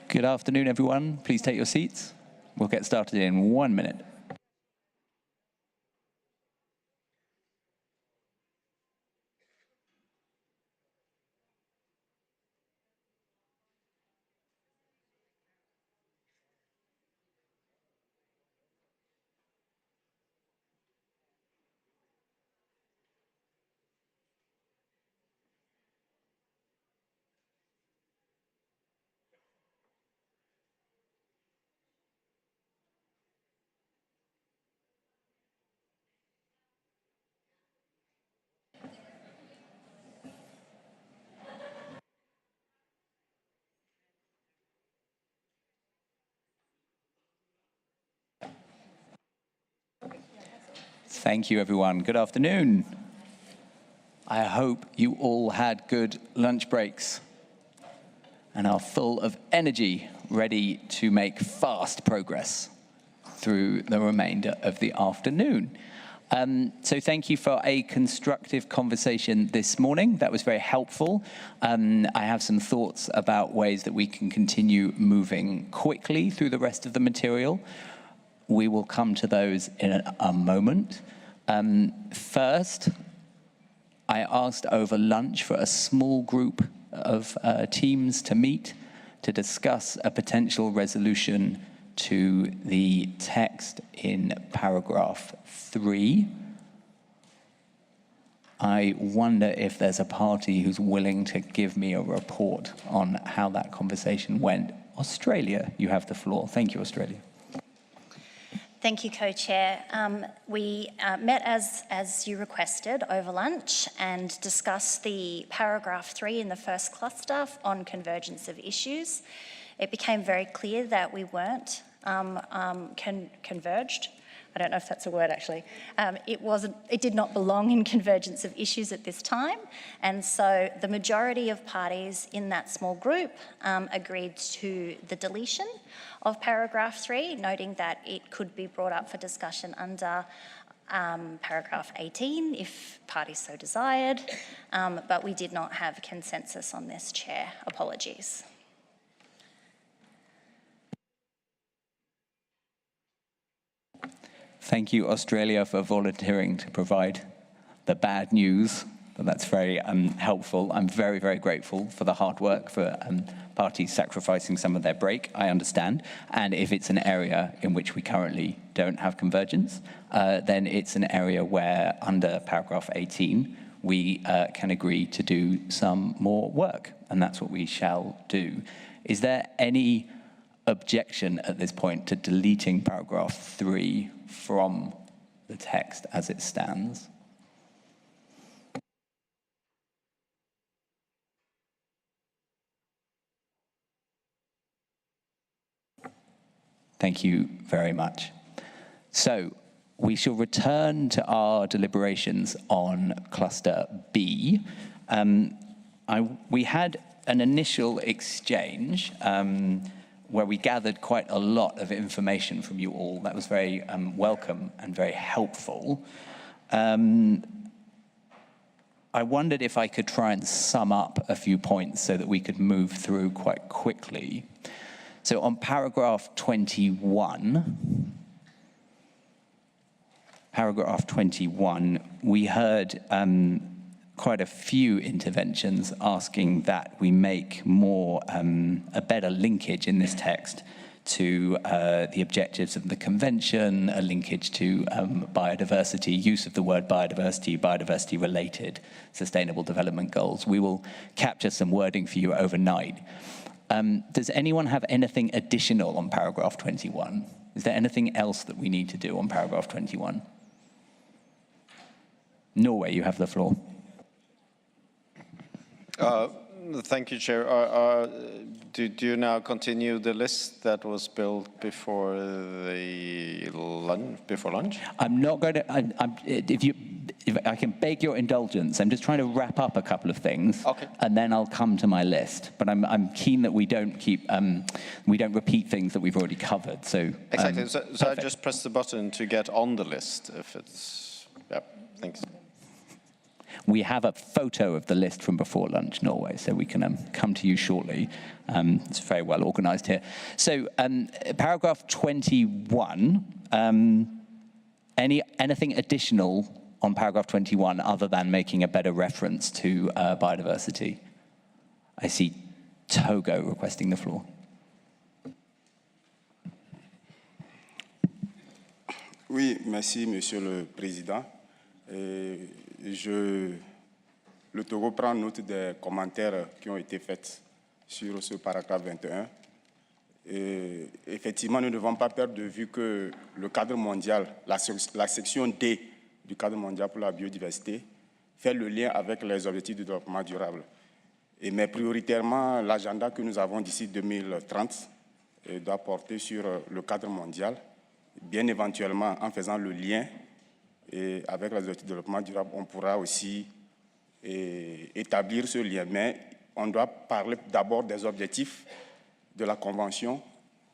Good afternoon, everyone. Please take your seats. We'll get started in 1 minute. Thank you, everyone. Good afternoon. I hope you all had good lunch breaks and are full of energy, ready to make fast progress through the remainder of the afternoon. So thank you for a constructive conversation this morning. That was very helpful. I have some thoughts about ways that we can continue moving quickly through the rest of the material. We will come to those in a moment. First, I asked over lunch for a small group of teams to meet to discuss a potential resolution to the text in paragraph 3. I wonder if there's a party who's willing to give me a report on how that conversation went. Australia, you have the floor. Thank you, Australia. Thank you, Co-Chair. We met as you requested over lunch and discussed the paragraph 3 in the first cluster on convergence of issues. It became very clear that we weren't converged. I don't know if that's a word actually. It did not belong in convergence of issues at this time. And so the majority of parties in that small group agreed to the deletion of paragraph 3, noting that it could be brought up for discussion under paragraph 18 if parties so desired, but we did not have consensus on this, Chair. Apologies. Thank you, Australia, for volunteering to provide the bad news. That's very helpful. I'm very, very grateful for the hard work, for parties sacrificing some of their break, I understand. And if it's an area in which we currently don't have convergence, then it's an area where under paragraph 18, we can agree to do some more work. And that's what we shall do. Is there any objection at this point to deleting paragraph 3 from the text as it stands? Thank you very much. So we shall return to our deliberations on cluster B. We had an initial exchange where we gathered quite a lot of information from you all. That was very welcome and very helpful. I wondered if I could try and sum up a few points so that we could move through quite quickly. So on paragraph 21, we heard quite a few interventions asking that we make more a better linkage in this text to the objectives of the convention, a linkage to biodiversity, use of the word biodiversity, biodiversity-related sustainable development goals. We will capture some wording for you overnight. Does anyone have anything additional on paragraph 21? Is there anything else that we need to do on paragraph 21? Norway, you have the floor. Thank you, Chair. Do you now continue the list that was built before lunch? I'm not going to. If I can beg your indulgence, I'm just trying to wrap up a couple of things, okay, and then I'll come to my list. But I'm keen that we don't repeat things that we've already covered. So exactly. So I just press the button to get on the list if it's. Yeah. Thanks. We have a photo of the list from before lunch, Norway, so we can come to you shortly. It's very well organized here. So paragraph 21, anything additional on paragraph 21 other than making a better reference to biodiversity? I see Togo requesting the floor. Oui, merci, Monsieur le Président. Le Togo prend note des commentaires qui ont été faits sur ce paragraphe 21. Et effectivement, nous ne devons pas perdre de vue que le cadre mondial, la section D du cadre mondial pour la biodiversité, fait le lien avec les objectifs de développement durable. Mais prioritairement, l'agenda que nous avons d'ici 2030 doit porter sur le cadre mondial, bien éventuellement en faisant le lien avec les objectifs de développement durable, on pourra aussi établir ce lien. Mais on doit parler d'abord des objectifs de la Convention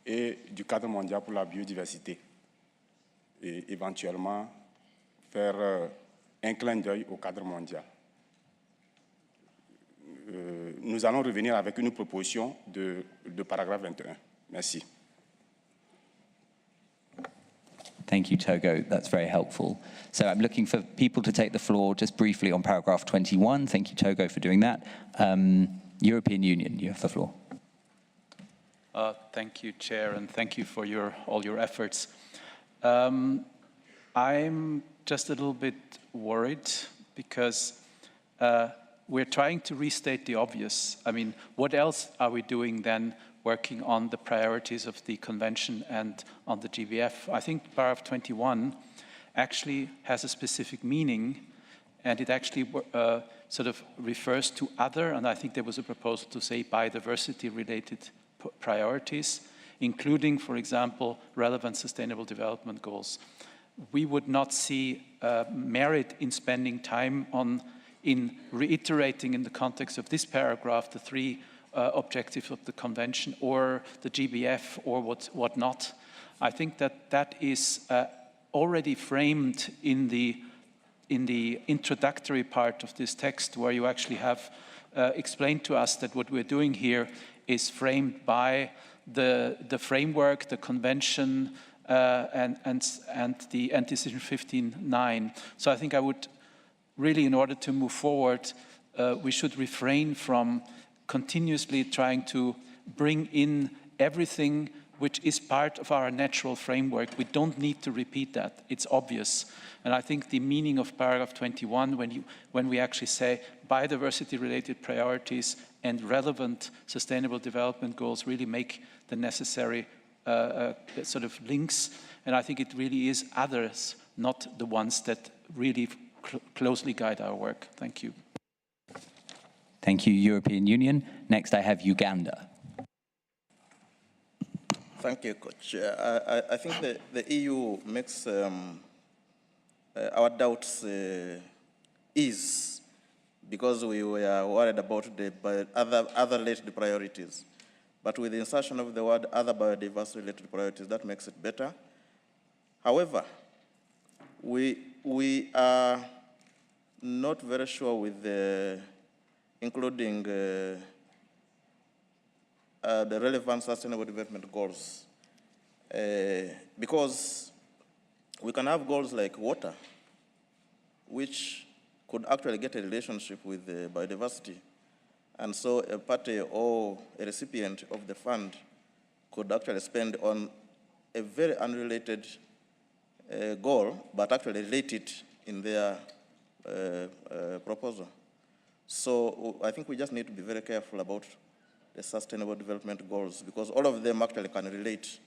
et du cadre mondial pour la biodiversité. Et éventuellement faire un clin d'œil au cadre mondial. Nous allons revenir avec une proposition de paragraphe 21. Merci. Thank you, Togo. That's very helpful. So I'm looking for people to take the floor just briefly on paragraph 21. Thank you, Togo, for doing that. European Union, you have the floor. Thank you, Chair, and thank you for all your efforts. I'm just a little bit worried because we're trying to restate the obvious. I mean, what else are we doing then working on the priorities of the convention and on the GBF? I think paragraph 21 actually has a specific meaning, and it actually sort of refers to other, and I think there was a proposal to say biodiversity-related priorities, including, for example, relevant sustainable development goals. We would not see merit in spending time in reiterating in the context of this paragraph the three objectives of the convention or the GBF or what not. I think that is already framed in the introductory part of this text, where you actually have explained to us that what we're doing here is framed by the framework, the convention, and decision 15.9. So I think I would really, in order to move forward, we should refrain from continuously trying to bring in everything which is part of our natural framework. We don't need to repeat that. It's obvious. And I think the meaning of paragraph 21, when we actually say biodiversity-related priorities and relevant sustainable development goals, really make the necessary sort of links. And I think it really is others, not the ones that really closely guide our work. Thank you. Thank you, European Union. Next, I have Uganda. Thank you, Coach. I think the EU makes our doubts ease because we were worried about the other related priorities. But with the insertion of the word other biodiversity-related priorities, that makes it better. However, we are not very sure with the including the relevant sustainable development goals. Because we can have goals like water, which could actually get a relationship with the biodiversity. And so a party or a recipient of the fund could actually spend on a very unrelated goal, but actually relate it in their proposal. So I think we just need to be very careful about the sustainable development goals, because all of them actually can relate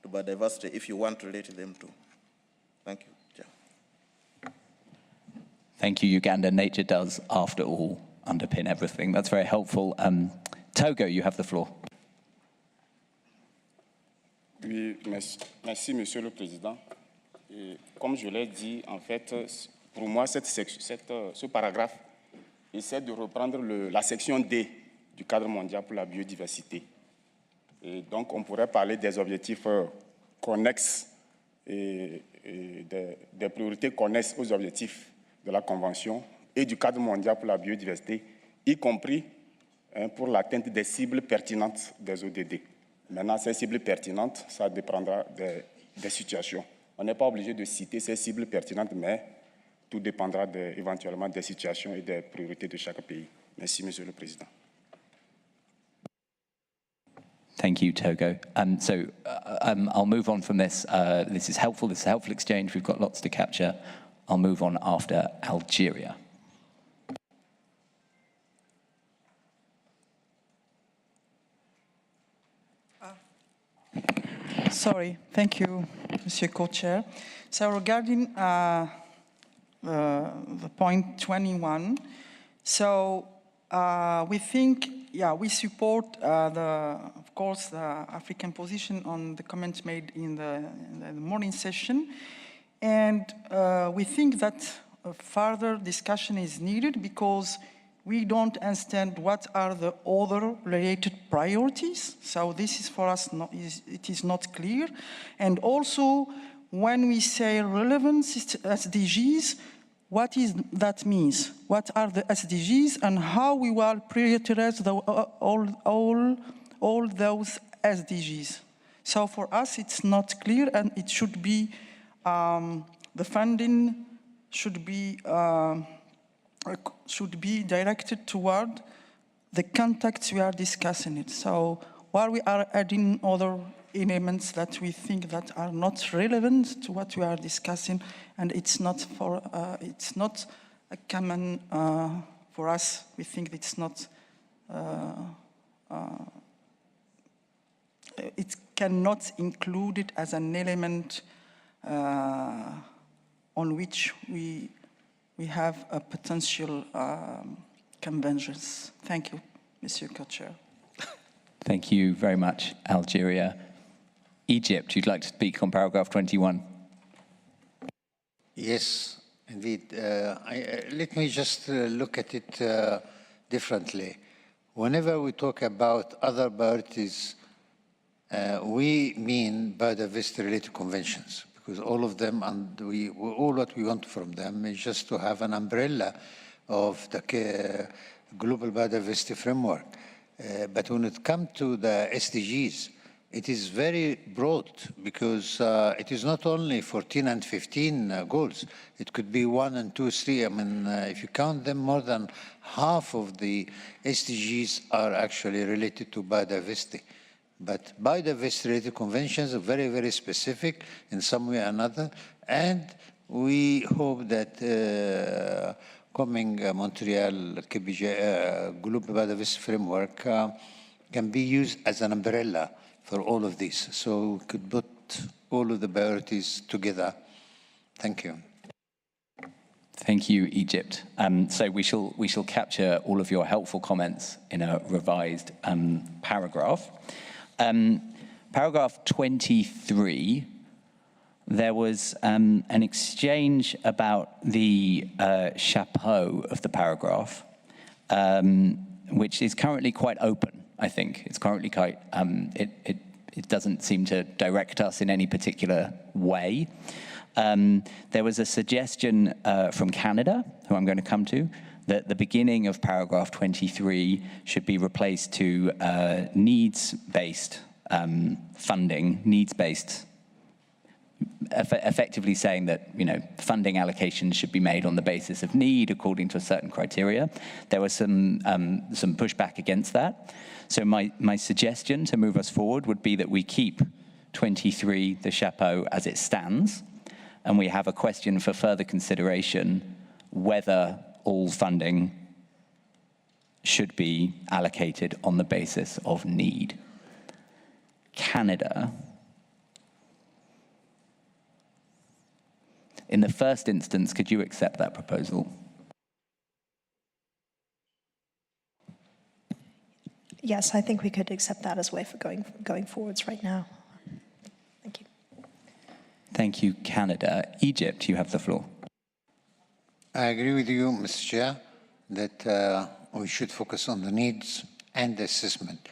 to biodiversity if you want to relate them to. Thank you, Chair. Thank you, Uganda. Nature does, after all, underpin everything. That's very helpful. Togo, you have the floor. Oui, merci, Monsieur le Président. Et comme je l'ai dit, en fait, pour moi, ce paragraphe essaie de reprendre la section D du cadre mondial pour la biodiversité. Et donc, on pourrait parler des objectifs connexes et des priorités connexes aux objectifs de la Convention et du cadre mondial pour la biodiversité, y compris pour l'atteinte des cibles pertinentes des ODD. Maintenant, ces cibles pertinentes, ça dépendra des situations. On n'est pas obligé de citer ces cibles pertinentes, mais tout dépendra éventuellement des situations et des priorités de chaque pays. Merci, Monsieur le Président. Thank you, Togo. I'll move on from this. This is helpful. This is a helpful exchange. We've got lots to capture. I'll move on after Algeria. Sorry, thank you, Monsieur Co-Chair. So regarding the point 21, so we think, yeah, we support of course, the African position on the comments made in the morning session, and we think that a further discussion is needed because we don't understand what are the other related priorities. So this is for us, it is not clear. And also, when we say relevant SDGs, what is that means? What are the SDGs and how we will prioritize all those SDGs? So for us, it's not clear, and it should be, the funding should be directed toward the context we are discussing it. So while we are adding other elements that we think that are not relevant to what we are discussing, and it's not a common for us. We think it's not. It cannot include it as an element on which we have a potential convergence. Thank you, Monsieur Co-Chair. Thank you very much, Algeria. Egypt, you'd like to speak on paragraph 21? Yes, indeed. Let me just look at it differently. Whenever we talk about other priorities, we mean biodiversity-related conventions, because all of them, and all what we want from them is just to have an umbrella of the global biodiversity framework. But when it comes to the SDGs, it is very broad, because it is not only 14 and 15 goals. It could be 1 and 2, 3. I mean, if you count them, more than half of the SDGs are actually related to biodiversity. But biodiversity-related conventions are very, very specific in some way or another, and we hope that coming Montreal KBJ Global Biodiversity Framework can be used as an umbrella for all of this. So we could put all of the priorities together. Thank you. Thank you, Egypt. So we shall capture all of your helpful comments in a revised paragraph. Paragraph 23, there was an exchange about the chapeau of the paragraph, which is currently quite open. I think it's currently quite, it doesn't seem to direct us in any particular way. There was a suggestion from Canada, who I'm going to come to, that the beginning of paragraph 23 should be replaced to needs-based funding, needs-based, effectively saying that, you know, funding allocations should be made on the basis of need according to a certain criteria. There was some pushback against that. So my suggestion to move us forward would be that we keep 23, the chapeau, as it stands, and we have a question for further consideration whether all funding should be allocated on the basis of need. Canada, in the first instance, could you accept that proposal? Yes, I think we could accept that as a way for going forwards right now. Thank you. Thank you, Canada. Egypt, you have the floor. I agree with you, Mr. Chair, that we should focus on the needs and the assessment.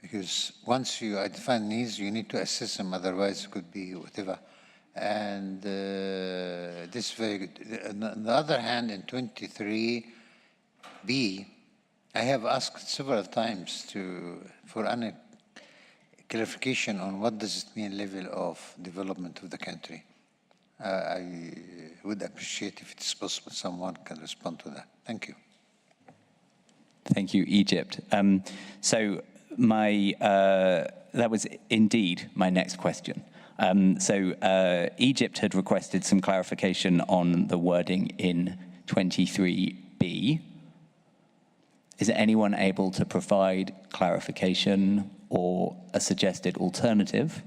Because once you identify needs, you need to assess them, otherwise it could be whatever. And this is very good. On the other hand, in 23B, I have asked several times for any clarification on what does it mean level of development of the country. I would appreciate if it's possible someone can respond to that. Thank you. Thank you, Egypt. So that was indeed my next question. Egypt had requested some clarification on the wording in 23B. Is anyone able to provide clarification or a suggested alternative?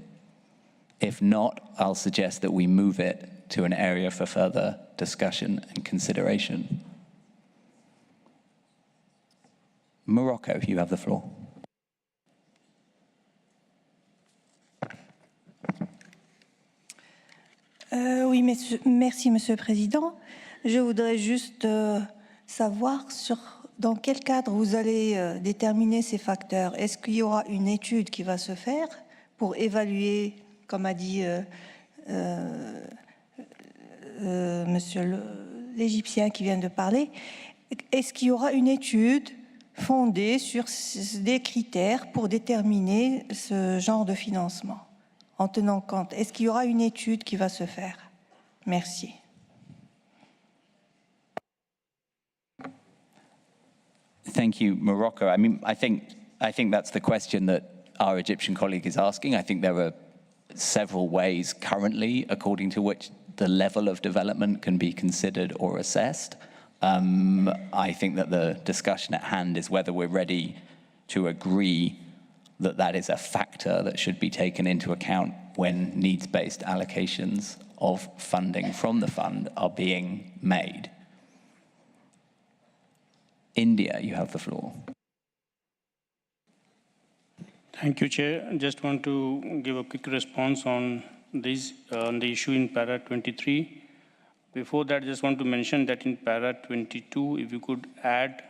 If not, I'll suggest that we move it to an area for further discussion and consideration. Morocco, you have the floor. Oui, merci, Monsieur le Président. Je voudrais juste savoir dans quel cadre vous allez déterminer ces facteurs. Est-ce qu'il y aura une étude qui va se faire pour évaluer, comme a dit Monsieur l'Égyptien qui vient de parler, est-ce qu'il y aura une étude fondée sur des critères pour déterminer ce genre de financement, en tenant compte? Est-ce qu'il y aura une étude qui va se faire? Merci. Thank you, Morocco. I mean, I think that's the question that our Egyptian colleague is asking. I think there are several ways currently according to which the level of development can be considered or assessed. I think that the discussion at hand is whether we're ready to agree that that is a factor that should be taken into account when needs-based allocations of funding from the fund are being made. India, you have the floor. Thank you, Chair. I just want to give a quick response on this, on the issue in para 23. Before that, I just want to mention that in para 22, if you could add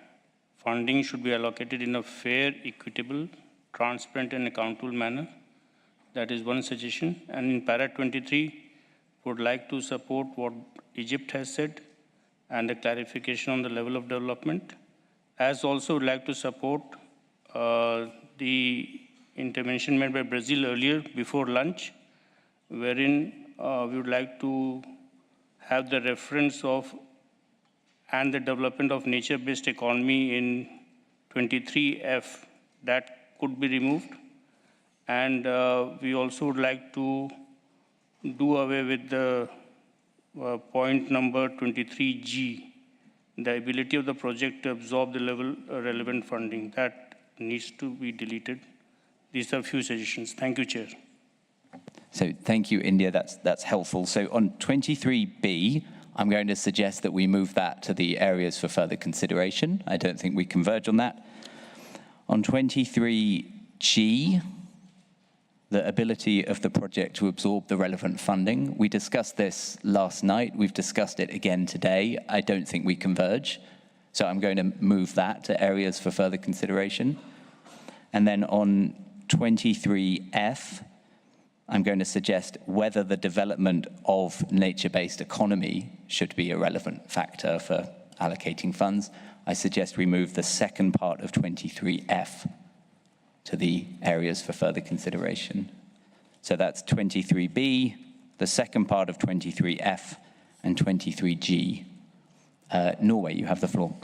funding should be allocated in a fair, equitable, transparent and accountable manner. That is one suggestion. And in para 23, would like to support what Egypt has said and the clarification on the level of development. As also would like to support the intervention made by Brazil earlier before lunch, wherein we would like to have the reference of and the development of nature-based economy in 23F. That could be removed. And we also would like to do away with the point number 23G, the ability of the project to absorb the level relevant funding. That needs to be deleted. These are a few suggestions. Thank you, Chair. So thank you, India. That's helpful. So on 23B, I'm going to suggest that we move that to the areas for further consideration. I don't think we converge on that. On 23G, the ability of the project to absorb the relevant funding. We discussed this last night. We've discussed it again today. I don't think we converge. So I'm going to move that to areas for further consideration. And then on 23F, I'm going to suggest whether the development of nature-based economy should be a relevant factor for allocating funds. I suggest we move the second part of 23F to the areas for further consideration. So that's 23B, the second part of 23F, and 23G. Norway, you have the floor.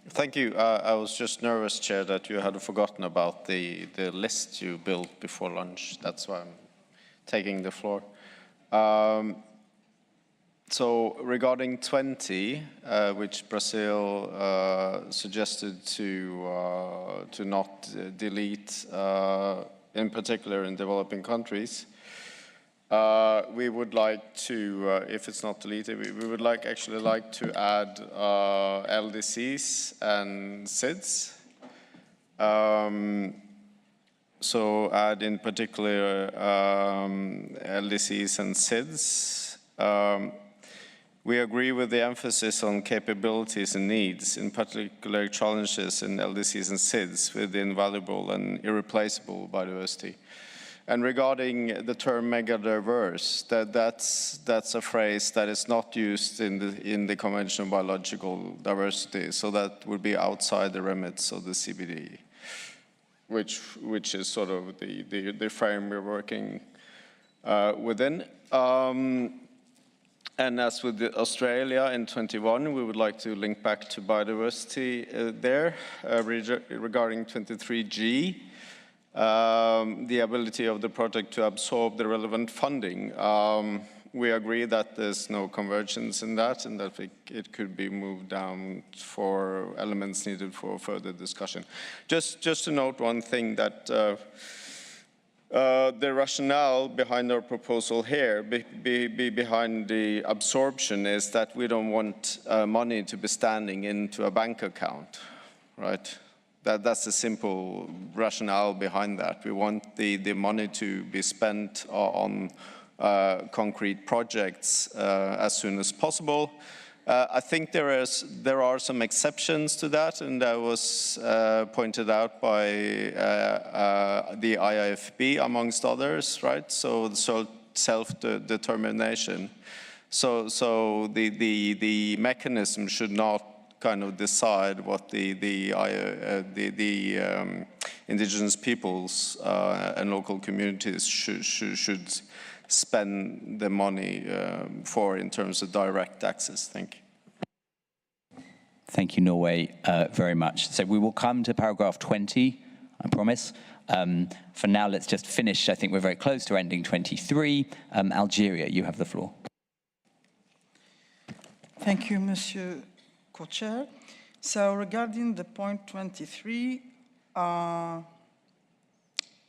Thank you. I was just nervous, Chair, that you had forgotten about the list you built before lunch. That's why I'm taking the floor. So regarding 20, which Brazil suggested to not delete, in particular in developing countries, we would like to, if it's not deleted, we would actually like to add LDCs and SIDS. So add in particular LDCs and SIDS. We agree with the emphasis on capabilities and needs, in particular challenges in LDCs and SIDS with invaluable and irreplaceable biodiversity. And regarding the term mega-diverse, that's a phrase that is not used in the Convention on Biological Diversity, so that would be outside the remits of the CBD, which is sort of the frame we're working within. And as with Australia in 21, we would like to link back to biodiversity there regarding 23G. The ability of the project to absorb the relevant funding. We agree that there's no convergence in that and that it could be moved down for elements needed for further discussion. Just to note one thing, that the rationale behind our proposal here, behind the absorption, is that we don't want money to be standing into a bank account, right? That's the simple rationale behind that. We want the money to be spent on concrete projects as soon as possible. I think there are some exceptions to that, and that was pointed out by the IIFB, amongst others, right? So self-determination. So the mechanism should not kind of decide what the indigenous peoples and local communities should spend the money for in terms of direct access. Thank you. Thank you, Norway, very much. So we will come to paragraph 20, I promise. For now, let's just finish. I think we're very close to ending 23. Algeria, you have the floor. Thank you, Monsieur Co-Chair. So regarding the point 23,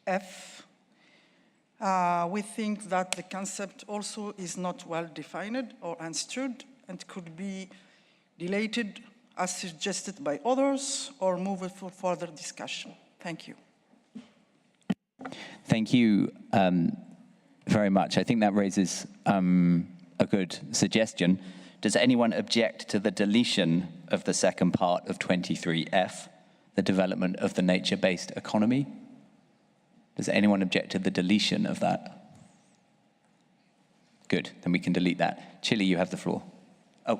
F, we think that the concept also is not well defined or understood and could be deleted as suggested by others or moved for further discussion. Thank you. Thank you very much. I think that raises a good suggestion. Does anyone object to the deletion of the second part of 23F, the development of the nature-based economy? Does anyone object to the deletion of that? Good, then we can delete that. Chile, you have the floor. Oh,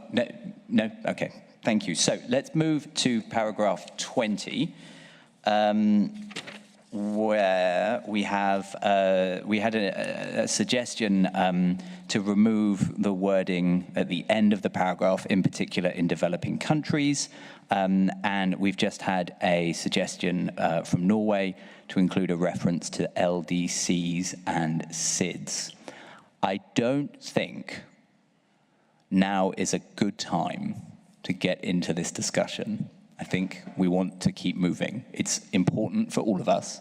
no, okay, thank you. So let's move to paragraph 20, where we had a suggestion to remove the wording at the end of the paragraph, in particular in developing countries, and we've just had a suggestion from Norway to include a reference to LDCs and SIDS. I don't think now is a good time to get into this discussion. I think we want to keep moving. It's important for all of us.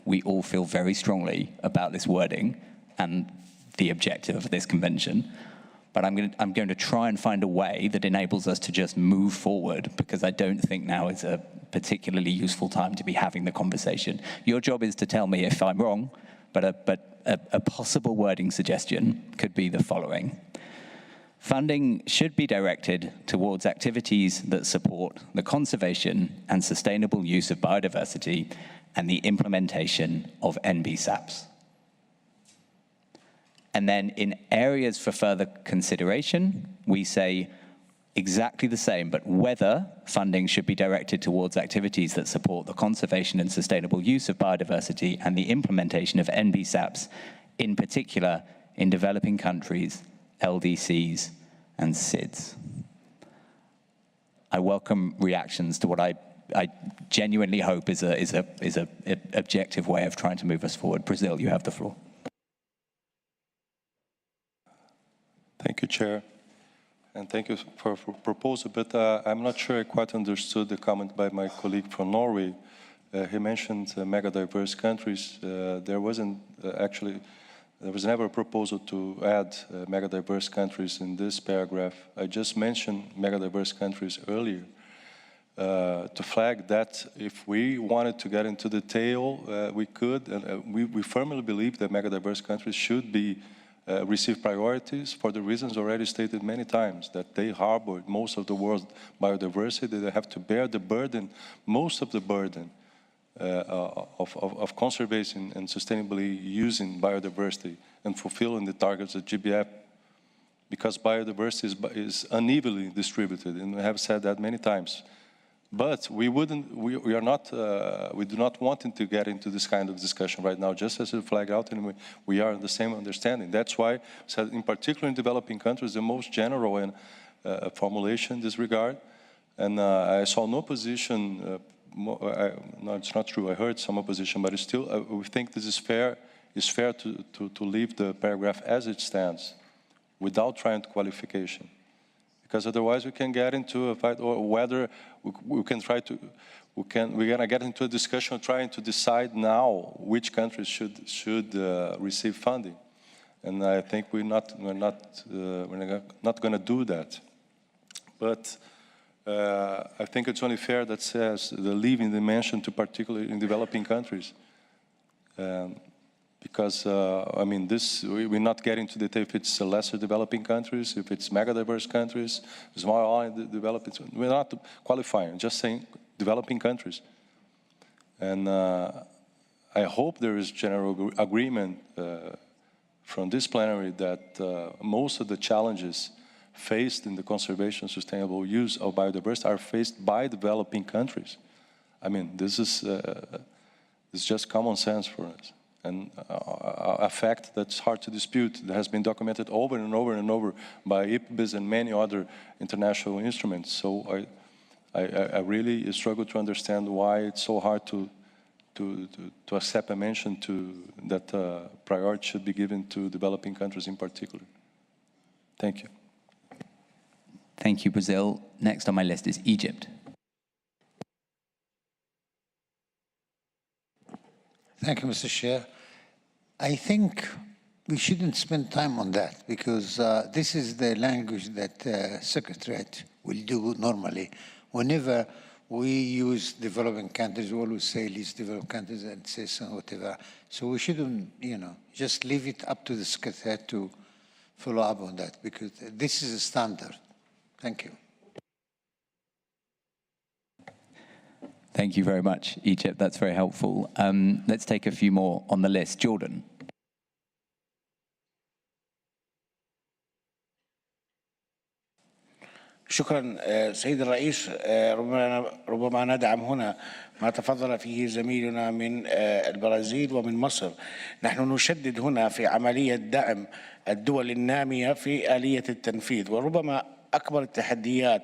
We all feel very strongly about this wording and the objective of this convention. But I'm going to try and find a way that enables us to just move forward, because I don't think now is a particularly useful time to be having the conversation. Your job is to tell me if I'm wrong, but a possible wording suggestion could be the following. Funding should be directed towards activities that support the conservation and sustainable use of biodiversity and the implementation of NBSAPs. And then in areas for further consideration, we say exactly the same, but whether funding should be directed towards activities that support the conservation and sustainable use of biodiversity and the implementation of NBSAPs, in particular in developing countries, LDCs, and SIDS. I welcome reactions to what I genuinely hope is a objective way of trying to move us forward. Brazil, you have the floor. Thank you, Chair, and thank you for proposal, but I'm not sure I quite understood the comment by my colleague from Norway. He mentioned mega-diverse countries. There was never a proposal to add mega-diverse countries in this paragraph. I just mentioned mega-diverse countries earlier to flag that if we wanted to get into detail, we could, and we firmly believe that mega-diverse countries should be receive priorities for the reasons already stated many times, that they harbor most of the world's biodiversity, they have to bear the burden, most of the burden of conservation and sustainably using biodiversity and fulfilling the targets of GBF, because biodiversity is unevenly distributed, and we have said that many times. But we do not want to get into this kind of discussion right now, just as you flagged out, and we are in the same understanding. That's why, said in particular in developing countries, the most general and formulation in this regard. And I saw no opposition. No, it's not true. I heard some opposition, but it's still, we think this is fair. It's fair to leave the paragraph as it stands, without trying to qualification, because otherwise we can get into a fight, or whether we're gonna get into a discussion trying to decide now which countries should receive funding, and I think we're not gonna do that. But I think it's only fair that says the living dimension, to particularly in developing countries. Because, I mean, we're not getting to the detail if it's lesser developing countries, if it's mega diverse countries, small island developing. We're not qualifying, just saying developing countries. And I hope there is general agreement from this plenary that most of the challenges faced in the conservation, sustainable use of biodiversity are faced by developing countries. I mean, this is it's just common sense for us, and a fact that's hard to dispute, that has been documented over and over and over by IPBES and many other international instruments. So I really struggle to understand why it's so hard to accept a mention that priority should be given to developing countries in particular. Thank you. Thank you, Brazil. Next on my list is Egypt. Thank you, Mr. Chair. I think we shouldn't spend time on that, because this is the language that Secretariat will do normally. Whenever we use developing countries, we always say least developed countries and say some whatever. So we shouldn't, just leave it up to the Secretariat to follow up on that, because this is a standard. Thank you. Thank you very much, Egypt. That's very helpful. Let's take a few more on the list. Jordan. شكرا سيد الرئيس. ربما ندعم هنا ما تفضل فيه زميلنا من البرازيل ومن مصر. نحن نشدد هنا في عملية دعم الدول النامية في آلية التنفيذ، وربما أكبر التحديات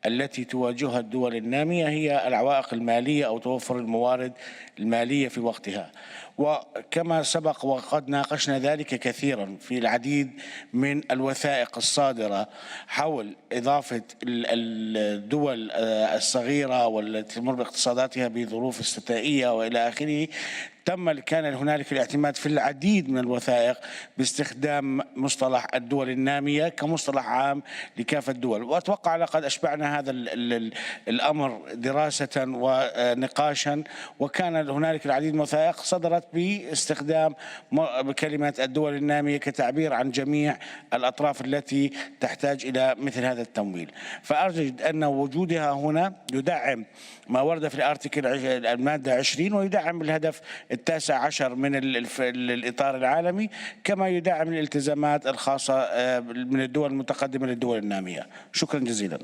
التي تواجهها الدول النامية هي العوائق المالية أو توفر الموارد المالية في وقتها. وكما سبق وقد ناقشنا ذلك كثيرا في العديد من الوثائق الصادرة حول إضافة الدول الصغيرة والتي تمر باقتصاداتها بظروف استثنائية وإلى آخره، كان هنالك الاعتماد في العديد من الوثائق باستخدام مصطلح الدول النامية كمصطلح عام لكافة الدول. وأتوقع لقد أشبعنا هذا الأمر دراسة ونقاشا، وكان هنالك العديد من الوثائق صدرت باستخدام كلمة الدول النامية كتعبير عن جميع الأطراف التي تحتاج إلى مثل هذا التمويل. فأجد أن وجودها هنا يدعم ما ورد في الارتيكل المادة 20، ويدعم الهدف 19 من الإطار العالمي، كما يدعم الالتزامات الخاصة من الدول المتقدمة للدول النامية. شكرا جزيلا.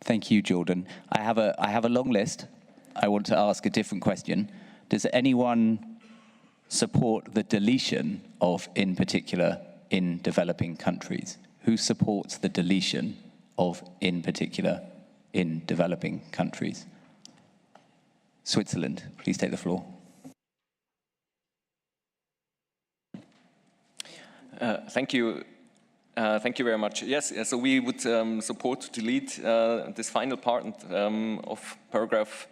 Thank you, Jordan. I have a long list. I want to ask a different question. Does anyone support the deletion of "in particular" in developing countries? Who supports the deletion of "in particular" in developing countries? Switzerland, please take the floor. Thank you. Thank you very much. Yes, so we would support to delete this final part of paragraph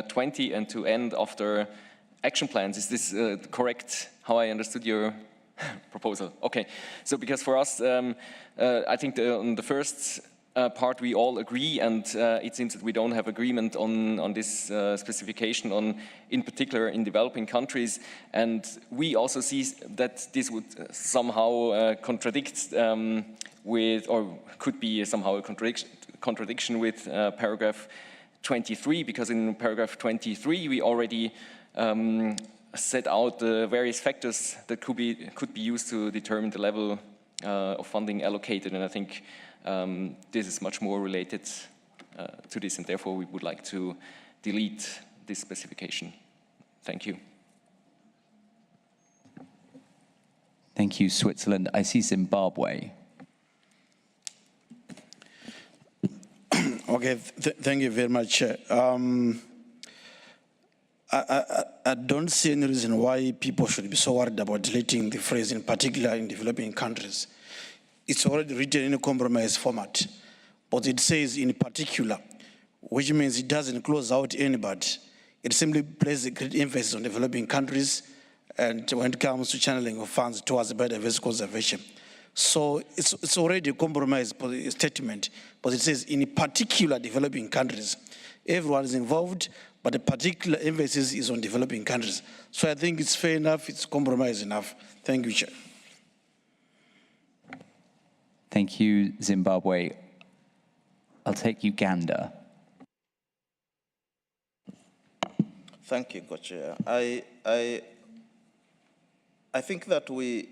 20 and to end after action plans. Is this correct, how I understood your proposal? Okay, so because for us, I think on the first part we all agree, and it seems that we don't have agreement on this specification in particular in developing countries. And we also see that this would somehow contradict with, or could be somehow a contradiction with paragraph 23, because in paragraph 23 we already set out the various factors that could be used to determine the level of funding allocated, and I think this is much more related to this, and therefore we would like to delete this specification. Thank you. Thank you, Switzerland. I see Zimbabwe. Okay, thank you very much. I don't see any reason why people should be so worried about deleting the phrase, in particular in developing countries. It's already written in a compromise format, but it says in particular, which means it doesn't close out anybody. It simply places a great emphasis on developing countries and when it comes to channeling of funds towards biodiversity conservation. So it's already a compromise statement, but it says in particular developing countries. Everyone is involved, but the particular emphasis is on developing countries. So I think it's fair enough, it's compromise enough. Thank you, Chair. Thank you, Zimbabwe. I'll take Uganda. Thank you, Co-Chair. I think that we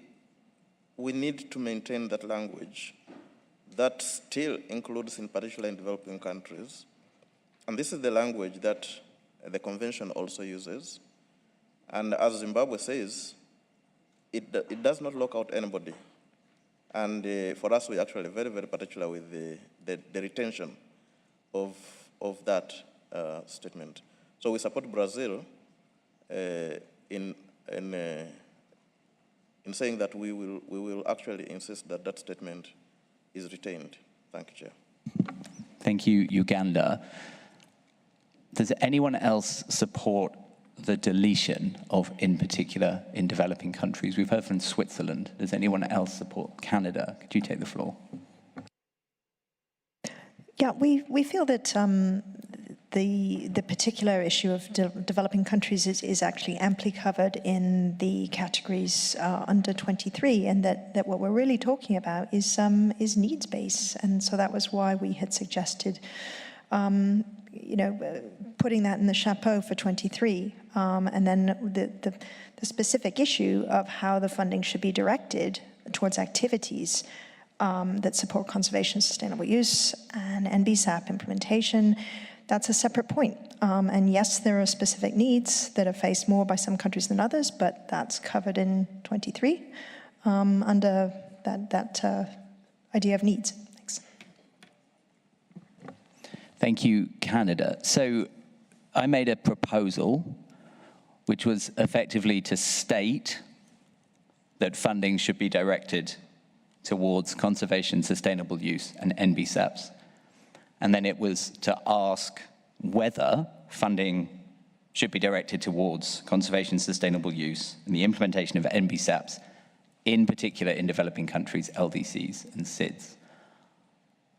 need to maintain that language that still includes, in particular, in developing countries. And this is the language that the Convention also uses. And as Zimbabwe says, it does not lock out anybody. And for us, we're actually very, very particular with the retention of that statement. So we support Brazil in saying that we will actually insist that that statement is retained. Thank you, Chair. Thank you, Uganda. Does anyone else support the deletion of "in particular" in developing countries? We've heard from Switzerland. Does anyone else support Canada? Could you take the floor? Yeah, we feel that the particular issue of developing countries is actually amply covered in the categories under 23, and that what we're really talking about is needs-based, and so that was why we had suggested putting that in the chapeau for 23, and then the specific issue of how the funding should be directed towards activities that support conservation, sustainable use, and NBSAP implementation. That's a separate point. And yes, there are specific needs that are faced more by some countries than others, but that's covered in 23 under that idea of needs. Thanks. Thank you, Canada. So I made a proposal which was effectively to state that funding should be directed towards conservation, sustainable use, and NBSAPs. And then it was to ask whether funding should be directed towards conservation, sustainable use, and the implementation of NBSAPs, in particular in developing countries, LDCs and SIDS.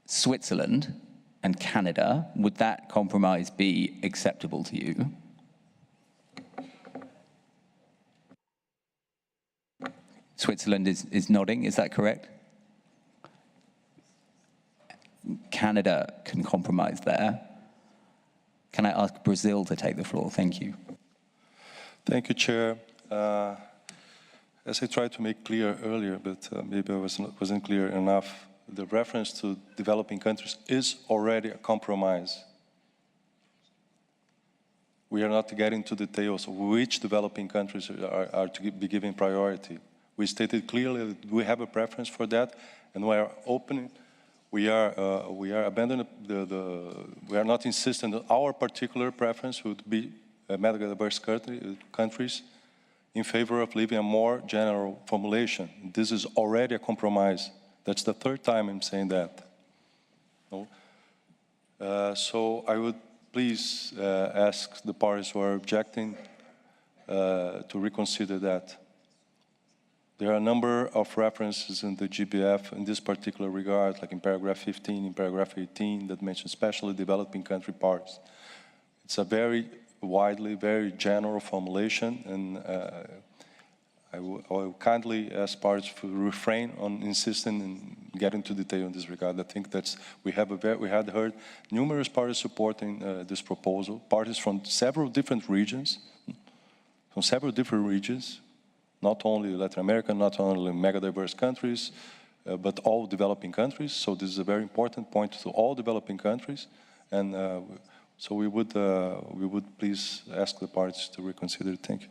Switzerland and Canada, would that compromise be acceptable to you? Switzerland is nodding, is that correct? Canada can compromise there. Can I ask Brazil to take the floor? Thank you. Thank you, Chair. As I tried to make clear earlier, but maybe I wasn't clear enough, the reference to developing countries is already a compromise. We are not getting to details of which developing countries are to be given priority. We stated clearly that we have a preference for that, and we are opening. We are abandoning we are not insisting that our particular preference would be mega-diverse countries in favor of leaving a more general formulation. This is already a compromise. That's the third time I'm saying that. No? So I would please ask the parties who are objecting to reconsider that. There are a number of references in the GBF in this particular regard, like in paragraph 15, in paragraph 18, that mention especially developing country parties. It's a very widely, very general formulation, and I will kindly ask parties to refrain on insisting and getting to detail in this regard. I think that's, we had heard numerous parties supporting this proposal, parties from several different regions, not only Latin America, not only mega diverse countries, but all developing countries. So this is a very important point to all developing countries, and so we would please ask the parties to reconsider. Thank you.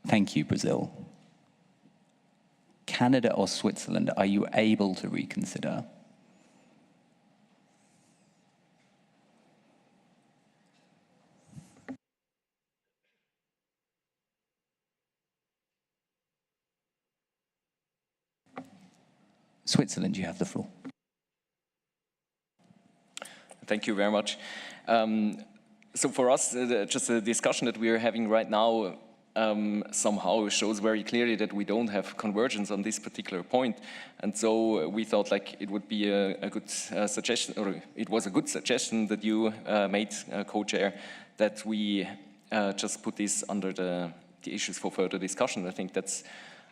Thank you, Brazil. Canada or Switzerland, are you able to reconsider? Switzerland, you have the floor. Thank you very much. So for us, just the discussion that we are having right now somehow shows very clearly that we don't have convergence on this particular point. And so we thought like it would be a good suggestion, or it was a good suggestion that you made, co-chair, that we just put this under the issues for further discussion. I think that's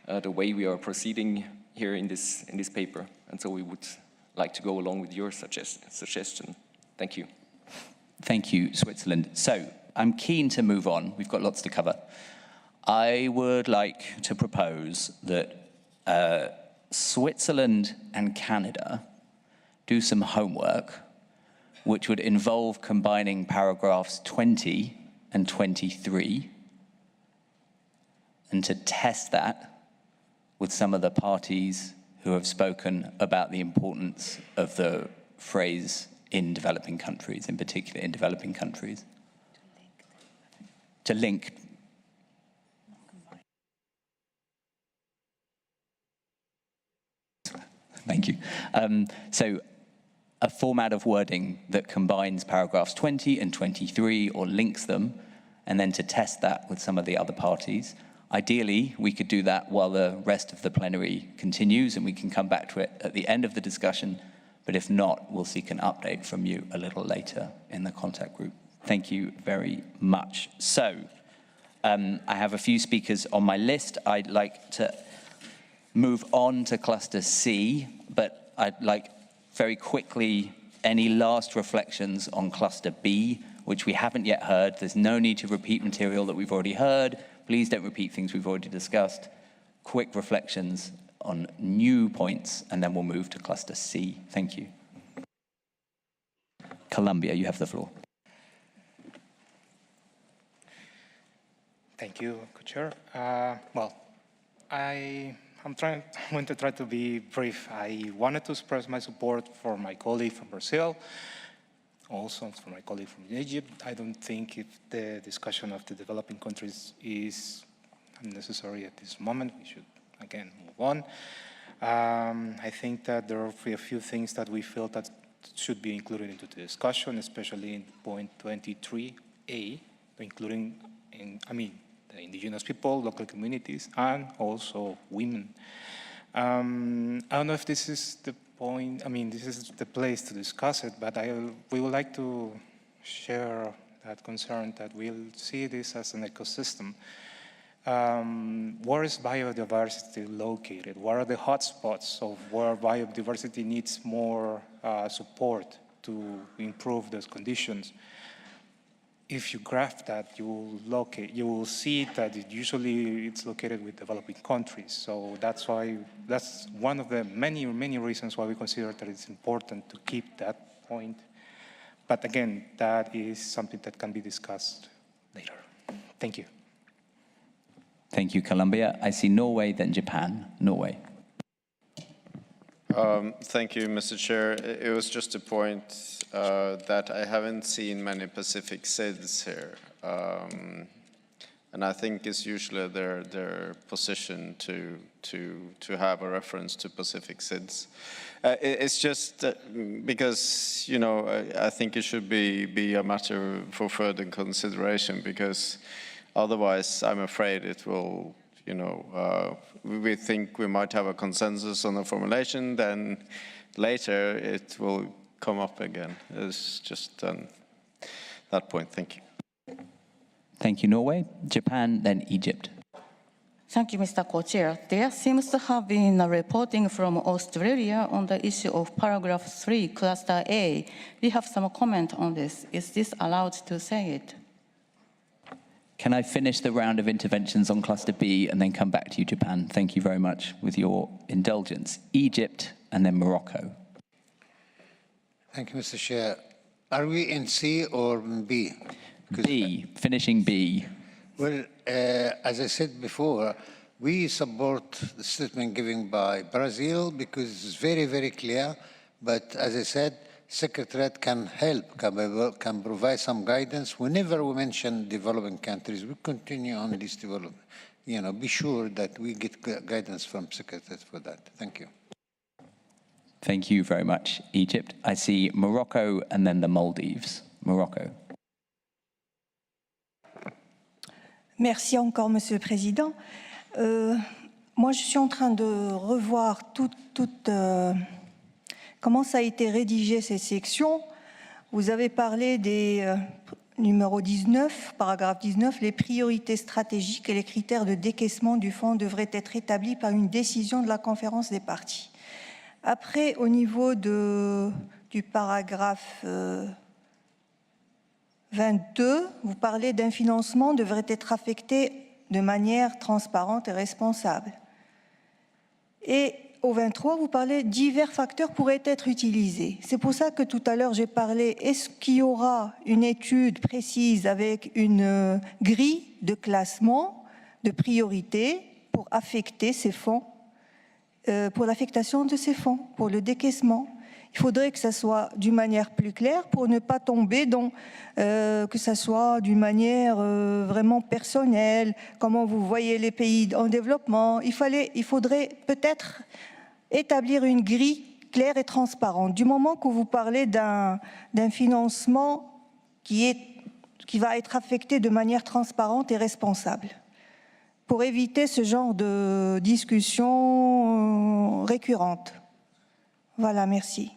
the way we are proceeding here in this paper. And so we would like to go along with your suggestion. Thank you. Thank you, Switzerland. So I'm keen to move on. We've got lots to cover. I would like to propose that Switzerland and Canada do some homework, which would involve combining paragraphs 20 and 23, and to test that with some of the parties who have spoken about the importance of the phrase in developing countries, in particular in developing countries. To link. Thank you. So a format of wording that combines paragraphs 20 and 23 or links them, and then to test that with some of the other parties. Ideally, we could do that while the rest of the plenary continues, and we can come back to it at the end of the discussion. But if not, we'll seek an update from you a little later in the contact group. Thank you very much. So I have a few speakers on my list. I'd like to move on to cluster C, but I'd like very quickly any last reflections on cluster B, which we haven't yet heard. There's no need to repeat material that we've already heard. Please don't repeat things we've already discussed. Quick reflections on new points, and then we'll move to cluster C. Thank you. Colombia, you have the floor. Thank you, Co-Chair. Well, I'm going to try to be brief. I wanted to express my support for my colleague from Brazil, also for my colleague from Egypt. I don't think if the discussion of the developing countries is unnecessary at this moment. We should, again, move on. I think that there are a few things that we feel that should be included into the discussion, especially in point 23A, including, the indigenous people, local communities, and also women. I don't know if this is the point, this is the place to discuss it, but we would like to share that concern that we'll see this as an ecosystem. Where is biodiversity located? What are the hotspots of where biodiversity needs more support to improve those conditions? If you graph that, you will see that it's located with developing countries. So that's one of the many reasons why we consider that it's important to keep that point. But again, that is something that can be discussed later. Thank you. Thank you, Colombia. I see Norway, then Japan. Norway. Thank you, Mr. Chair. It was just a point that I haven't seen many Pacific SIDs here. And I think it's usually their position to have a reference to Pacific SIDS. It's just because, you know, I think it should be a matter for further consideration, because otherwise I'm afraid it will, you know, we think we might have a consensus on the formulation, then later it will come up again. It's just that point. Thank you. Thank you, Norway. Japan, then Egypt. Thank you, Mr. Co-Chair. There seems to have been a reporting from Australia on the issue of paragraph 3, cluster A. We have some comment on this. Is this allowed to say it? Can I finish the round of interventions on cluster B and then come back to you, Japan? Thank you very much, with your indulgence. Egypt and then Morocco. Thank you, Mr. Chair. Are we in C or in B? B, finishing B. Well, as I said before, we support the statement given by Brazil because it's very, very clear. But as I said, Secretariat can help, can provide some guidance. Whenever we mention developing countries, we continue on this development. You know, be sure that we get guidance from Secretariat for that. Thank you. Thank you very much, Egypt. I see Morocco and then the Maldives. Morocco. Merci encore, Monsieur le Président. Moi, je suis en train de revoir comment ça a été rédigé, ces sections. Vous avez parlé des numéro 19, paragraphe 19, les priorités stratégiques et les critères de décaissement du fonds devraient être établis par une décision de la conférence des parties. Après, au niveau du paragraphe 22, vous parlez d'un financement devrait être affecté de manière transparente et responsable. Et au 23, vous parlez divers facteurs pourraient être utilisés. C'est pour ça que tout à l'heure j'ai parlé, est-ce qu'il y aura une étude précise avec une grille de classement, de priorité pour affecter ces fonds, pour l'affectation de ces fonds, pour le décaissement. Il faudrait que ça soit d'une manière plus claire pour ne pas tomber dans que ça soit d'une manière vraiment personnelle, comment vous voyez les pays en développement. Il faudrait peut-être établir une grille claire et transparente. Du moment que vous parlez d'un financement qui va être affecté de manière transparente et responsable, pour éviter ce genre de discussion récurrente. Voilà, merci.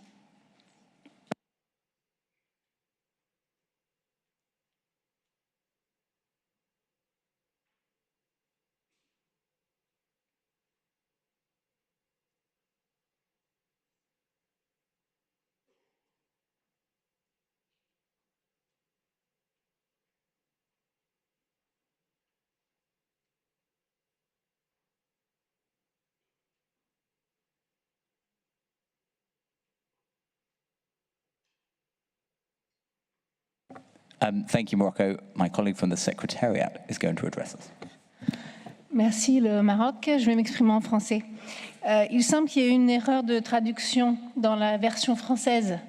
Thank you, Morocco. My colleague from the Secretariat is going to address us. Merci, le Maroc. Je vais m'exprimer en français. Il semble qu'il y ait une erreur de traduction dans la version française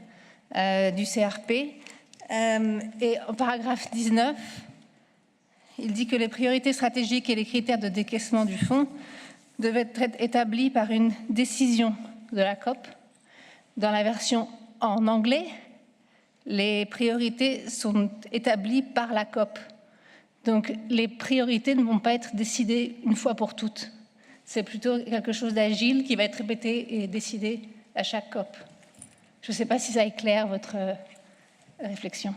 du CRP. Et en paragraphe 19, il dit que les priorités stratégiques et les critères de décaissement du fonds devaient être établis par une décision de la COP. Dans la version en anglais, les priorités sont établies par la COP. Donc, les priorités ne vont pas être décidées une fois pour toutes. C'est plutôt quelque chose d'agile qui va être répété et décidé à chaque COP. Je ne sais pas si ça éclaire votre réflexion.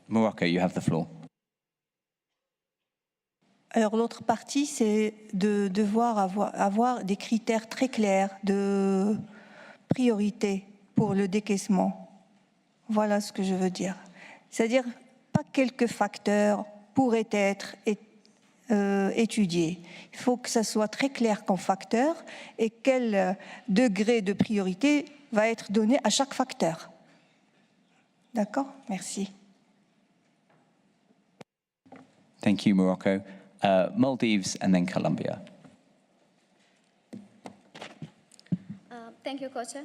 Morocco, you have the floor. Alors l'autre partie, c'est de devoir avoir des critères très clairs de priorité pour le décaissement. Voilà ce que je veux dire. C'est-à-dire, pas quelques facteurs pourraient être étudiés. Il faut que ça soit très clair comme facteur et quel degré de priorité va être donné à chaque facteur. D'accord? Merci. Thank you, Morocco. Maldives and then Colombia. Thank you, Coach.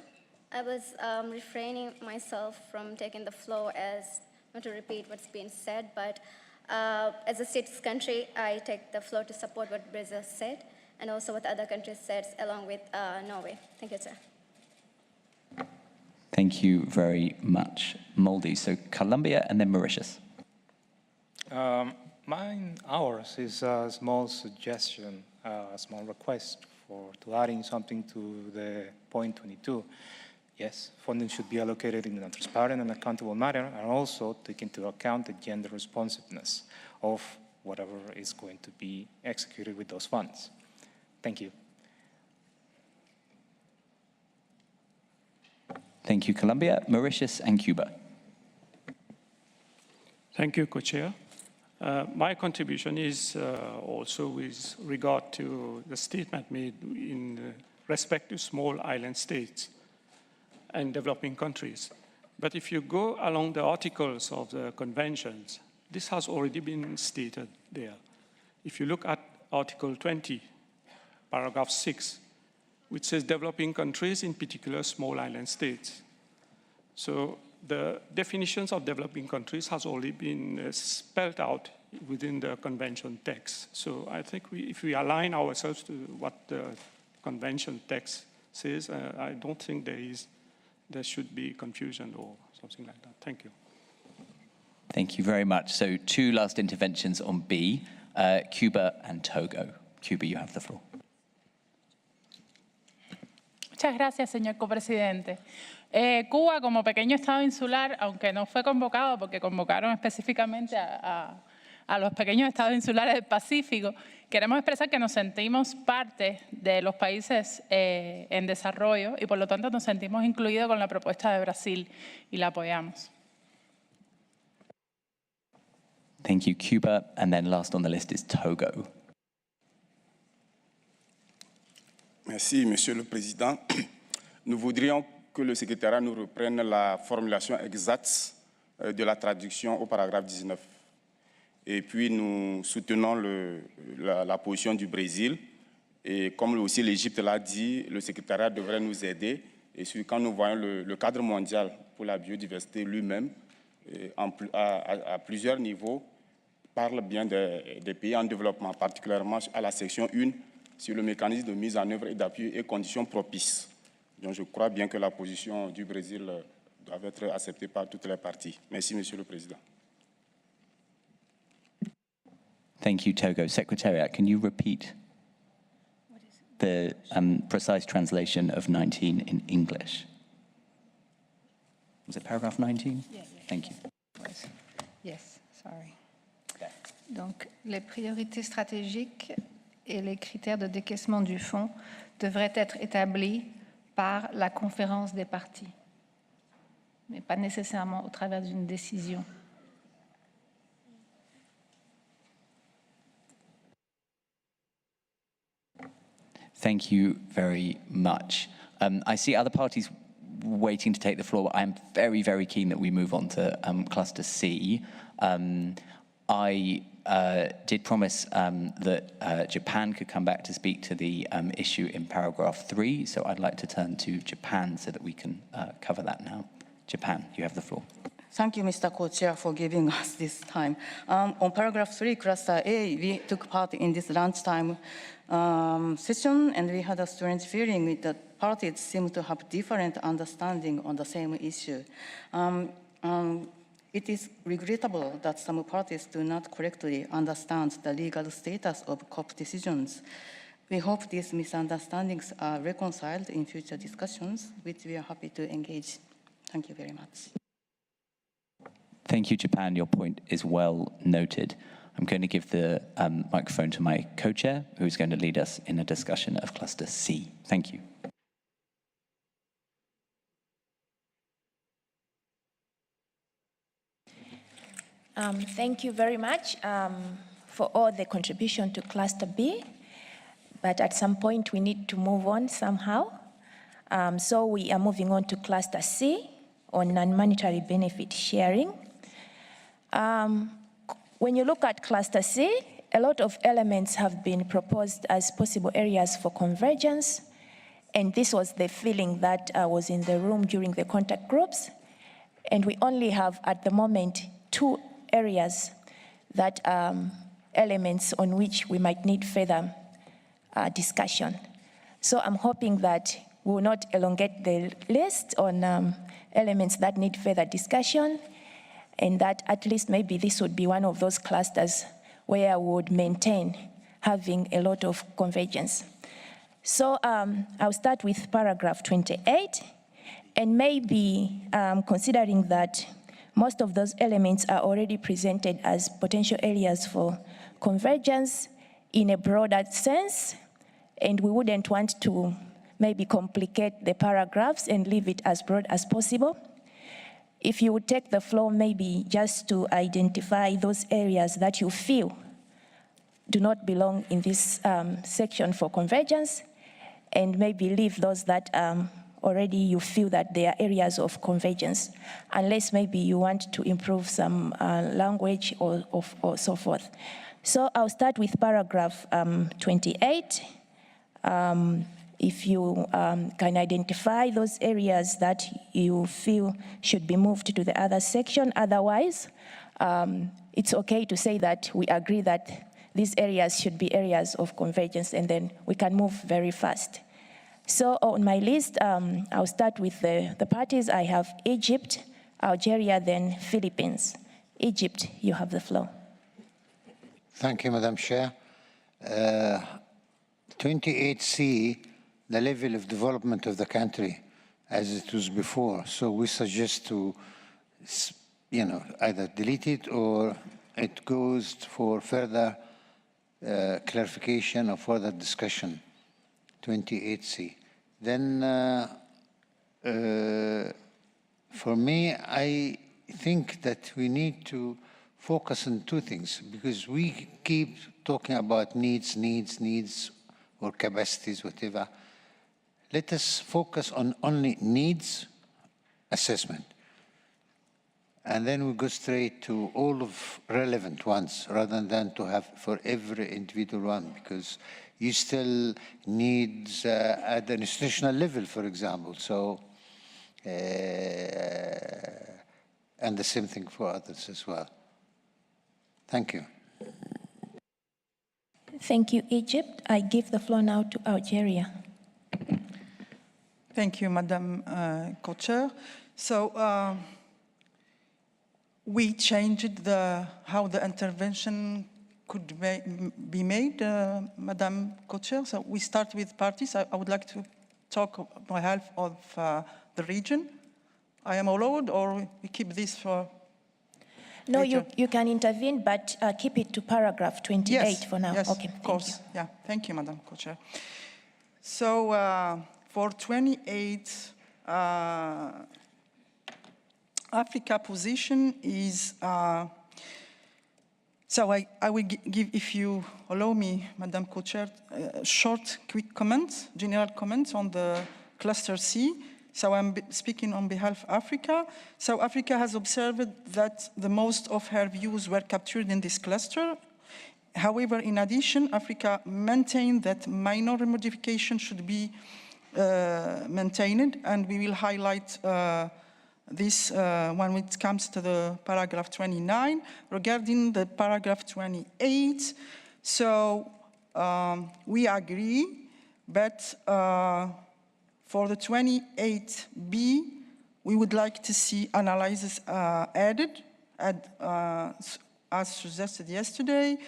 I was refraining myself from taking the floor as not to repeat what's been said, but as a states country, I take the floor to support what Brazil said and also what other countries said along with Norway. Thank you, sir. Thank you very much, Moldy. So Colombia and then Mauritius. Ours is a small suggestion, a small request to adding something to the point 22. Yes, funding should be allocated in a transparent and accountable manner, and also take into account the gender responsiveness of whatever is going to be executed with those funds. Thank you. Thank you, Colombia, Mauritius, and Cuba. Thank you, Co-Chair. My contribution is also with regard to the statement made in respect to small island states and developing countries. But if you go along the articles of the conventions, this has already been stated there. If you look at Article 20, paragraph 6, which says developing countries, in particular small island states. So the definitions of developing countries has already been spelled out within the convention text. So I think if we align ourselves to what the convention text says, I don't think there should be confusion or something like that. Thank you. Thank you very much. So 2 last interventions on B, Cuba and Togo. Cuba, you have the floor. Muchas gracias, señor copresidente. Cuba, como pequeño estado insular, aunque no fue convocado porque convocaron específicamente a los pequeños estados insulares del Pacífico, queremos expresar que nos sentimos parte de los países en desarrollo y por lo tanto nos sentimos incluidos con la propuesta de Brasil y la apoyamos. Thank you, Cuba. And then last on the list is Togo. Merci, Monsieur le Président. Nous voudrions que le secrétariat nous reprenne la formulation exacte de la traduction au paragraphe 19. Et puis, nous soutenons la position du Brésil. Et comme aussi l'Égypte l'a dit, le secrétariat devrait nous aider. Et quand nous voyons le cadre mondial pour la biodiversité lui-même, à plusieurs niveaux, parle bien des pays en développement, particulièrement à la section 1, sur le mécanisme de mise en œuvre et d'appui et conditions propices. Donc je crois bien que la position du Brésil doit être acceptée par toutes les parties. Merci, Monsieur le Président. Thank you, Togo. Secretariat, can you repeat the precise translation of 19 in English? Was it paragraph 19? Yeah. Thank you. Yes, sorry. Donc, les priorités stratégiques et les critères de décaissement du fonds devraient être établis par la conférence des parties, mais pas nécessairement au travers d'une décision. Thank you very much. I see other parties waiting to take the floor. I'm very, very keen that we move on to Cluster C. I did promise that Japan could come back to speak to the issue in paragraph 3, so I'd like to turn to Japan so that we can cover that now. Japan, you have the floor. Thank you, Mr. Co-Chair, for giving us this time. On paragraph 3, cluster A, we took part in this lunchtime session, and we had a strange feeling that parties seem to have different understanding on the same issue. It is regrettable that some parties do not correctly understand the legal status of COP decisions. We hope these misunderstandings are reconciled in future discussions, which we are happy to engage. Thank you very much. Thank you, Japan. Your point is well noted. I'm going to give the microphone to my co-chair, who's going to lead us in a discussion of Cluster C. Thank you. Thank you very much for all the contribution to Cluster B, but at some point we need to move on somehow. So we are moving on to Cluster C on non-monetary benefit sharing. When you look at Cluster C, a lot of elements have been proposed as possible areas for convergence, And this was the feeling that was in the room during the contact groups. And we only have, at the moment, 2 areas that elements on which we might need further discussion. So I'm hoping that we will not elongate the list on elements that need further discussion, and that at least maybe this would be one of those clusters where we would maintain having a lot of convergence. So I'll start with paragraph 28, and maybe considering that most of those elements are already presented as potential areas for convergence in a broader sense, and we wouldn't want to maybe complicate the paragraphs and leave it as broad as possible. If you would take the floor maybe just to identify those areas that you feel do not belong in this section for convergence, and maybe leave those that already you feel that they are areas of convergence, unless maybe you want to improve some language or so forth. So I'll start with paragraph 28. If you can identify those areas that you feel should be moved to the other section. Otherwise, it's okay to say that we agree that these areas should be areas of convergence, and then we can move very fast. So on my list, I'll start with the parties. I have Egypt, Algeria, then Philippines. Egypt, you have the floor. Thank you, Madam Chair. 28C, the level of development of the country as it was before. So we suggest to, either delete it or it goes for further clarification or further discussion. 28C. Then for me, I think that we need to focus on 2 things, because we keep talking about needs, or capacities, whatever. Let us focus on only needs assessment. And then we go straight to all of relevant ones, rather than to have for every individual one, because you still need at the institutional level, for example. So, and the same thing for others as well. Thank you. Thank you, Egypt. I give the floor now to Algeria. Thank you, Madam Co-Chair. So we changed how the intervention could be made, Madam Co-Chair. So we start with parties. I would like to talk on behalf of the region. I am allowed, or we keep this for No, later? you can intervene, but keep it to paragraph 28 for now. Yes, okay, of course. Yeah, thank you, Madam Co-Chair. So for 28, Africa position is, so I will give, if you allow me, Madam Co-Chair, short, quick comments, general comments on the cluster C. So I'm speaking on behalf of Africa. So Africa has observed that the most of her views were captured in this cluster. However, in addition, Africa maintained that minor modification should be maintained, and we will highlight this when it comes to the paragraph 29. Regarding the paragraph 28, so we agree, but for the 28B, we would like to see analysis added, as suggested yesterday.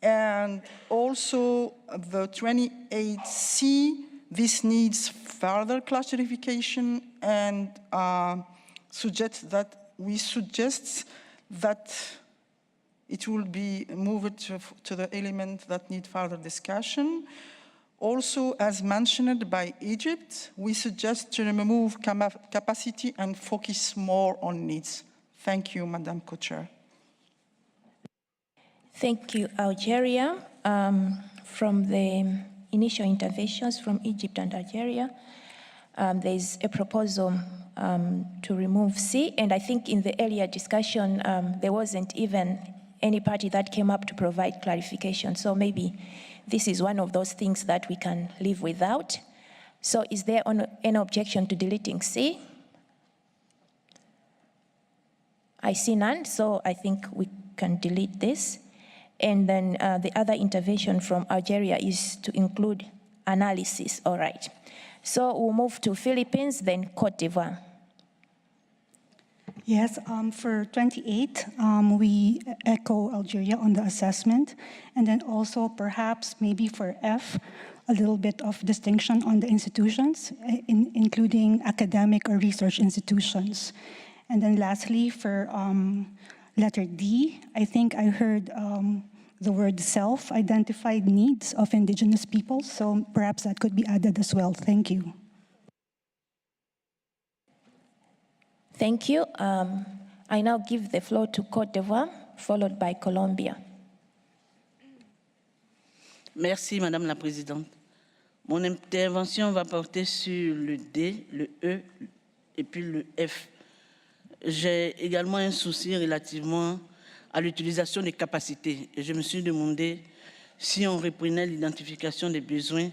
And also the 28C, this needs further clarification, and we suggest that it will be moved to the element that need further discussion. Also, as mentioned by Egypt, we suggest to remove capacity and focus more on needs. Thank you, Madam Co-Chair. Thank you, Algeria. From the initial interventions from Egypt and Algeria, there's a proposal to remove C, and I think in the earlier discussion, there wasn't even any party that came up to provide clarification, so maybe this is one of those things that we can live without. So is there any objection to deleting C? I see none, so I think we can delete this. And then the other intervention from Algeria is to include analysis, all right. So we'll move to Philippines, then Cote d'Ivoire. Yes, for 28, we echo Algeria on the assessment, and then also perhaps maybe for F, a little bit of distinction on the institutions, including academic or research institutions. And then lastly, for letter D, I think I heard the word self-identified needs of indigenous peoples, so perhaps that could be added as well. Thank you. Thank you. I now give the floor to Côte d'Ivoire, followed by Colombia. Merci, Madame la Présidente. Mon intervention va porter sur le D, le E et puis le F. J'ai également un souci relativement à l'utilisation des capacités. Et je me suis demandé si on reprenait l'identification des besoins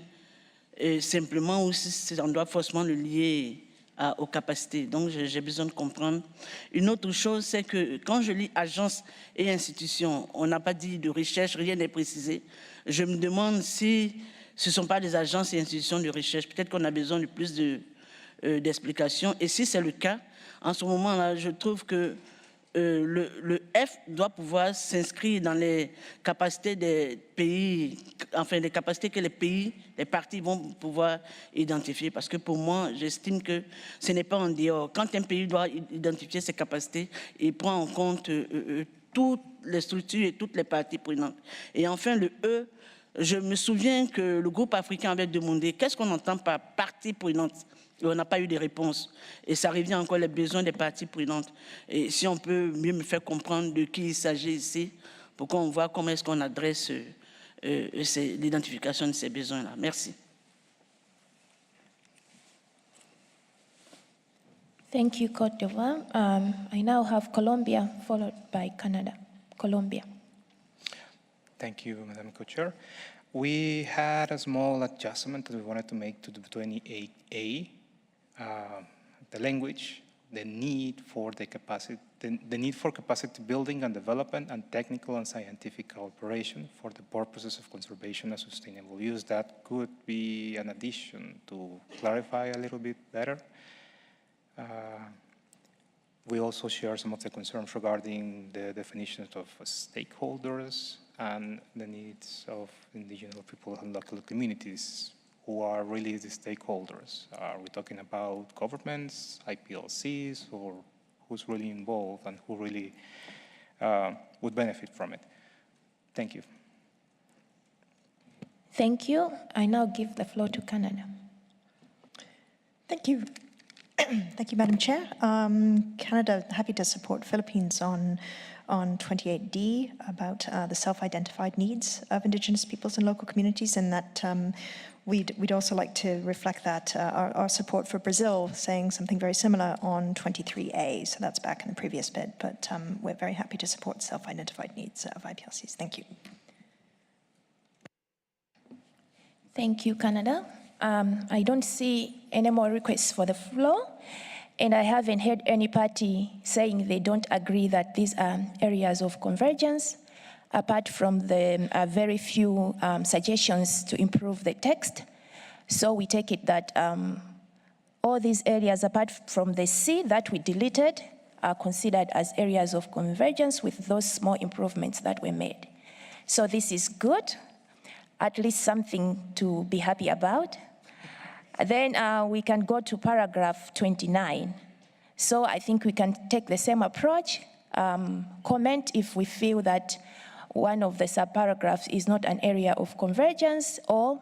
simplement ou si on doit forcément le lier aux capacités. Donc, j'ai besoin de comprendre. Une autre chose, c'est que quand je lis agence et institutions, on n'a pas dit de recherche, rien n'est précisé. Je me demande si ce ne sont pas des agences et institutions de recherche. Peut-être qu'on a besoin de plus d'explications. Et si c'est le cas, en ce moment-là, je trouve que le F doit pouvoir s'inscrire dans les capacités des pays, enfin les capacités que les pays, les parties vont pouvoir identifier. Parce que pour moi, j'estime que ce n'est pas en dehors. Quand un pays doit identifier ses capacités, il prend en compte toutes les structures et toutes les parties prenantes. Et enfin, le E, je me souviens que le groupe africain avait demandé qu'est-ce qu'on entend par partie prenante. Et on n'a pas eu de réponse. Et ça revient encore les besoins des parties prenantes. Et si on peut mieux me faire comprendre de qui il s'agit ici, pour qu'on voit comment est-ce qu'on adresse l'identification de ces besoins-là. Merci. Thank you, Côte d'Ivoire. I now have Colombia, followed by Canada. Colombia. Thank you, Madam Co-Chair. We had a small adjustment that we wanted to make to the 28A. The language, the need for capacity building and development, and technical and scientific cooperation for the purposes of conservation and sustainable use. That could be an addition to clarify a little bit better. We also share some of the concerns regarding the definitions of stakeholders and the needs of indigenous people and local communities, who are really the stakeholders. Are we talking about governments, IPLCs, or who's really involved and who really would benefit from it? Thank you. Thank you. I now give the floor to Canada. Thank you. Thank you, Madam Chair. Canada, happy to support Philippines on 28D about the self-identified needs of Indigenous peoples and local communities, and that we'd also like to reflect that our support for Brazil, saying something very similar on 23A. So that's back in the previous bit, but we're very happy to support self-identified needs of IPLCs. Thank you. Thank you, Canada. I don't see any more requests for the floor, and I haven't heard any party saying they don't agree that these are areas of convergence, apart from the very few suggestions to improve the text. So we take it that all these areas, apart from the C that we deleted, are considered as areas of convergence with those small improvements that were made. So this is good, at least something to be happy about. Then we can go to paragraph 29. So I think we can take the same approach, comment if we feel that one of the subparagraphs is not an area of convergence, or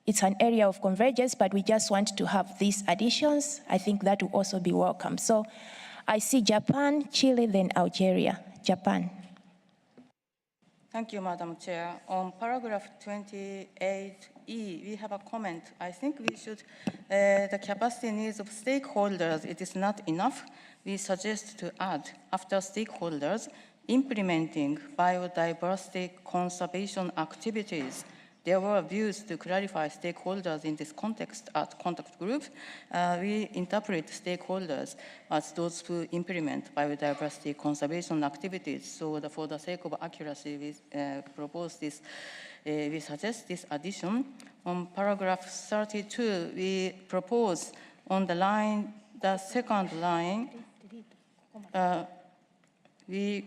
it's an area of convergence, but we just want to have these additions. I think that will also be welcome. So I see Japan, Chile, then Algeria. Japan. Thank you, Madam Chair. On paragraph 28E, we have a comment. I think we should, the capacity needs of stakeholders, it is not enough. We suggest to add, after stakeholders, implementing biodiversity conservation activities, there were views to clarify stakeholders in this context at contact group. We interpret stakeholders as those who implement biodiversity conservation activities. So for the sake of accuracy, we propose this. We suggest this addition. On paragraph 32, we propose on the line, the second line, we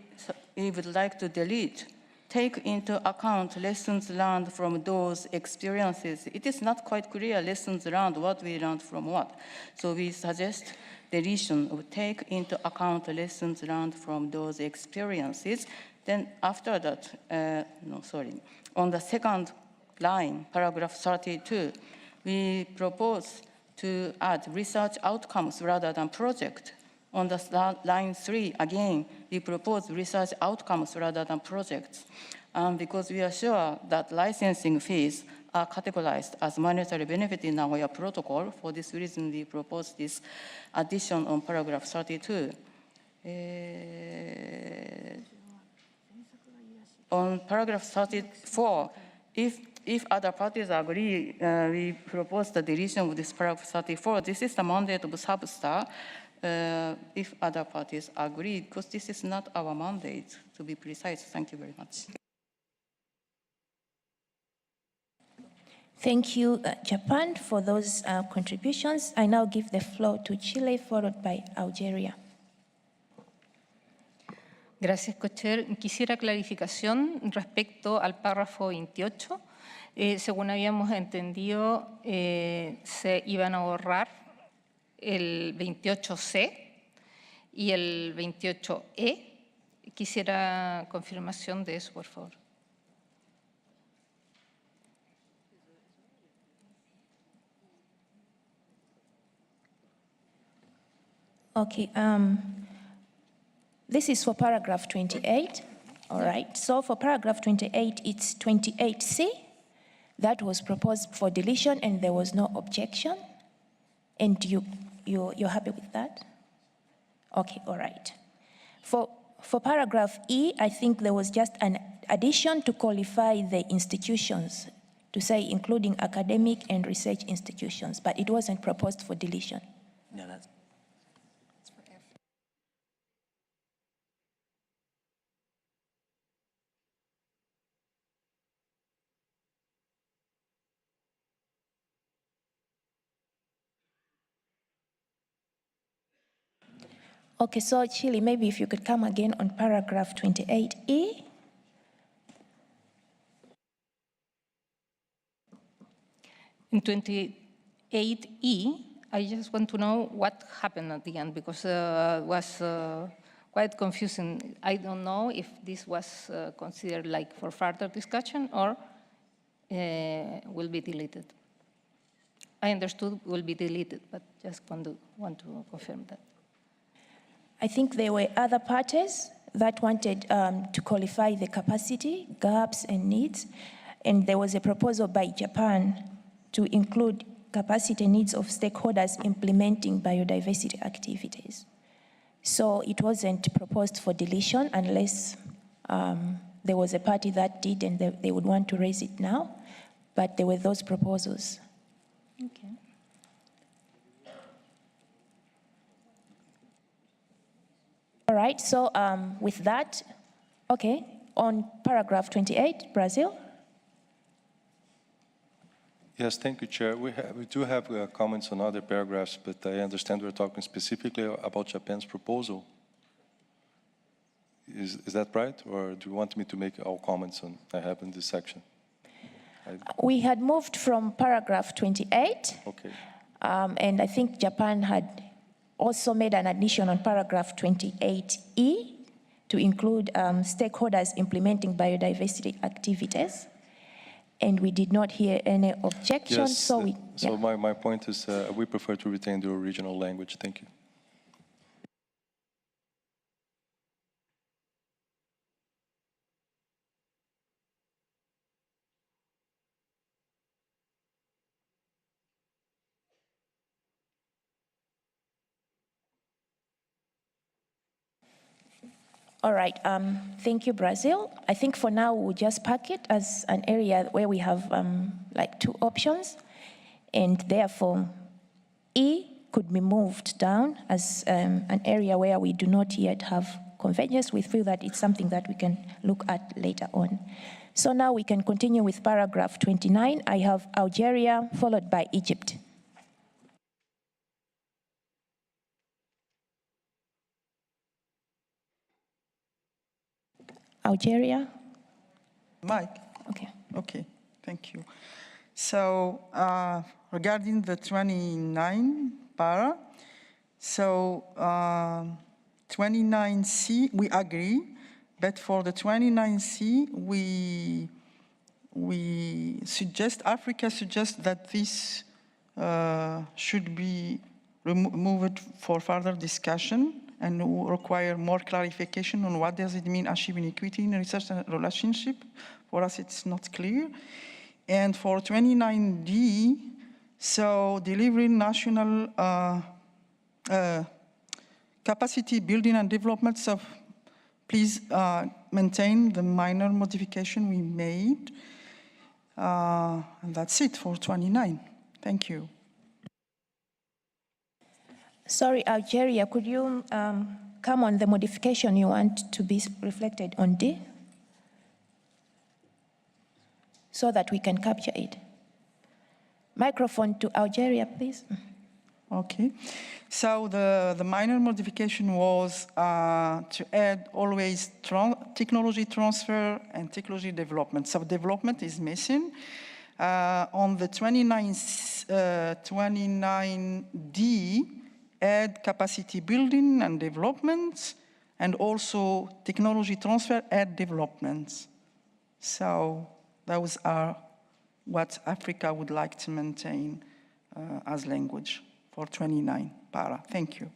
would like to delete, take into account lessons learned from those experiences. It is not quite clear lessons learned, what we learned from what. So we suggest deletion of take into account lessons learned from those experiences. Then after that, on the second line, paragraph 32, we propose to add research outcomes rather than project. On the line 3, again, we propose research outcomes rather than projects, because we are sure that licensing fees are categorized as monetary benefit in our protocol. For this reason, we propose this addition on paragraph 32. On paragraph 34, if other parties agree, we propose the deletion of this paragraph 34. This is the mandate of Substar. If other parties agree, because this is not our mandate, to be precise. Thank you very much. Thank you, Japan, for those contributions. I now give the floor to Chile, followed by Algeria. Gracias, Cocher. Quisiera clarificación respecto al párrafo 28. Según habíamos entendido, se iban a borrar el 28C y el 28E. Quisiera confirmación de eso, por favor. Okay, this is for paragraph 28, all right. So for paragraph 28, it's 28C. That was proposed for deletion and there was no objection. And you're happy with that? Okay, all right. For paragraph E, I think there was just an addition to qualify the institutions, to say including academic and research institutions, but it wasn't proposed for deletion. No, that's Okay, so Chile, maybe if you could come again on paragraph 28E. In 28E, I just want to know what happened at the end, because it was quite confusing. I don't know if this was considered like for further discussion or will be deleted. I understood will be deleted, but just want to confirm that. I think there were other parties that wanted to qualify the capacity, gaps, and needs. And there was a proposal by Japan to include capacity needs of stakeholders implementing biodiversity activities. So it wasn't proposed for deletion unless there was a party that did and they would want to raise it now. But there were those proposals. Okay. All right, so with that, okay, on paragraph 28, Brazil. Yes, thank you, Chair. We do have comments on other paragraphs, but I understand we're talking specifically about Japan's proposal. Is that right? Or do you want me to make all comments on I have in this section? We had moved from paragraph 28. Okay. And I think Japan had also made an addition on paragraph 28E to include stakeholders implementing biodiversity activities. And we did not hear any objections. Yes, so my point is we prefer to retain the original language. Thank you. All right, thank you, Brazil. I think for now we'll just pack it as an area where we have like two options, and therefore E could be moved down as an area where we do not yet have convergence. We feel that it's something that we can look at later on. So now we can continue with paragraph 29. I have Algeria followed by Egypt. Algeria? Mike? Okay. Okay, thank you. So regarding the 29 para, so 29C, we agree, but for the 29C, we suggest, Africa suggests that this should be removed for further discussion and require more clarification on what does it mean achieving equity in research and relationship. For us, it's not clear. And for 29D, so delivering national capacity building and development, so please maintain the minor modification we made. And that's it for 29. Thank you. Sorry, Algeria, could you come on the modification you want to be reflected on D? So that we can capture it. Microphone to Algeria, please. Okay, so the minor modification was to add always technology transfer and technology development. So development is missing. On the 29D, add capacity building and development, and also technology transfer, add development. So those are what Africa would like to maintain as language for 29 para. Thank you.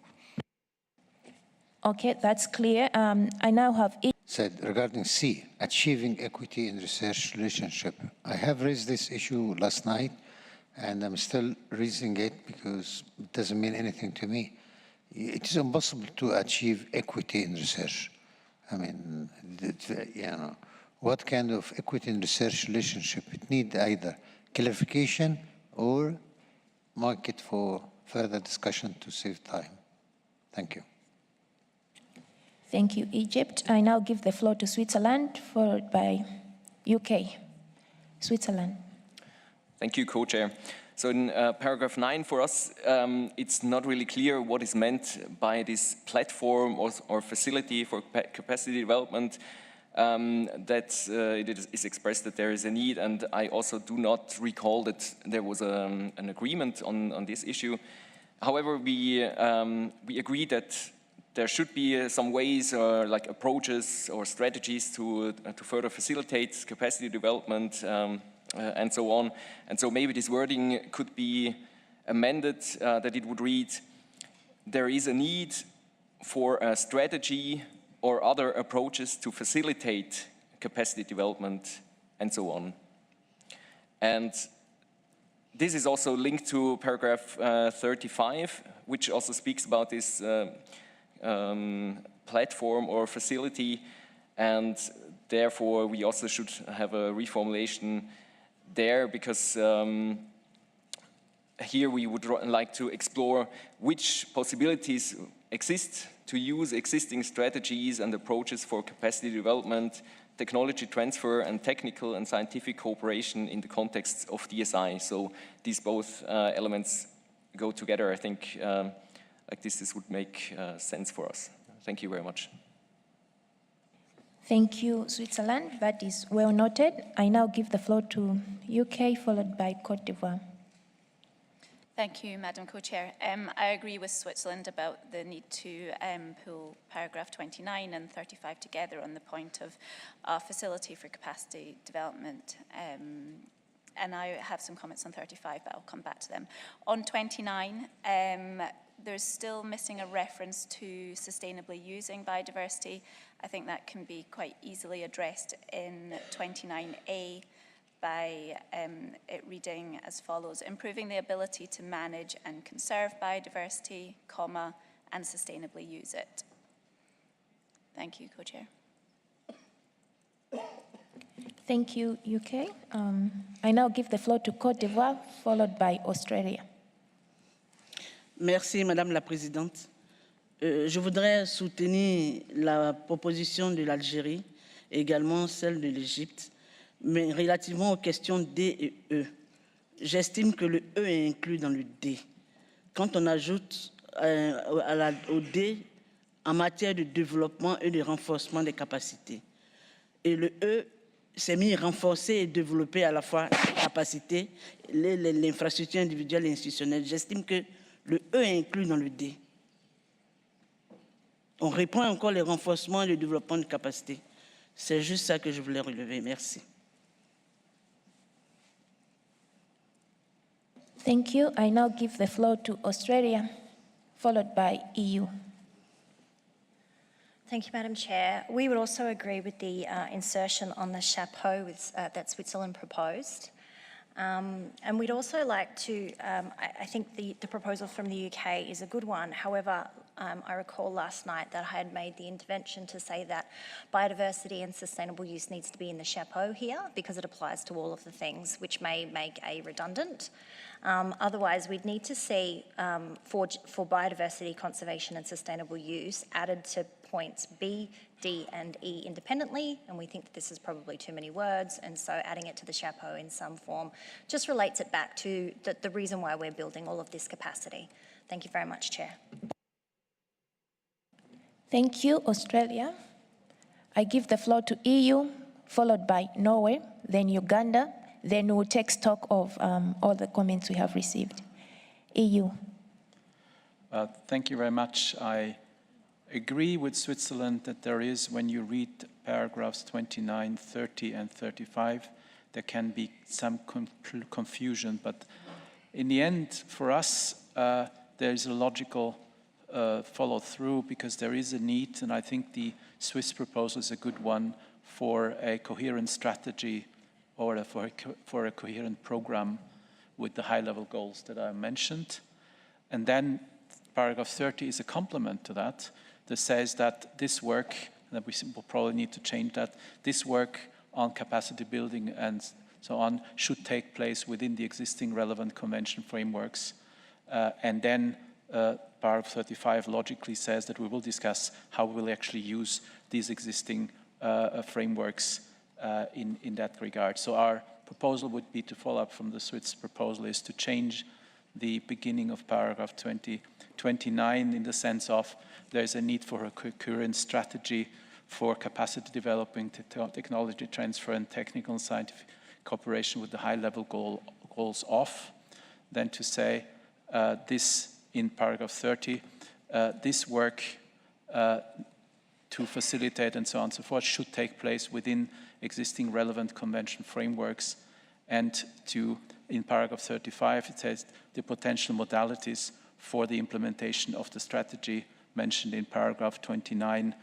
Okay, that's clear. I now have said regarding C, achieving equity in research relationship. I have raised this issue last night, and I'm still raising it because it doesn't mean anything to me. It is impossible to achieve equity in research. I mean, you know, what kind of equity in research relationship? It needs either clarification or market for further discussion to save time. Thank you. Thank you, Egypt. I now give the floor to Switzerland, followed by UK. Switzerland. Thank you, Co-Chair. So in paragraph 9 for us, it's not really clear what is meant by this platform or facility for capacity development, that it is expressed that there is a need, and I also do not recall that there was an agreement on this issue. However, we agree that there should be some ways or like approaches or strategies to further facilitate capacity development and so on. And so maybe this wording could be amended that it would read, there is a need for a strategy or other approaches to facilitate capacity development and so on. And this is also linked to paragraph 35, which also speaks about this platform or facility, and therefore we also should have a reformulation there, because here we would like to explore which possibilities exist to use existing strategies and approaches for capacity development, technology transfer, and technical and scientific cooperation in the context of DSI. So these both elements go together. I think like this would make sense for us. Thank you very much. Thank you, Switzerland. That is well noted. I now give the floor to UK, followed by Côte d'Ivoire. Thank you, Madam Co-Chair. I agree with Switzerland about the need to pull paragraph 29 and 35 together on the point of facility for capacity development. And I have some comments on 35, but I'll come back to them. On 29, there's still missing a reference to sustainably using biodiversity. I think that can be quite easily addressed in 29A by it reading as follows: improving the ability to manage and conserve biodiversity, comma, and sustainably use it. Thank you, Co-Chair. Thank you, UK. I now give the floor to Côte d'Ivoire, followed by Australia. Merci, Madame la Présidente. Je voudrais soutenir la proposition de l'Algérie et également celle de l'Égypte, mais relativement aux questions D et E. J'estime que le E est inclus dans le D. Quand on ajoute au D en matière de développement et de renforcement des capacités. Et le E s'est mis renforcer et développer à la fois les capacités, l'infrastructure individuelle et institutionnelle. J'estime que le E est inclus dans le D. On reprend encore les renforcements et le développement de capacités. C'est juste ça que je voulais relever. Merci. Thank you. I now give the floor to Australia, followed by EU. Thank you, Madam Chair. We would also agree with the insertion on the chapeau that Switzerland proposed. And we'd also like to, I think the proposal from the UK is a good one. However, I recall last night that I had made the intervention to say that biodiversity and sustainable use needs to be in the chapeau here because it applies to all of the things, which may make A redundant. Otherwise, we'd need to see for biodiversity, conservation and sustainable use added to points B, D and E independently, and we think that this is probably too many words, and so adding it to the chapeau in some form just relates it back to the reason why we're building all of this capacity. Thank you very much, Chair. Thank you, Australia. I give the floor to EU, followed by Norway, then Uganda, then we'll take stock of all the comments we have received. EU. Thank you very much. I agree with Switzerland that there is, when you read paragraphs 29, 30 and 35, there can be some confusion, but in the end, for us, there is a logical follow through because there is a need, and I think the Swiss proposal is a good one for a coherent strategy or for a coherent program with the high-level goals that I mentioned. And then paragraph 30 is a complement to that says that this work, that we will probably need to change that, this work on capacity building and so on should take place within the existing relevant convention frameworks. And then paragraph 35 logically says that we will discuss how we will actually use these existing frameworks in that regard. So our proposal would be to follow up from the Swiss proposal is to change the beginning of paragraph 29 in the sense of there's a need for a coherent strategy for capacity developing, technology transfer and technical and scientific cooperation with the high-level goals of. Then to say this in paragraph 30, this work to facilitate and so on and so forth should take place within existing relevant convention frameworks, and to, in paragraph 35, it says the potential modalities for the implementation of the strategy mentioned in paragraph 29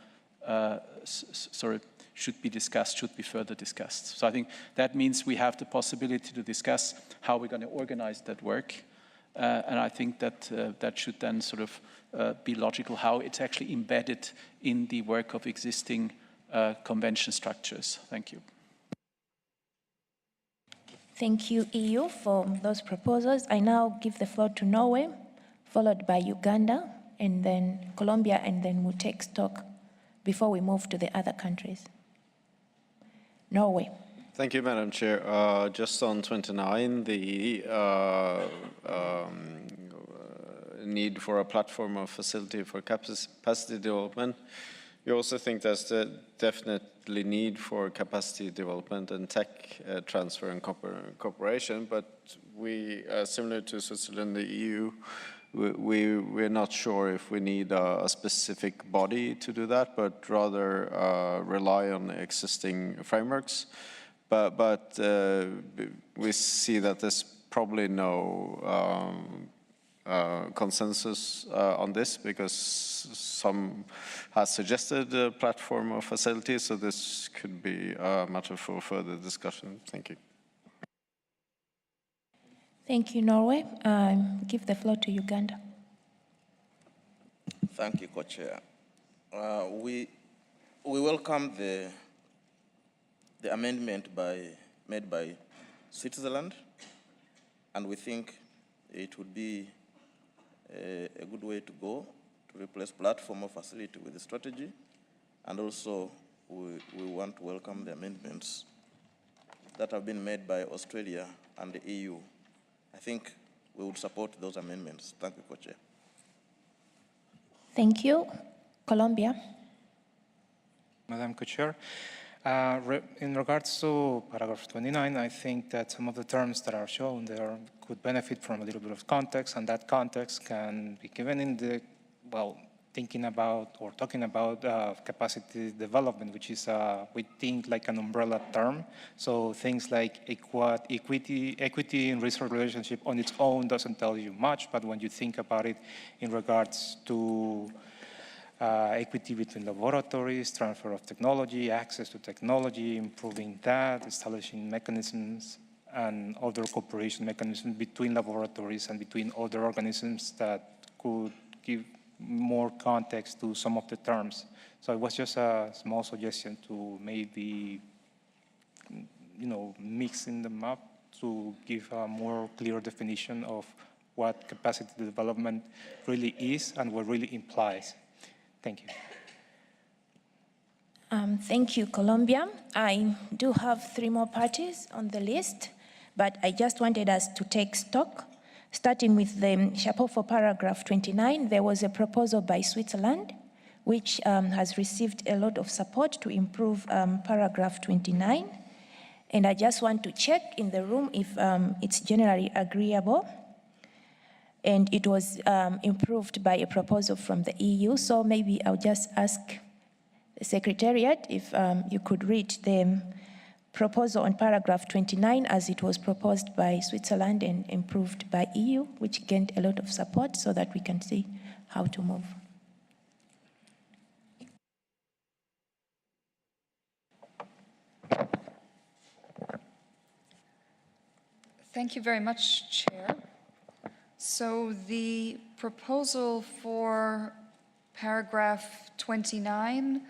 should be discussed, should be further discussed. So I think that means we have the possibility to discuss how we're going to organize that work. And I think that that should then sort of be logical, how it's actually embedded in the work of existing convention structures. Thank you. Thank you, EU, for those proposals. I now give the floor to Norway, followed by Uganda, and then Colombia, and then we'll take stock before we move to the other countries. Norway. Thank you, Madam Chair. Just on 29, the need for a platform or facility for capacity development. We also think there's definitely need for capacity development and tech transfer and cooperation, but we, similar to Switzerland, the EU, we're not sure if we need a specific body to do that, but rather rely on existing frameworks. But we see that there's probably no consensus on this because some has suggested a platform or facility, so this could be a matter for further discussion. Thank you. Thank you, Norway. Give the floor to Uganda. Thank you, Co-Chair. we welcome the amendment made by Switzerland, and we think it would be a good way to go to replace platform or facility with the strategy. And also, we want to welcome the amendments that have been made by Australia and the EU. I think we would support those amendments. Thank you, Co-Chair. Thank you. Colombia. Madam Co-Chair, in regards to paragraph 29, I think that some of the terms that are shown there could benefit from a little bit of context, and that context can be given in the, well, thinking about or talking about capacity development, which is, we think, like an umbrella term. So things like equity and resource relationship on its own doesn't tell you much, but when you think about it in regards to equity between laboratories, transfer of technology, access to technology, improving that, establishing mechanisms and other cooperation mechanisms between laboratories and between other organisms that could give more context to some of the terms. So it was just a small suggestion to maybe, mixing them up to give a more clear definition of what capacity development really is and what really implies. Thank you. Thank you, Colombia. I do have 3 more parties on the list, but I just wanted us to take stock. Starting with the chapeau for paragraph 29, there was a proposal by Switzerland, which has received a lot of support to improve paragraph 29. And I just want to check in the room if it's generally agreeable. And it was improved by a proposal from the EU. So maybe I'll just ask the Secretariat if you could read the proposal on paragraph 29 as it was proposed by Switzerland and improved by EU, which gained a lot of support so that we can see how to move. Thank you very much, Chair. So the proposal for paragraph 29,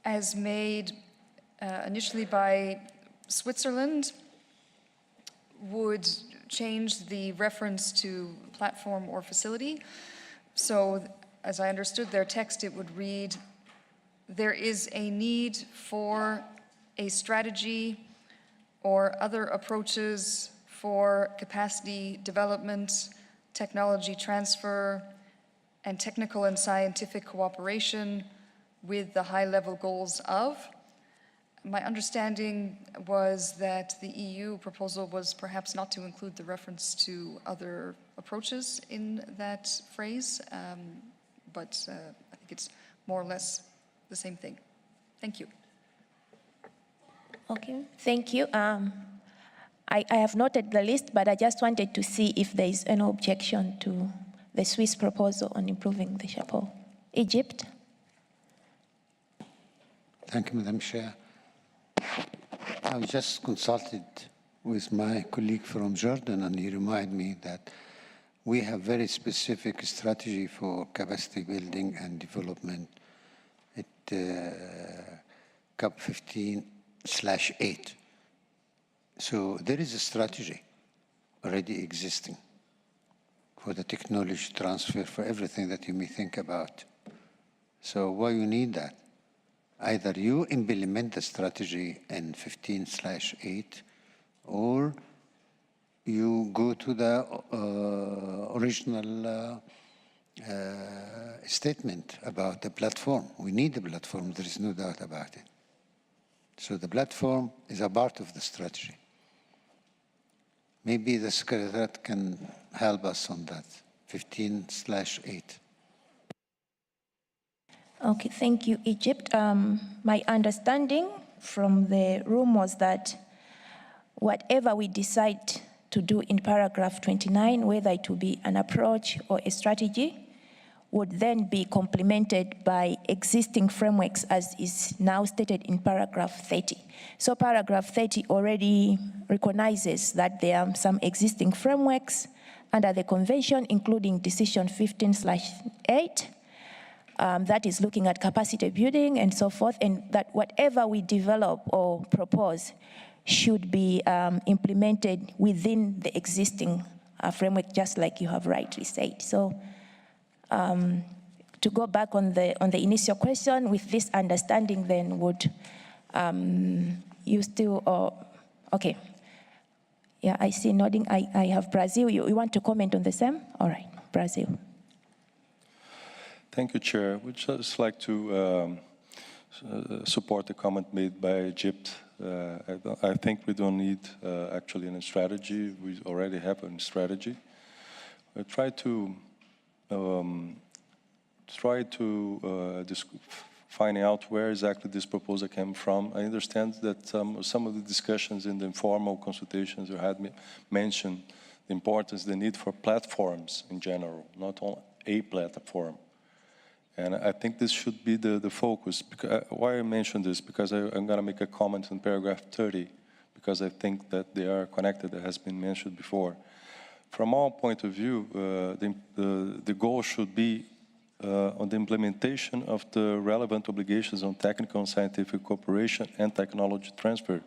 as made initially by Switzerland, would change the reference to platform or facility. So as I understood their text, it would read, there is a need for a strategy or other approaches for capacity development, technology transfer, and technical and scientific cooperation with the high-level goals of. My understanding was that the EU proposal was perhaps not to include the reference to other approaches in that phrase, but I think it's more or less the same thing. Thank you. Okay, thank you. I have noted the list, but I just wanted to see if there is any objection to the Swiss proposal on improving the chapeau. Egypt. Thank you, Madam Chair. I just consulted with my colleague from Jordan, and he reminded me that we have very specific strategy for capacity building and development at CAP 15/8. So there is a strategy already existing for the technology transfer, for everything that you may think about. So why you need that? Either you implement the strategy in 15/8, or you go to the original statement about the platform. We need the platform, there is no doubt about it. So the platform is a part of the strategy. Maybe the Secretariat can help us on that, 15/8. Okay, thank you, Egypt. My understanding from the room was that whatever we decide to do in paragraph 29, whether it will be an approach or a strategy, would then be complemented by existing frameworks as is now stated in paragraph 30. So paragraph 30 already recognizes that there are some existing frameworks under the convention, including decision 15/8. that is looking at capacity building and so forth, and that whatever we develop or propose should be implemented within the existing framework, just like you have rightly said. So to go back on the initial question, with this understanding then would you still, okay. Yeah, I see nodding. I have Brazil. You want to comment on the same? All right, Brazil. Thank you, Chair. We'd just like to support the comment made by Egypt. I think we don't need actually a strategy. We already have a strategy. We try to find out where exactly this proposal came from. I understand that some of the discussions in the informal consultations you had mentioned the importance, the need for platforms in general, not on a platform. And I think this should be the focus. Why I mention this? Because I'm going to make a comment on paragraph 30, because I think that they are connected, that has been mentioned before. From our point of view, the goal should be on the implementation of the relevant obligations on technical and scientific cooperation and technology transfer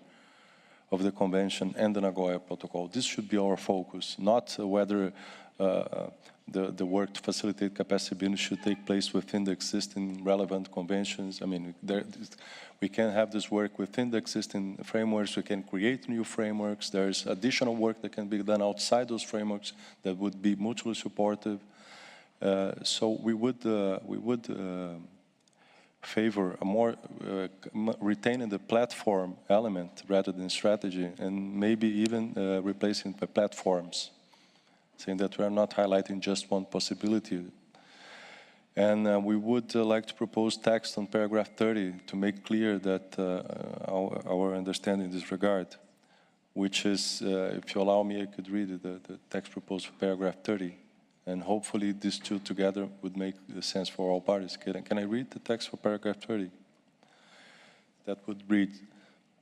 of the Convention and the Nagoya Protocol. This should be our focus, not whether the work to facilitate capacity building should take place within the existing relevant conventions. I mean, we can have this work within the existing frameworks. We can create new frameworks. There's additional work that can be done outside those frameworks that would be mutually supportive. So we would favor a more retaining the platform element rather than strategy, and maybe even replacing the platforms, saying that we are not highlighting just one possibility. And we would like to propose text on paragraph 30 to make clear that our understanding in this regard, which is, if you allow me, I could read the text proposed for paragraph 30. And hopefully these two together would make sense for all parties. Can I read the text for paragraph 30? That would read,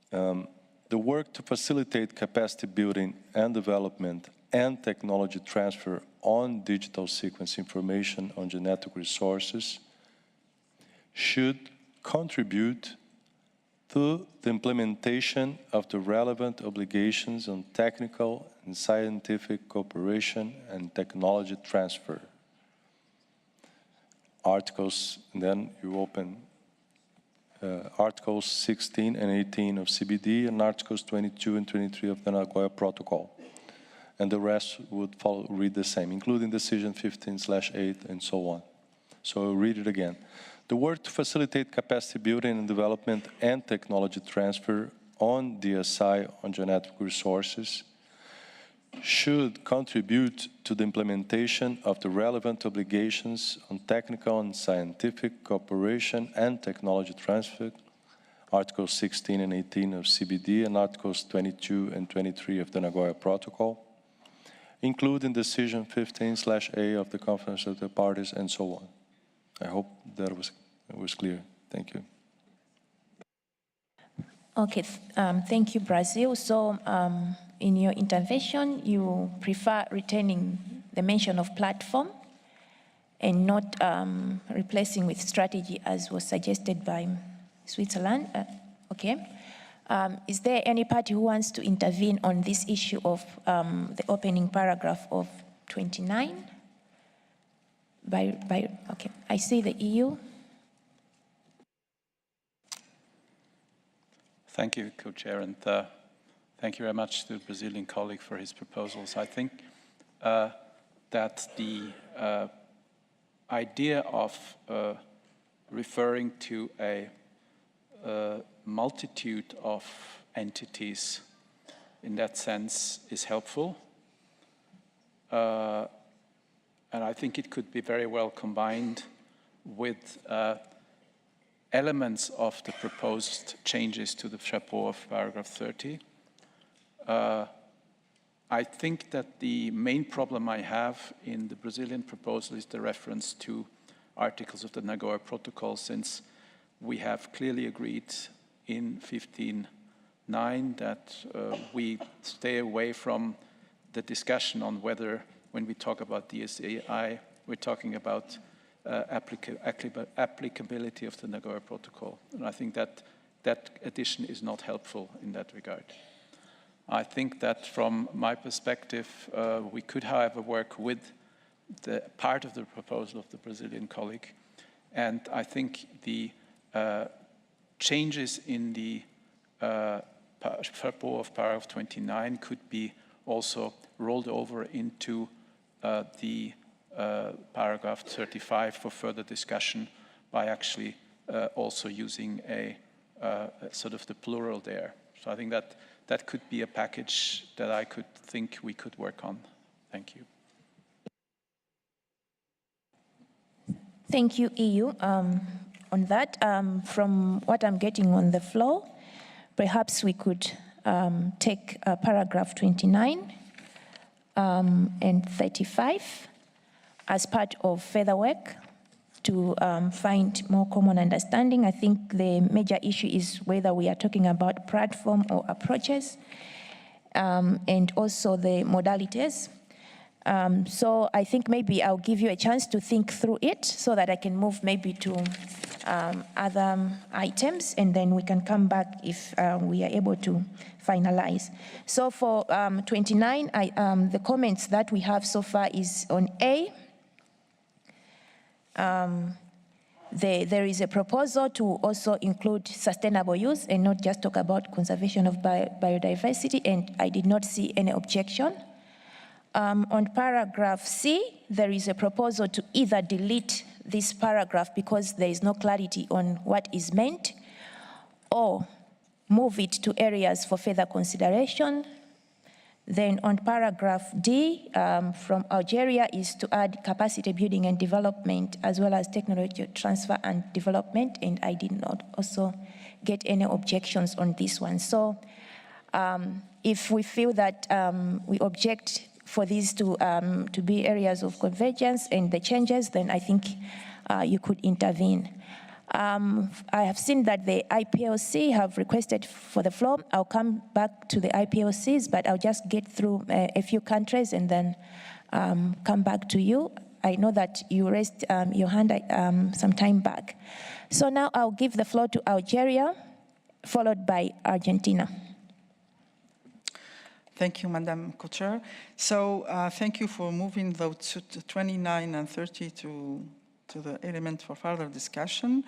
the work to facilitate capacity building and development and technology transfer on digital sequence information on genetic resources should contribute to the implementation of the relevant obligations on technical and scientific cooperation and technology transfer. Articles, and then you open Articles 16 and 18 of CBD and Articles 22 and 23 of the Nagoya Protocol. And the rest would follow, read the same, including Decision 15/8 and so on. So I'll read it again. The work to facilitate capacity building and development and technology transfer on DSI on genetic resources should contribute to the implementation of the relevant obligations on technical and scientific cooperation and technology transfer, Articles 16 and 18 of CBD and Articles 22 and 23 of the Nagoya Protocol, including Decision 15/A of the Conference of the Parties, and so on. I hope that was clear. Thank you. Okay, thank you, Brazil. So in your intervention, you prefer retaining the mention of platform and not replacing with strategy as was suggested by Switzerland. Okay. Is there any party who wants to intervene on this issue of the opening paragraph of 29? Okay, I see the EU. Thank you, Co-Chair, and thank you very much to the Brazilian colleague for his proposals. I think that the idea of referring to a multitude of entities in that sense is helpful. And I think it could be very well combined with elements of the proposed changes to the chapeau of paragraph 30. I think that the main problem I have in the Brazilian proposal is the reference to articles of the Nagoya Protocol, since we have clearly agreed in 15.9 that we stay away from the discussion on whether, when we talk about DSAI, we're talking about applicability of the Nagoya Protocol. And I think that that addition is not helpful in that regard. I think that from my perspective, we could, however, work with the part of the proposal of the Brazilian colleague. And I think the changes in the purport of paragraph 29 could be also rolled over into the paragraph 35 for further discussion by actually also using a sort of the plural there. So I think that that could be a package that I could think we could work on. Thank you. Thank you, EU. On that, from what I'm getting on the floor, perhaps we could take paragraph 29 and 35 as part of further work to find more common understanding. I think the major issue is whether we are talking about platform or approaches, and also the modalities. So I think maybe I'll give you a chance to think through it so that I can move maybe to other items, and then we can come back if we are able to finalize. So for 29, the comments that we have so far is on A. There is a proposal to also include sustainable use and not just talk about conservation of biodiversity, and I did not see any objection. On paragraph C, there is a proposal to either delete this paragraph because there is no clarity on what is meant, or move it to areas for further consideration. Then on paragraph D, from Algeria, is to add capacity building and development, as well as technology transfer and development, and I did not also get any objections on this one. So if we feel that we object for these to be areas of convergence and the changes, then I think you could intervene. I have seen that the IPLC have requested for the floor. I'll come back to the IPLCs, but I'll just get through a few countries and then come back to you. I know that you raised your hand some time back. So now I'll give the floor to Algeria, followed by Argentina. Thank you, Madam Co-Chair. So thank you for moving those 29 and 30 to the element for further discussion.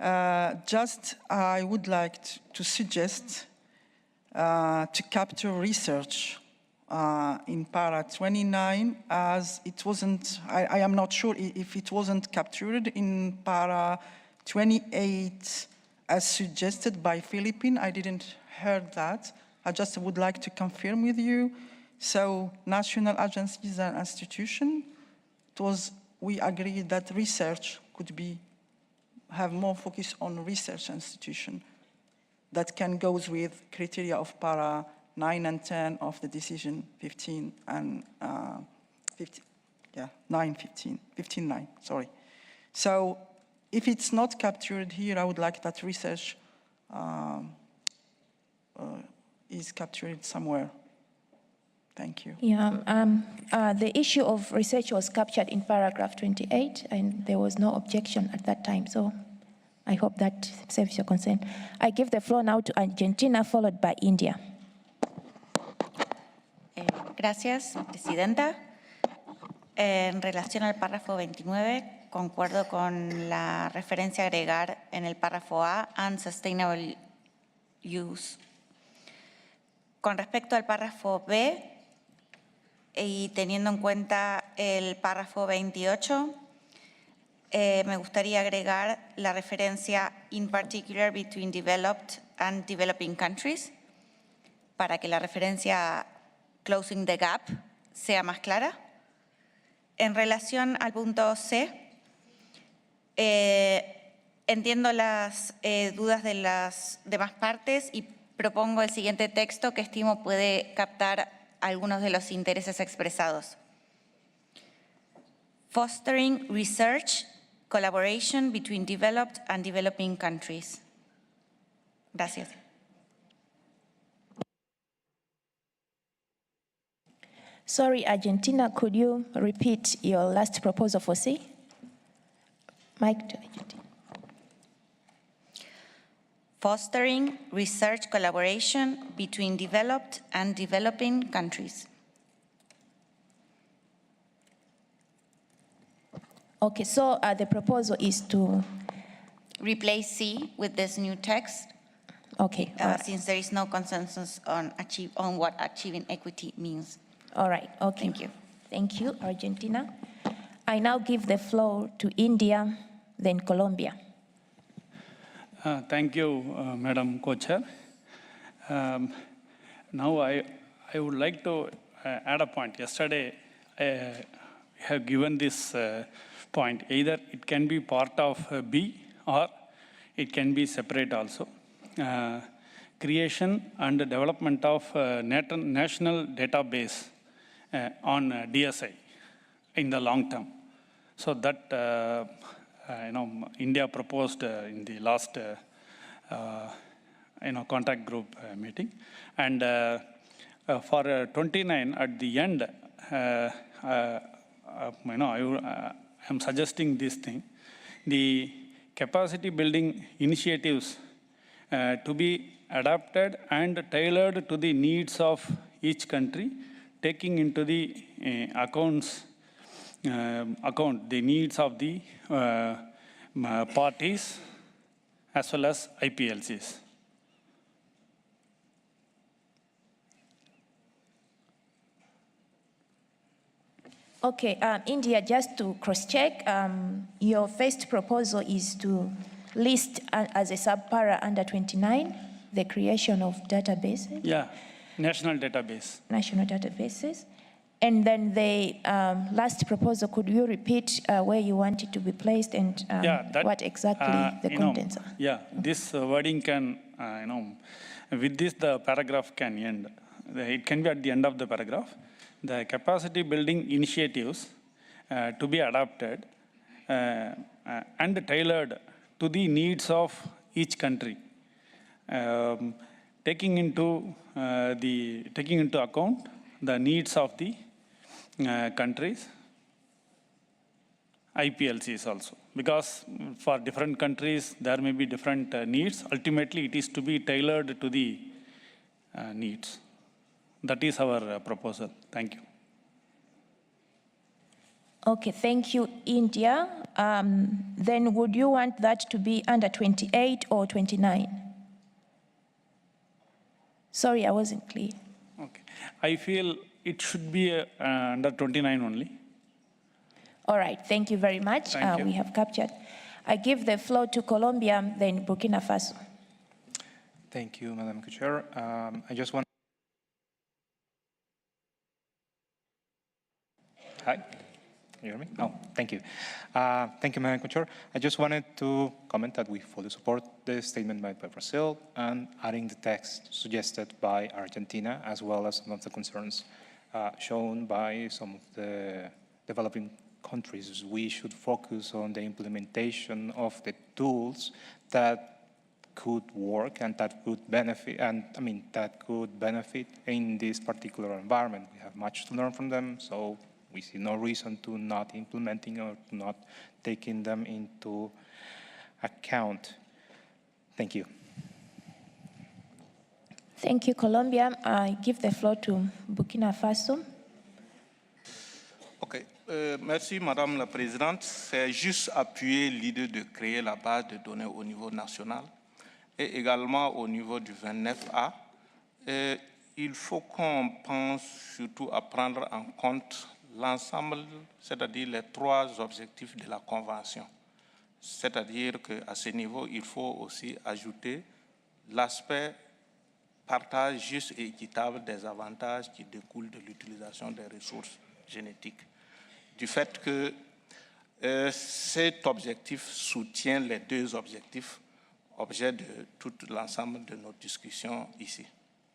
I would like to suggest to capture research in para 29, as it wasn't, I am not sure if it wasn't captured in para 28 as suggested by Philippine. I didn't hear that. I just would like to confirm with you. So national agencies and institutions, we agreed that research could have more focus on research institution that can go with criteria of para 9 and 10 of the decision 15 and 15, yeah, 9, 15, 15, 9, sorry. So if it's not captured here, I would like that research is captured somewhere. Thank you. Yeah, the issue of research was captured in paragraph 28, and there was no objection at that time. So I hope that serves your concern. I give the floor now to Argentina, followed by India. Gracias, Presidenta. En relación al párrafo 29, concuerdo con la referencia a agregar en el párrafo A, unsustainable use. Con respecto al párrafo B, y teniendo en cuenta el párrafo 28, me gustaría agregar la referencia in particular between developed and developing countries, para que la referencia closing the gap sea más clara. En relación al punto C, entiendo las dudas de las demás partes y propongo el siguiente texto que estimo puede captar algunos de los intereses expresados. Fostering research collaboration between developed and developing countries. Gracias. Sorry, Argentina, could you repeat your last proposal for C? Mike to Argentina. Fostering research collaboration between developed and developing countries. Okay, so the proposal is to replace C with this new text. Okay. Since there is no consensus on what achieving equity means. All right. Okay. Thank you. Thank you, Argentina. I now give the floor to India, then Colombia. Thank you, Madam Co-Chair. Now I would like to add a point. Yesterday, I have given this point. Either it can be part of B or it can be separate also. Creation and development of national database on DSI in the long term. So that India proposed in the last contact group meeting, and for 29 at the end, I'm suggesting this thing: the capacity building initiatives to be adapted and tailored to the needs of each country, taking into the account the needs of the parties as well as IPLCs. Okay, India, just to cross-check, your first proposal is to list as a subpara under 29 the creation of databases? Yeah, national database. National databases. And then the last proposal, could you repeat where you want it to be placed and what exactly the contents are? Yeah, this wording can, with this the paragraph can end. It can be at the end of the paragraph. The capacity building initiatives to be adapted and tailored to the needs of each country, taking into account the needs of the countries, IPLCs also. Because for different countries, there may be different needs. Ultimately, it is to be tailored to the needs. That is our proposal. Thank you. Okay, thank you, India. Then would you want that to be under 28 or 29? Sorry, I wasn't clear. Okay. I feel it should be under 29 only. All right, thank you very much. Thank you. We have captured. I give the floor to Colombia, then Burkina Faso. Thank you, Madam Co-Chair. I just want. Hi. You hear me? Oh, thank you. Thank you, Madam Co-Chair. I just wanted to comment that we fully support the statement made by Brazil and adding the text suggested by Argentina, as well as some of the concerns shown by some of the developing countries. We should focus on the implementation of the tools that could work and that could benefit, that could benefit in this particular environment. We have much to learn from them, so we see no reason to not implementing or to not taking them into account. Thank you. Thank you, Colombia. I give the floor to Burkina Faso. OK. Merci, Madame la Présidente. C'est juste appuyer l'idée de créer la base de données au niveau national et également au niveau du 29A. Il faut qu'on pense surtout à prendre en compte l'ensemble, c'est-à-dire les 3 objectifs de la Convention. C'est-à-dire qu'à ce niveau, il faut aussi ajouter l'aspect partage juste et équitable des avantages qui découlent de l'utilisation des ressources génétiques. Du fait que cet objectif soutient les 2 objectifs, objet de tout l'ensemble de nos discussions ici.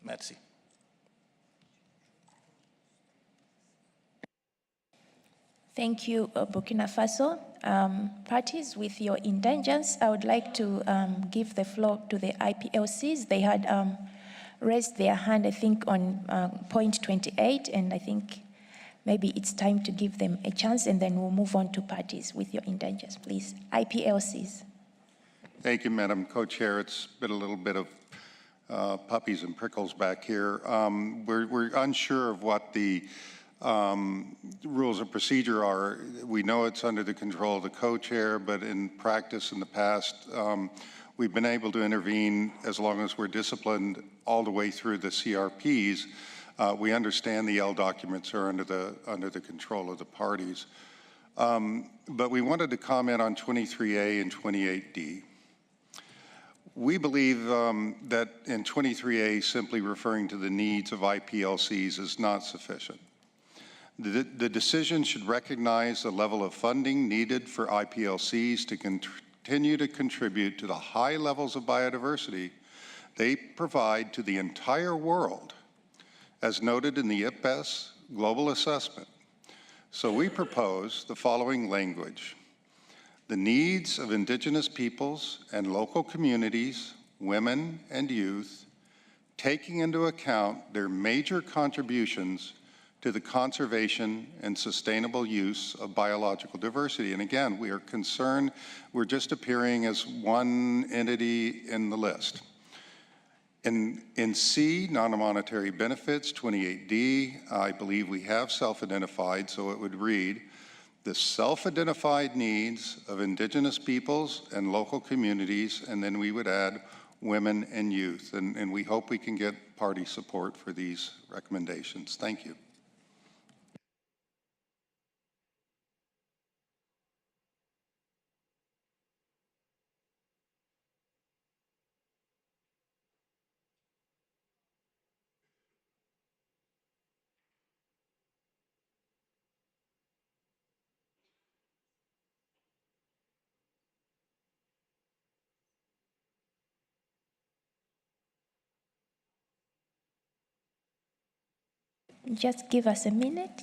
Merci. Thank you, Burkina Faso. Parties, with your indulgence, I would like to give the floor to the IPLCs. They had raised their hand, I think, on point 28, and I think maybe it's time to give them a chance, and then we'll move on to parties with your indentures, please. IPLCs. Thank you, Madam Co-Chair. It's been a little bit of puppies and prickles back here. We're unsure of what the rules of procedure are. We know it's under the control of the co-chair, but in practice in the past, we've been able to intervene as long as we're disciplined all the way through the CRPs. We understand the L documents are under the control of the parties. But we wanted to comment on 23A and 28D. We believe that in 23A, simply referring to the needs of IPLCs is not sufficient. The decision should recognize the level of funding needed for IPLCs to continue to contribute to the high levels of biodiversity they provide to the entire world, as noted in the IPBES Global Assessment. So we propose the following language. The needs of indigenous peoples and local communities, women and youth, taking into account their major contributions to the conservation and sustainable use of biological diversity. And again, we are concerned we're just appearing as one entity in the list. In C, non-monetary benefits, 28D, I believe we have self-identified, so it would read, the self-identified needs of indigenous peoples and local communities, and then we would add women and youth. And we hope we can get party support for these recommendations. Thank you. Just give us a minute.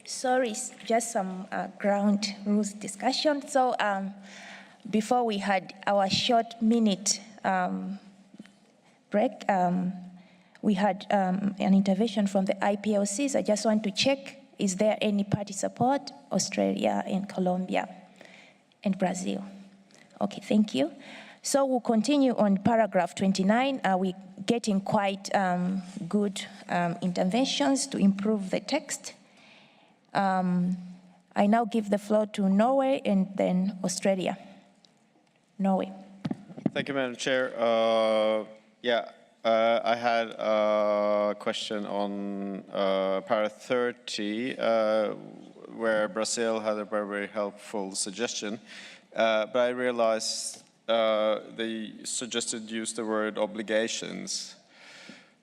Sorry, just some ground rules discussion. So before we had our short minute break, we had an intervention from the IPLCs. I just want to check, is there any party support? Australia and Colombia and Brazil. Okay, thank you. So we'll continue on paragraph 29. We're getting quite good interventions to improve the text. I now give the floor to Norway and then Australia. Norway. Thank you, Madam Chair. I had a question on para 30, where Brazil had a very helpful suggestion, but I realized they suggested use the word obligations.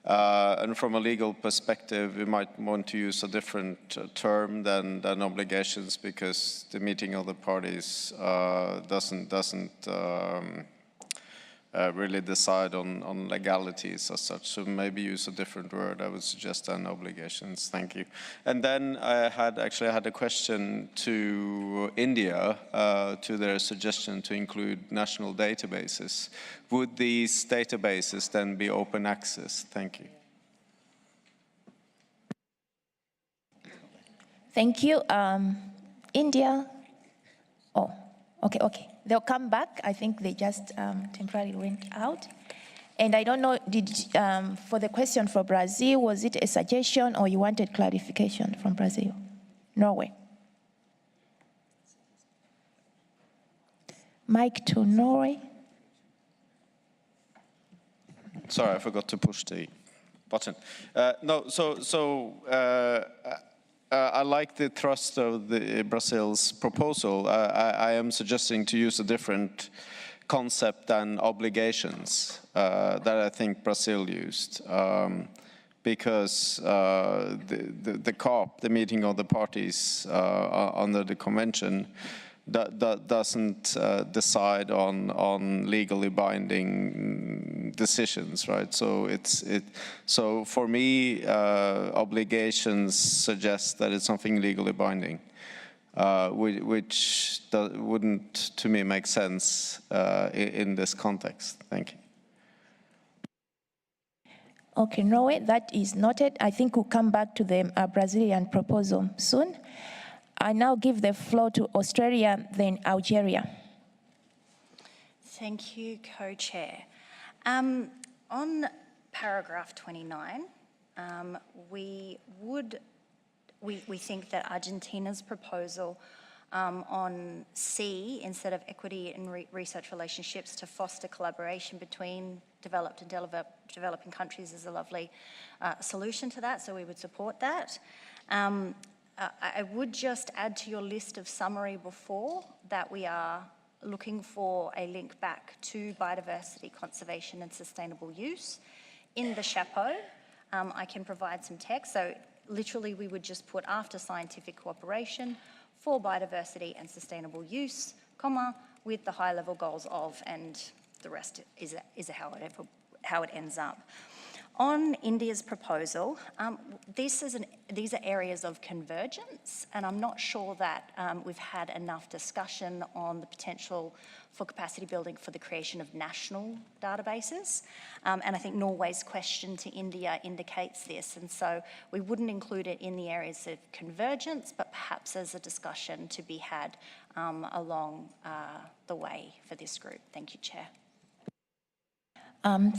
And from a legal perspective, we might want to use a different term than obligations, because the meeting of the parties doesn't really decide on legalities as such. So maybe use a different word, I would suggest, than obligations. Thank you. And then I had a question to India, to their suggestion to include national databases. Would these databases then be open access? Thank you. Thank you. India. Oh, okay. They'll come back. I think they just temporarily went out. And I don't know, for the question for Brazil, was it a suggestion or you wanted clarification from Brazil? Norway. Mike to Norway. Sorry, I forgot to push the button. I like the thrust of Brazil's proposal. I am suggesting to use a different concept than obligations that I think Brazil used, because the COP, the meeting of the parties under the convention, doesn't decide on legally binding decisions, right? So for me, obligations suggest that it's something legally binding, which wouldn't, to me, make sense in this context. Thank you. Okay, Norway, that is noted. I think we'll come back to the Brazilian proposal soon. I now give the floor to Australia, then Algeria. Thank you, Co-Chair. On paragraph 29, we think that Argentina's proposal on C, instead of equity and research relationships, to foster collaboration between developed and developing countries, is a lovely solution to that, so we would support that. I would just add to your list of summary before that we are looking for a link back to biodiversity conservation and sustainable use in the chapeau. I can provide some text. So literally we would just put after scientific cooperation for biodiversity and sustainable use, comma, with the high level goals of, and the rest is how it ends up. On India's proposal, these are areas of convergence, and I'm not sure that we've had enough discussion on the potential for capacity building for the creation of national databases. And I think Norway's question to India indicates this, and so we wouldn't include it in the areas of convergence, but perhaps as a discussion to be had along the way for this group. Thank you, Chair.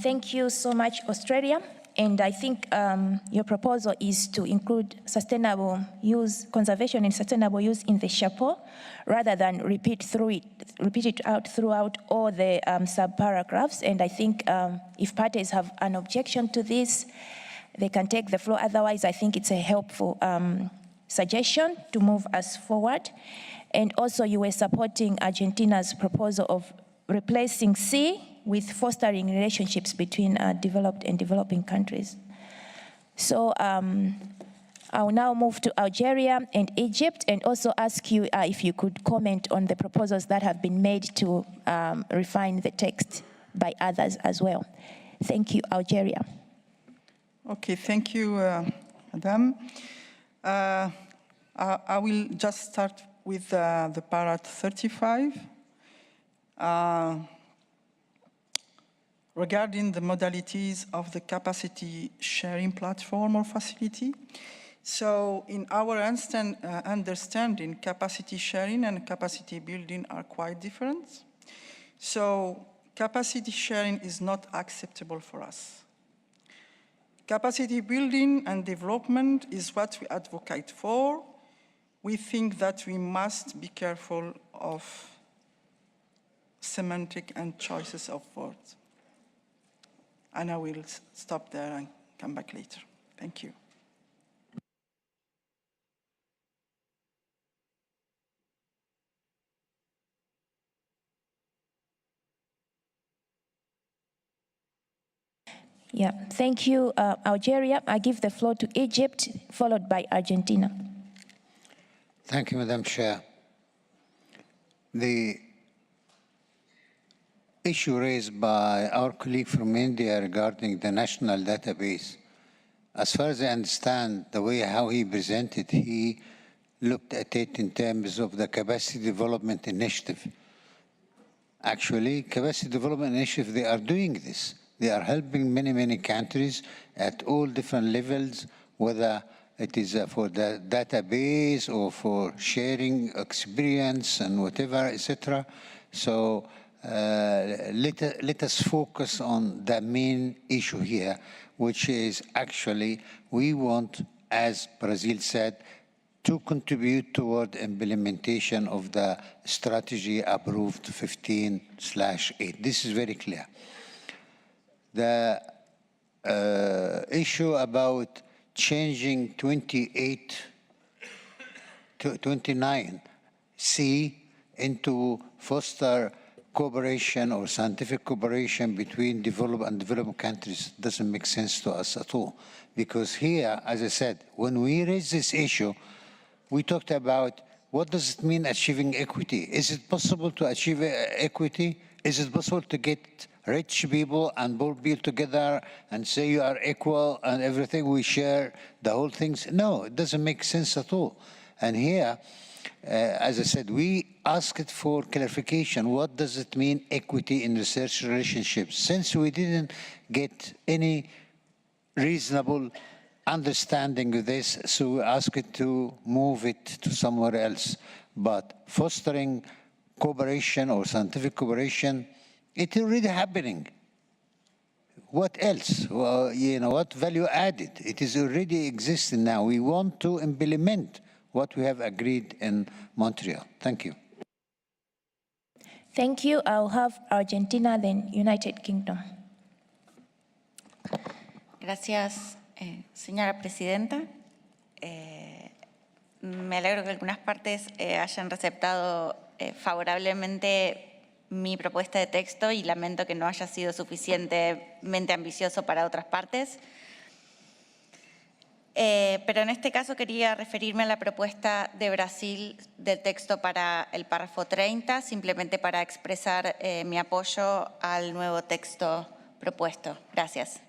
Thank you so much, Australia. And I think your proposal is to include sustainable use, conservation and sustainable use in the chapeau, rather than repeat it out throughout all the sub-paragraphs. And I think if parties have an objection to this, they can take the floor. Otherwise, I think it's a helpful suggestion to move us forward. And also, you were supporting Argentina's proposal of replacing C with fostering relationships between developed and developing countries. So I'll now move to Algeria and Egypt, and also ask you if you could comment on the proposals that have been made to refine the text by others as well. Thank you, Algeria. Okay, thank you, Madam. I will just start with the para 35. Regarding the modalities of the capacity sharing platform or facility. So in our understanding, capacity sharing and capacity building are quite different. So capacity sharing is not acceptable for us. Capacity building and development is what we advocate for. We think that we must be careful of semantic and choices of words. And I will stop there and come back later. Thank you. Yeah, thank you, Algeria. I give the floor to Egypt, followed by Argentina. Thank you, Madam Chair. The issue raised by our colleague from India regarding the national database, as far as I understand, the way how he presented, he looked at it in terms of the capacity development initiative. Actually, capacity development initiative, they are doing this. They are helping many, many countries at all different levels, whether it is for the database or for sharing experience and whatever, etc. So let us focus on the main issue here, which is actually we want, as Brazil said, to contribute toward implementation of the strategy approved 15/8. This is very clear. The issue about changing 28 to 29C into foster cooperation or scientific cooperation between developed and developing countries doesn't make sense to us at all. Because here, as I said, when we raise this issue, we talked about what does it mean achieving equity? Is it possible to achieve equity? Is it possible to get rich people and poor people together and say you are equal and everything we share, the whole things? No, it doesn't make sense at all. And here, as I said, we asked for clarification. What does it mean equity in research relationships? Since we didn't get any reasonable understanding of this, so we asked to move it to somewhere else. But fostering cooperation or scientific cooperation, it's already happening. What else? Well, you know, what value added? It is already existing now. We want to implement what we have agreed in Montreal. Thank you. Thank you. I'll have Argentina, then United Kingdom. Gracias, señora presidenta. Me alegro que algunas partes hayan receptado favorablemente mi propuesta de texto y lamento que no haya sido suficientemente ambicioso para otras partes. Pero en este caso quería referirme a la propuesta de Brasil del texto para el párrafo 30, simplemente para expresar mi apoyo al nuevo texto propuesto. Gracias.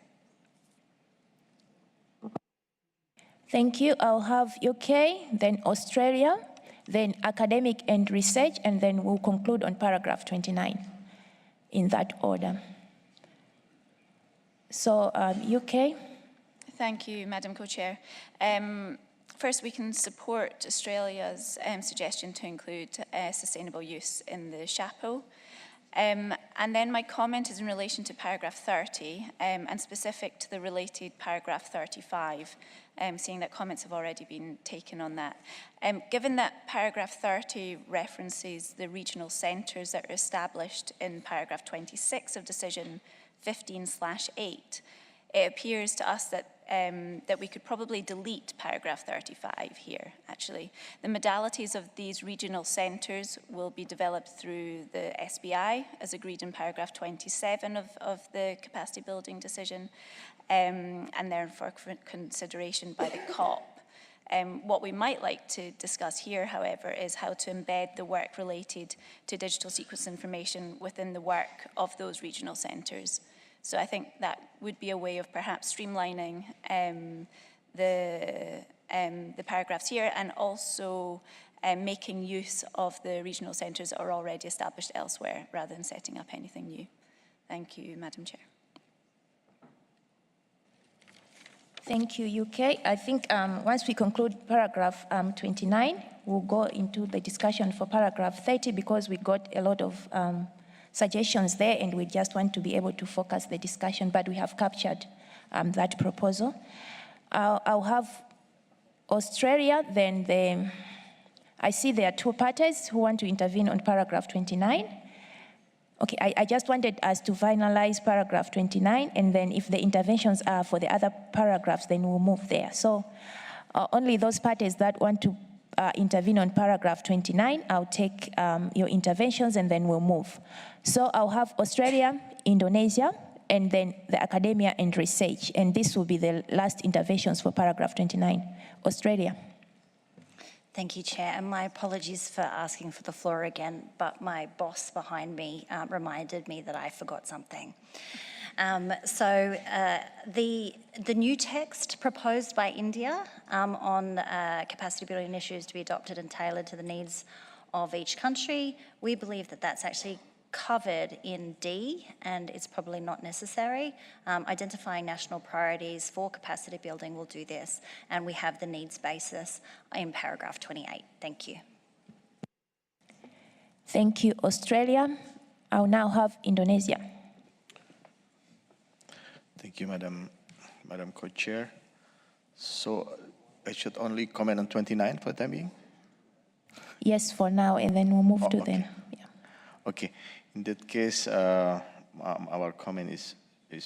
Thank you. I'll have UK, then Australia, then academic and research, and then we'll conclude on paragraph 29 in that order. So UK. Thank you, Madam Co-Chair. First, we can support Australia's suggestion to include sustainable use in the chapeau. And then my comment is in relation to paragraph 30 and specific to the related paragraph 35, seeing that comments have already been taken on that. Given that paragraph 30 references the regional centres that are established in paragraph 26 of decision 15/8, it appears to us that that we could probably delete paragraph 35 here, actually. The modalities of these regional centres will be developed through the SBI, as agreed in paragraph 27 of the capacity building decision, and therefore for consideration by the COP. What we might like to discuss here, however, is how to embed the work related to digital sequence information within the work of those regional centres. So I think that would be a way of perhaps streamlining the paragraphs here and also making use of the regional centres that are already established elsewhere rather than setting up anything new. Thank you, Madam Chair. Thank you, UK. I think once we conclude paragraph 29, we'll go into the discussion for paragraph 30 because we got a lot of suggestions there and we just want to be able to focus the discussion, but we have captured that proposal. I'll have Australia, then I see there are two parties who want to intervene on paragraph 29. Okay, I just wanted us to finalize paragraph 29 and then if the interventions are for the other paragraphs, then we'll move there. So only those parties that want to intervene on paragraph 29, I'll take your interventions and then we'll move. So I'll have Australia, Indonesia, and then the academia and research. And this will be the last interventions for paragraph 29. Australia. Thank you, Chair, and my apologies for asking for the floor again, but my boss behind me reminded me that I forgot something. The new text proposed by India on capacity building initiatives to be adopted and tailored to the needs of each country, we believe that that's actually covered in D, and it's probably not necessary. Identifying national priorities for capacity building will do this, and we have the needs basis in paragraph 28. Thank you. Thank you, Australia. I'll now have Indonesia. Thank you, Madam Co-Chair. So I should only comment on 29 for the time being? Yes, for now, and then we'll move to them. Yeah. Okay. In that case, our comment is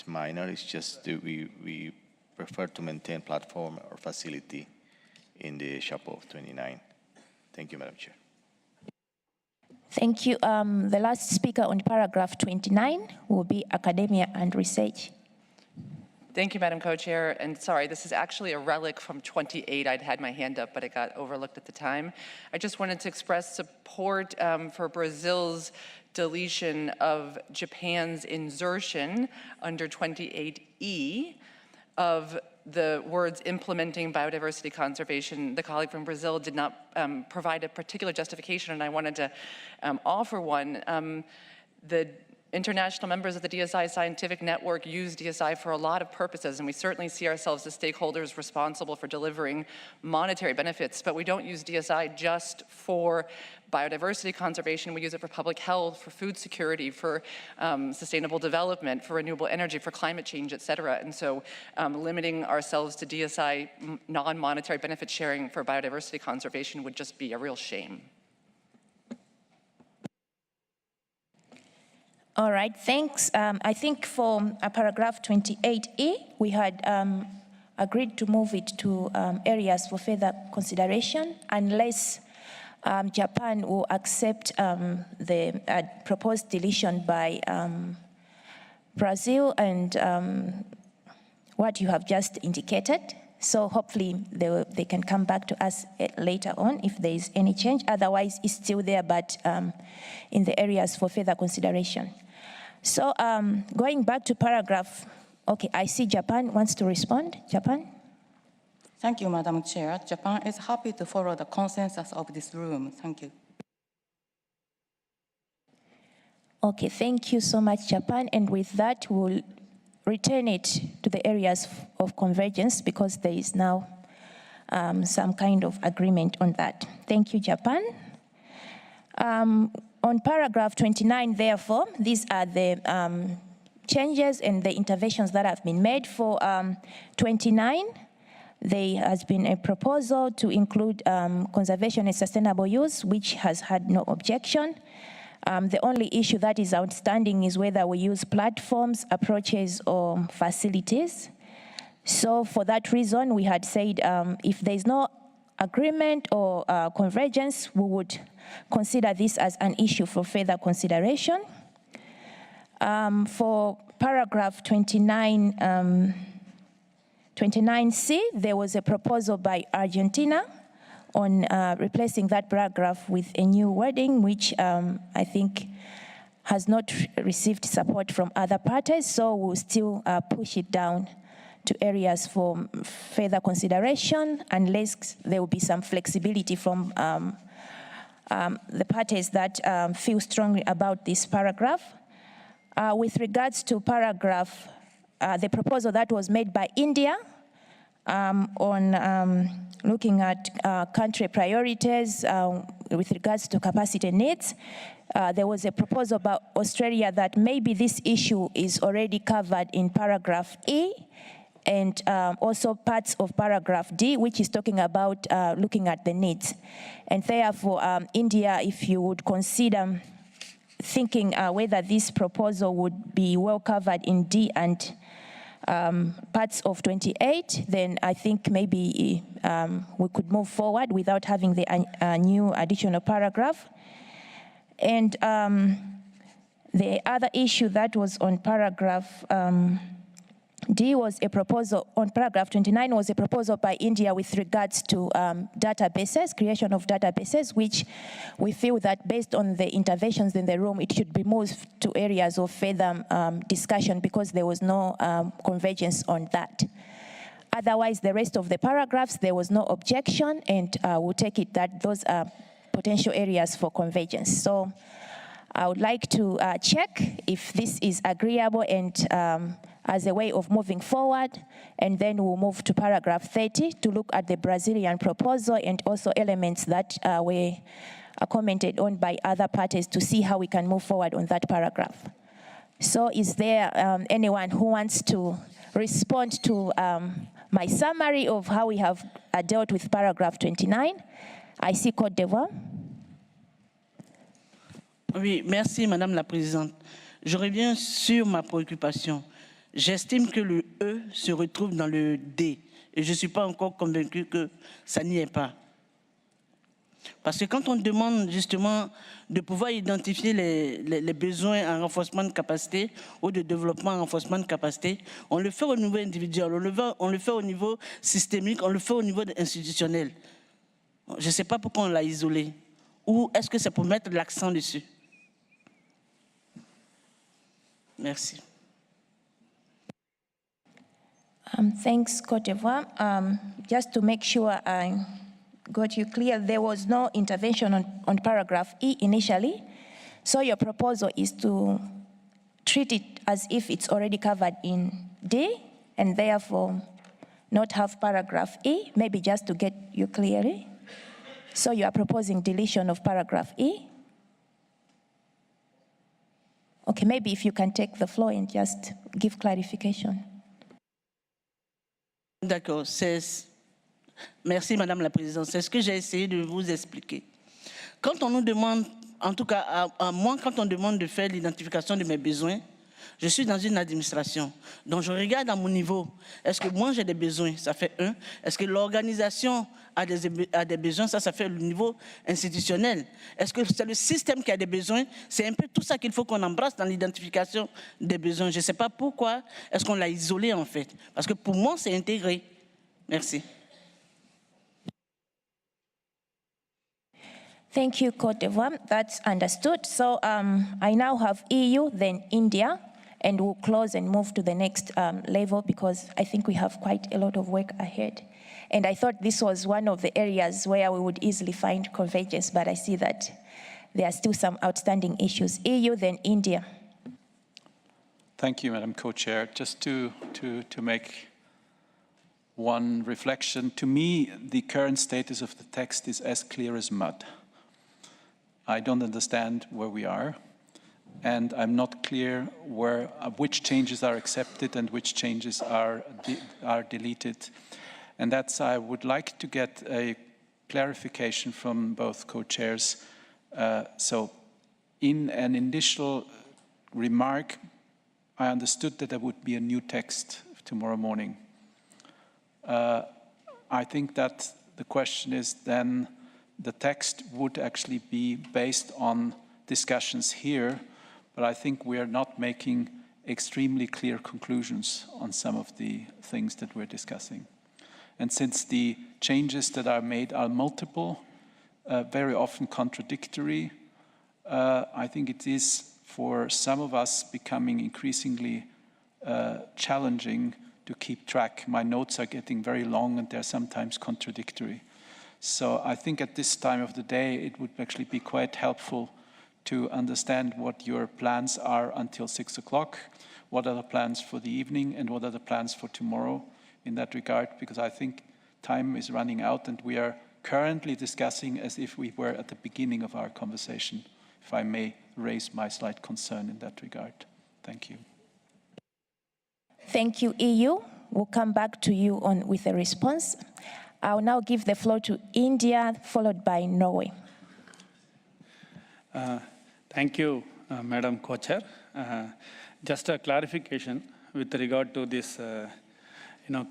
minor. It's just that we prefer to maintain platform or facility in the SHAPO of 29. Thank you, Madam Chair. Thank you. The last speaker on paragraph 29 will be academia and research. Thank you, Madam Co-Chair. And sorry, this is actually a relic from 28. I'd had my hand up, but it got overlooked at the time. I just wanted to express support for Brazil's deletion of Japan's insertion under 28E of the words implementing biodiversity conservation. The colleague from Brazil did not provide a particular justification, and I wanted to offer one. The international members of the DSI scientific network use DSI for a lot of purposes, and we certainly see ourselves as stakeholders responsible for delivering monetary benefits, but we don't use DSI just for biodiversity conservation. We use it for public health, for food security, for sustainable development, for renewable energy, for climate change, et cetera. And so limiting ourselves to DSI non-monetary benefit sharing for biodiversity conservation would just be a real shame. All right, thanks. I think for paragraph 28E, we had agreed to move it to areas for further consideration unless Japan will accept the proposed deletion by Brazil and what you have just indicated. So hopefully they can come back to us later on if there is any change. Otherwise, it's still there, but in the areas for further consideration. So going back to paragraph, okay, I see Japan wants to respond. Japan? Thank you, Madam Chair. Japan is happy to follow the consensus of this room. Thank you. Okay, thank you so much, Japan. And with that, we'll return it to the areas of convergence because there is now some kind of agreement on that. Thank you, Japan. On paragraph 29, therefore, these are the changes and the interventions that have been made for 29. There has been a proposal to include conservation and sustainable use, which has had no objection. The only issue that is outstanding is whether we use platforms, approaches, or facilities. So for that reason, we had said if there's no agreement or convergence, we would consider this as an issue for further consideration. For paragraph 29C, there was a proposal by Argentina on replacing that paragraph with a new wording, which I think has not received support from other parties, so we'll still push it down to areas for further consideration, unless there will be some flexibility from the parties that feel strongly about this paragraph. With regards to paragraph, the proposal that was made by India on looking at country priorities with regards to capacity needs, there was a proposal by Australia that maybe this issue is already covered in paragraph E, and also parts of paragraph D, which is talking about looking at the needs. And therefore, India, if you would consider thinking whether this proposal would be well covered in D and parts of 28, then I think maybe we could move forward without having the new additional paragraph. And The other issue that was on paragraph D was a proposal, on paragraph 29 was a proposal by India with regards to databases, creation of databases, which we feel that based on the interventions in the room, it should be moved to areas of further discussion because there was no convergence on that. Otherwise, the rest of the paragraphs, there was no objection, and we'll take it that those are potential areas for convergence. So I would like to check if this is agreeable and as a way of moving forward, and then we'll move to paragraph 30 to look at the Brazilian proposal and also elements that were commented on by other parties to see how we can move forward on that paragraph. So is there anyone who wants to respond to my summary of how we have dealt with paragraph 29? I see Côte d'Ivoire. Oui, merci Madame la Présidente. Je reviens sur ma préoccupation. J'estime que le E se retrouve dans le D et je ne suis pas encore convaincu que ça n'y est pas. Parce que quand on demande justement de pouvoir identifier les besoins en renforcement de capacité ou de développement en renforcement de capacité, on le fait au niveau individuel, on le fait au niveau systémique, on le fait au niveau institutionnel. Je ne sais pas pourquoi on l'a isolé. Ou est-ce que c'est pour mettre l'accent dessus? Merci. Thanks, Côte d'Ivoire. Just to make sure I got you clear, there was no intervention on paragraph E initially. So your proposal is to treat it as if it's already covered in D and therefore not have paragraph E, maybe just to get you clearly. So you are proposing deletion of paragraph E. Okay, maybe if you can take the floor and just give clarification. D'accord, merci Madame la Présidente, c'est ce que j'ai essayé de vous expliquer. Quand on nous demande, en tout cas à moi, quand on demande de faire l'identification de mes besoins, je suis dans une administration, donc je regarde à mon niveau, est-ce que moi j'ai des besoins, ça fait 1, est-ce que l'organisation a des besoins, ça fait le niveau institutionnel, est-ce que c'est le système qui a des besoins, c'est un peu tout ça qu'il faut qu'on embrasse dans l'identification des besoins. Je ne sais pas pourquoi est-ce qu'on l'a isolé en fait, parce que pour moi c'est intégré. Merci. Thank you, Côte d'Ivoire. That's understood. So I now have EU, then India, and we'll close and move to the next level because I think we have quite a lot of work ahead. And I thought this was one of the areas where we would easily find convergence, but I see that there are still some outstanding issues. EU, then India. Thank you, Madam Co-Chair. Just to make one reflection, to me, the current status of the text is as clear as mud. I don't understand where we are, and I'm not clear which changes are accepted and which changes are deleted. And that's, I would like to get a clarification from both co-chairs. So in an initial remark, I understood that there would be a new text tomorrow morning. I think that the question is then the text would actually be based on discussions here, but I think we are not making extremely clear conclusions on some of the things that we're discussing. And since the changes that are made are multiple, very often contradictory, I think it is for some of us becoming increasingly challenging to keep track. My notes are getting very long and they're sometimes contradictory. So I think at this time of the day, it would actually be quite helpful to understand what your plans are until 6 o'clock, what are the plans for the evening, and what are the plans for tomorrow in that regard, because I think time is running out and we are currently discussing as if we were at the beginning of our conversation, if I may raise my slight concern in that regard. Thank you. Thank you, EU. We'll come back to you with a response. I'll now give the floor to India, followed by Norway. Thank you, Madam Co-Chair. Just a clarification with regard to this,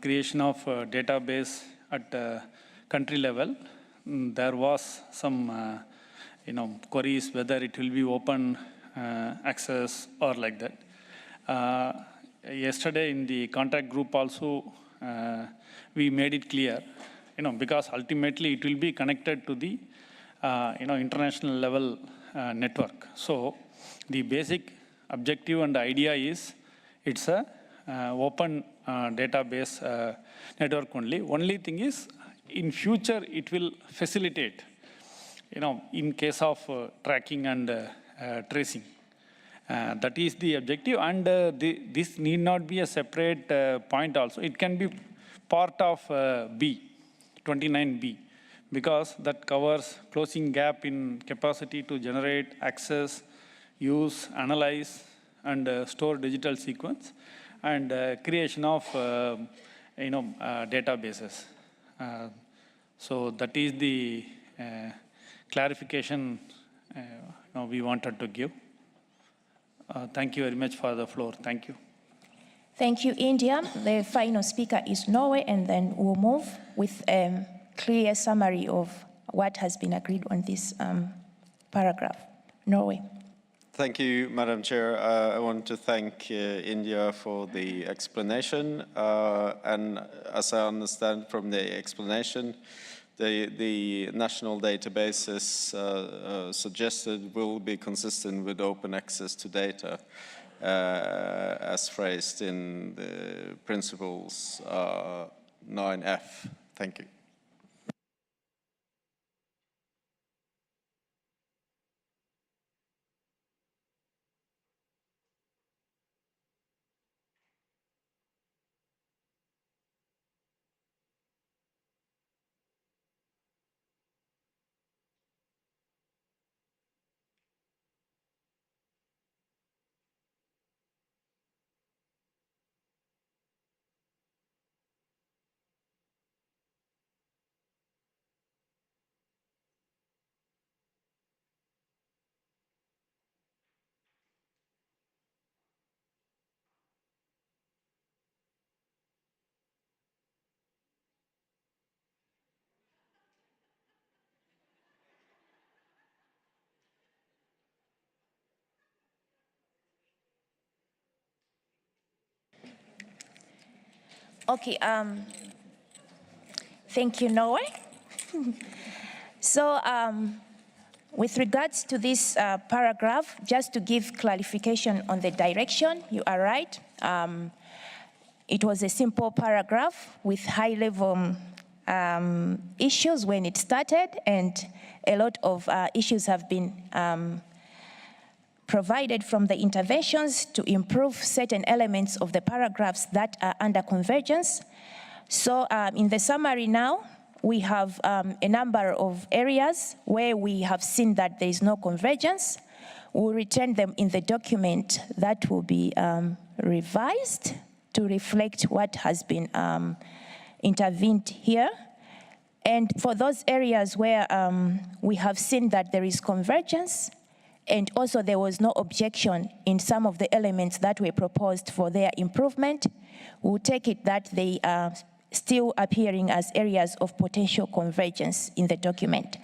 creation of a database at country level. There was some, queries whether it will be open access or like that. Yesterday in the contact group also, we made it clear, because ultimately it will be connected to the, international level network. So the basic objective and idea is it's a open database network only. Only thing is, in future it will facilitate, in case of tracking and tracing. That is the objective, and this need not be a separate point also. It can be part of B, 29B, because that covers closing gap in capacity to generate, access, use, analyze, and store digital sequence, and creation of databases. So that is the clarification we wanted to give. Thank you very much for the floor. Thank you. Thank you, India. The final speaker is Norway, and then we'll move with a clear summary of what has been agreed on this paragraph. Norway. Thank you, Madam Chair. I want to thank India for the explanation. And as I understand from the explanation, the national databases suggested will be consistent with open access to data as phrased in the principles 9F. Thank you. Okay, thank you, Norway. So with regards to this paragraph, just to give clarification on the direction, you are right. It was a simple paragraph with high-level issues when it started, and a lot of issues have been provided from the interventions to improve certain elements of the paragraphs that are under convergence. So in the summary now, we have a number of areas where we have seen that there is no convergence. We'll return them in the document that will be revised to reflect what has been intervened here. And for those areas where we have seen that there is convergence, and also there was no objection in some of the elements that were proposed for their improvement, we'll take it that they are still appearing as areas of potential convergence in the document.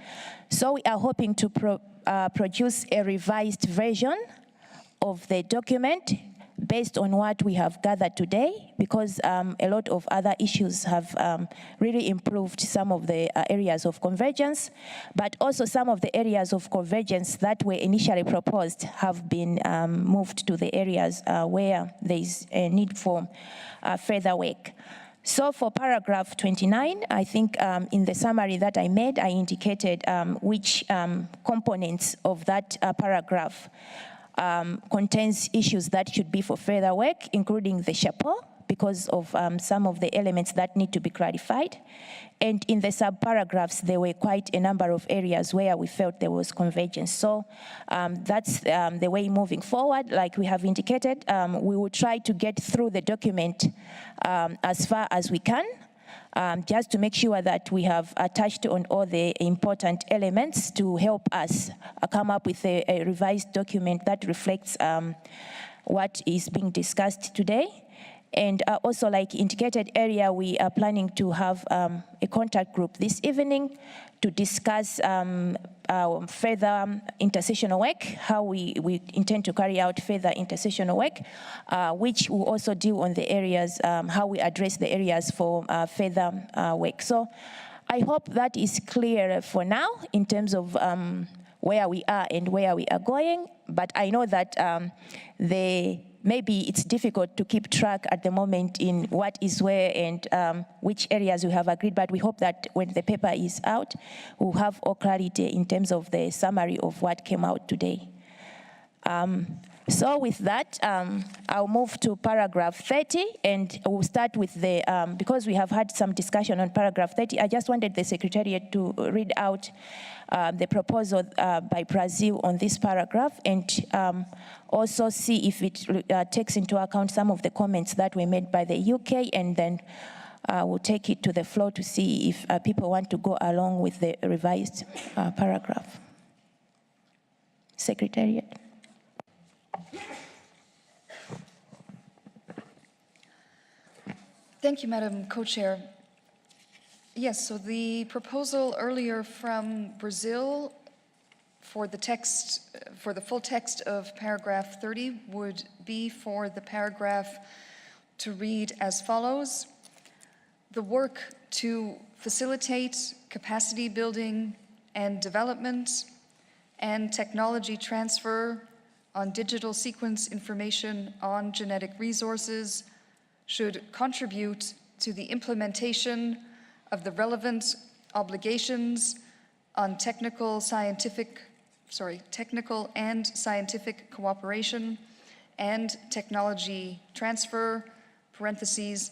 So we are hoping to produce a revised version of the document based on what we have gathered today, because a lot of other issues have really improved some of the areas of convergence, but also some of the areas of convergence that were initially proposed have been moved to the areas where there is a need for further work. So for paragraph 29, I think in the summary that I made, I indicated which components of that paragraph contains issues that should be for further work, including the chapeau, because of some of the elements that need to be clarified. And in the sub-paragraphs, there were quite a number of areas where we felt there was convergence. So that's the way moving forward. Like we have indicated, we will try to get through the document as far as we can, just to make sure that we have touched on all the important elements to help us come up with a revised document that reflects what is being discussed today. And also, like indicated area, we are planning to have a contact group this evening to discuss further intersessional work, how we intend to carry out further intersessional work, which will also deal on the areas, how we address the areas for further work. So I hope that is clear for now in terms of where we are and where we are going, but I know that maybe it's difficult to keep track at the moment in what is where and which areas we have agreed, but we hope that when the paper is out, we'll have all clarity in terms of the summary of what came out today. So with that, I'll move to paragraph 30, and we'll start with the, because we have had some discussion on paragraph 30, I just wanted the Secretariat to read out the proposal by Brazil on this paragraph, and also see if it takes into account some of the comments that were made by the UK, and then we'll take it to the floor to see if people want to go along with the revised paragraph. Secretariat. Thank you, Madam Co-Chair. Yes, so the proposal earlier from Brazil for the text, for the full text of paragraph 30 would be for the paragraph to read as follows: the work to facilitate capacity building and development and technology transfer on digital sequence information on genetic resources should contribute to the implementation of the relevant obligations on technical and scientific cooperation and technology transfer, parentheses,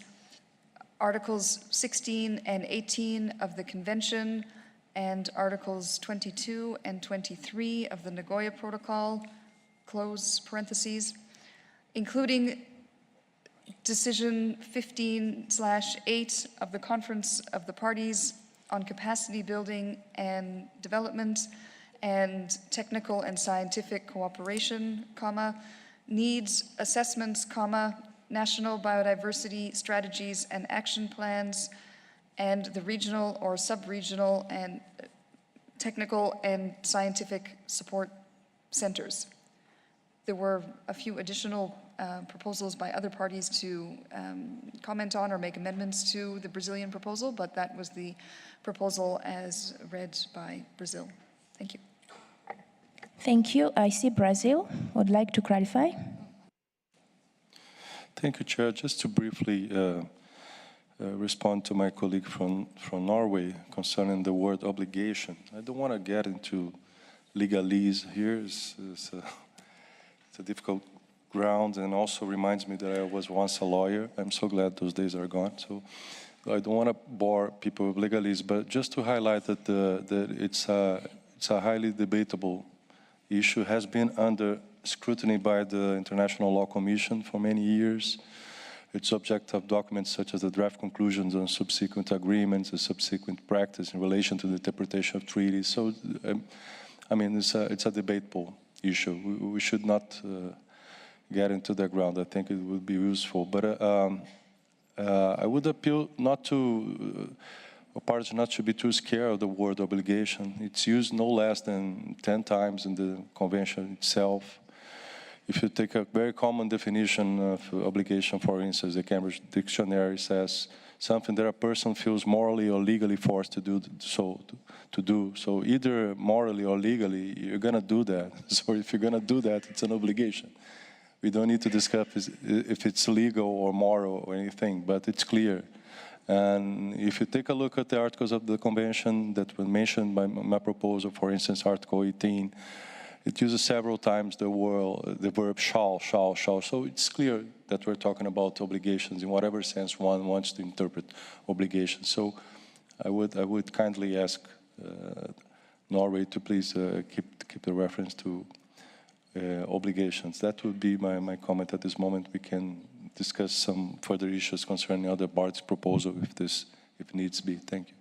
Articles 16 and 18 of the Convention and Articles 22 and 23 of the Nagoya Protocol, close parentheses, including Decision 15/8 of the Conference of the Parties on Capacity Building and Development and Technical and Scientific Cooperation, needs assessments, national biodiversity strategies and action plans, and the regional or sub-regional and technical and scientific support centers. There were a few additional proposals by other parties to comment on or make amendments to the Brazilian proposal, but that was the proposal as read by Brazil. Thank you. Thank you. I see Brazil would like to clarify. Thank you, Chair. Just to briefly respond to my colleague from Norway concerning the word obligation. I don't want to get into legalese here. It's a difficult ground, and also reminds me that I was once a lawyer. I'm so glad those days are gone. So I don't want to bore people with legalese, but just to highlight that, that it's a highly debatable issue, has been under scrutiny by the International Law Commission for many years. It's subject of documents such as the draft conclusions on subsequent agreements, the subsequent practice in relation to the interpretation of treaties. So, I mean, it's a debatable issue. We should not get into the ground. I think it would be useful. But I would appeal not to, parties not to be too scared of the word obligation. It's used no less than 10 times in the convention itself. If you take a very common definition of obligation, for instance, the Cambridge Dictionary says something that a person feels morally or legally forced to do. So either morally or legally, you're going to do that. So if you're going to do that, it's an obligation. We don't need to discuss if it's legal or moral or anything, but it's clear. And if you take a look at the articles of the convention that were mentioned by my proposal, for instance, Article 18, it uses several times the verb shall. So it's clear that we're talking about obligations in whatever sense one wants to interpret obligations. So I would kindly ask Norway to please keep the reference to obligations. That would be my comment at this moment. We can discuss some further issues concerning other parts' proposal if needs be. Thank you.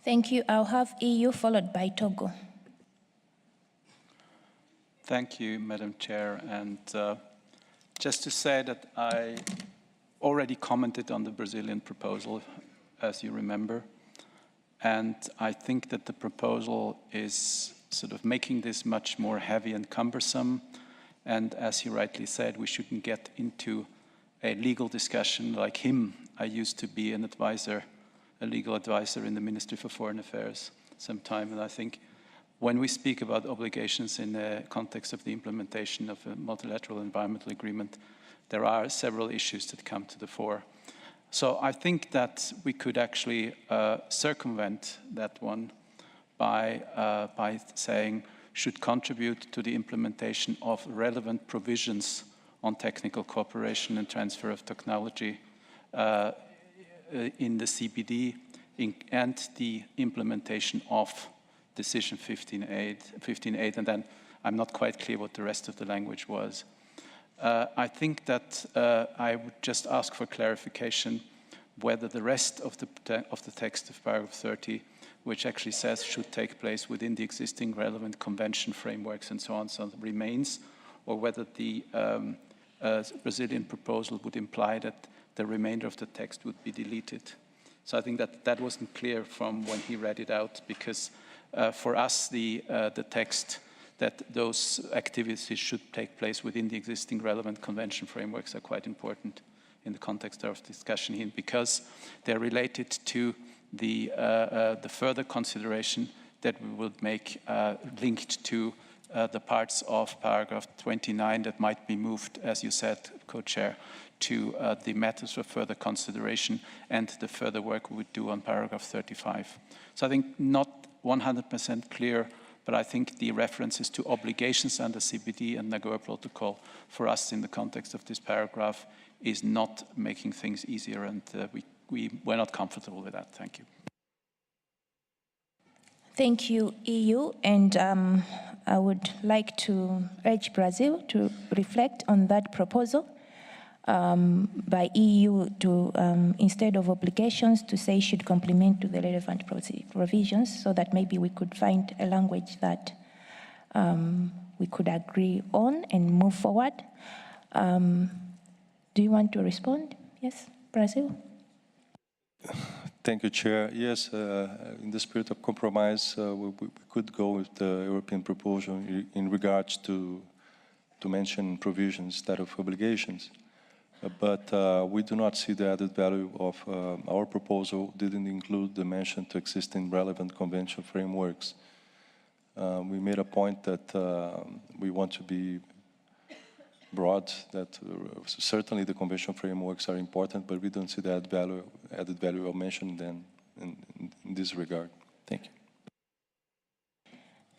Thank you. I'll have EU followed by Togo. Thank you, Madam Chair. And Just to say that I already commented on the Brazilian proposal, as you remember, and I think that the proposal is sort of making this much more heavy and cumbersome, and as you rightly said, we shouldn't get into a legal discussion like him. I used to be an advisor, a legal advisor in the Ministry for Foreign Affairs sometime, and I think when we speak about obligations in the context of the implementation of a multilateral environmental agreement, there are several issues that come to the fore. So I think that we could actually circumvent that one by saying should contribute to the implementation of relevant provisions on technical cooperation and transfer of technology in the CBD and the implementation of Decision 15.8, and then I'm not quite clear what the rest of the language was. I think that I would just ask for clarification whether the rest of the text of paragraph 30, which actually says should take place within the existing relevant convention frameworks and so on, remains, or whether the Brazilian proposal would imply that the remainder of the text would be deleted. So I think that that wasn't clear from when he read it out, because for us, the text that those activities should take place within the existing relevant convention frameworks are quite important in the context of discussion here, because they're related to the further consideration that we will make linked to the parts of paragraph 29 that might be moved, as you said, co-chair, to the matters for further consideration and the further work we would do on paragraph 35. So I think not 100% clear, but I think the references to obligations under CBD and Nagoya Protocol for us in the context of this paragraph is not making things easier, and we're not comfortable with that. Thank you. Thank you, EU, and I would like to urge Brazil to reflect on that proposal by EU to, instead of obligations, to say should complement to the relevant provisions, so that maybe we could find a language that we could agree on and move forward. Do you want to respond? Yes, Brazil? Thank you, Chair. Yes, in the spirit of compromise, we could go with the European proposal in regards to mention provisions instead of obligations. But we do not see the added value of our proposal didn't include the mention to existing relevant convention frameworks. We made a point that we want to be broad, that certainly the convention frameworks are important, but we don't see the added value of mentioning them in this regard. Thank you.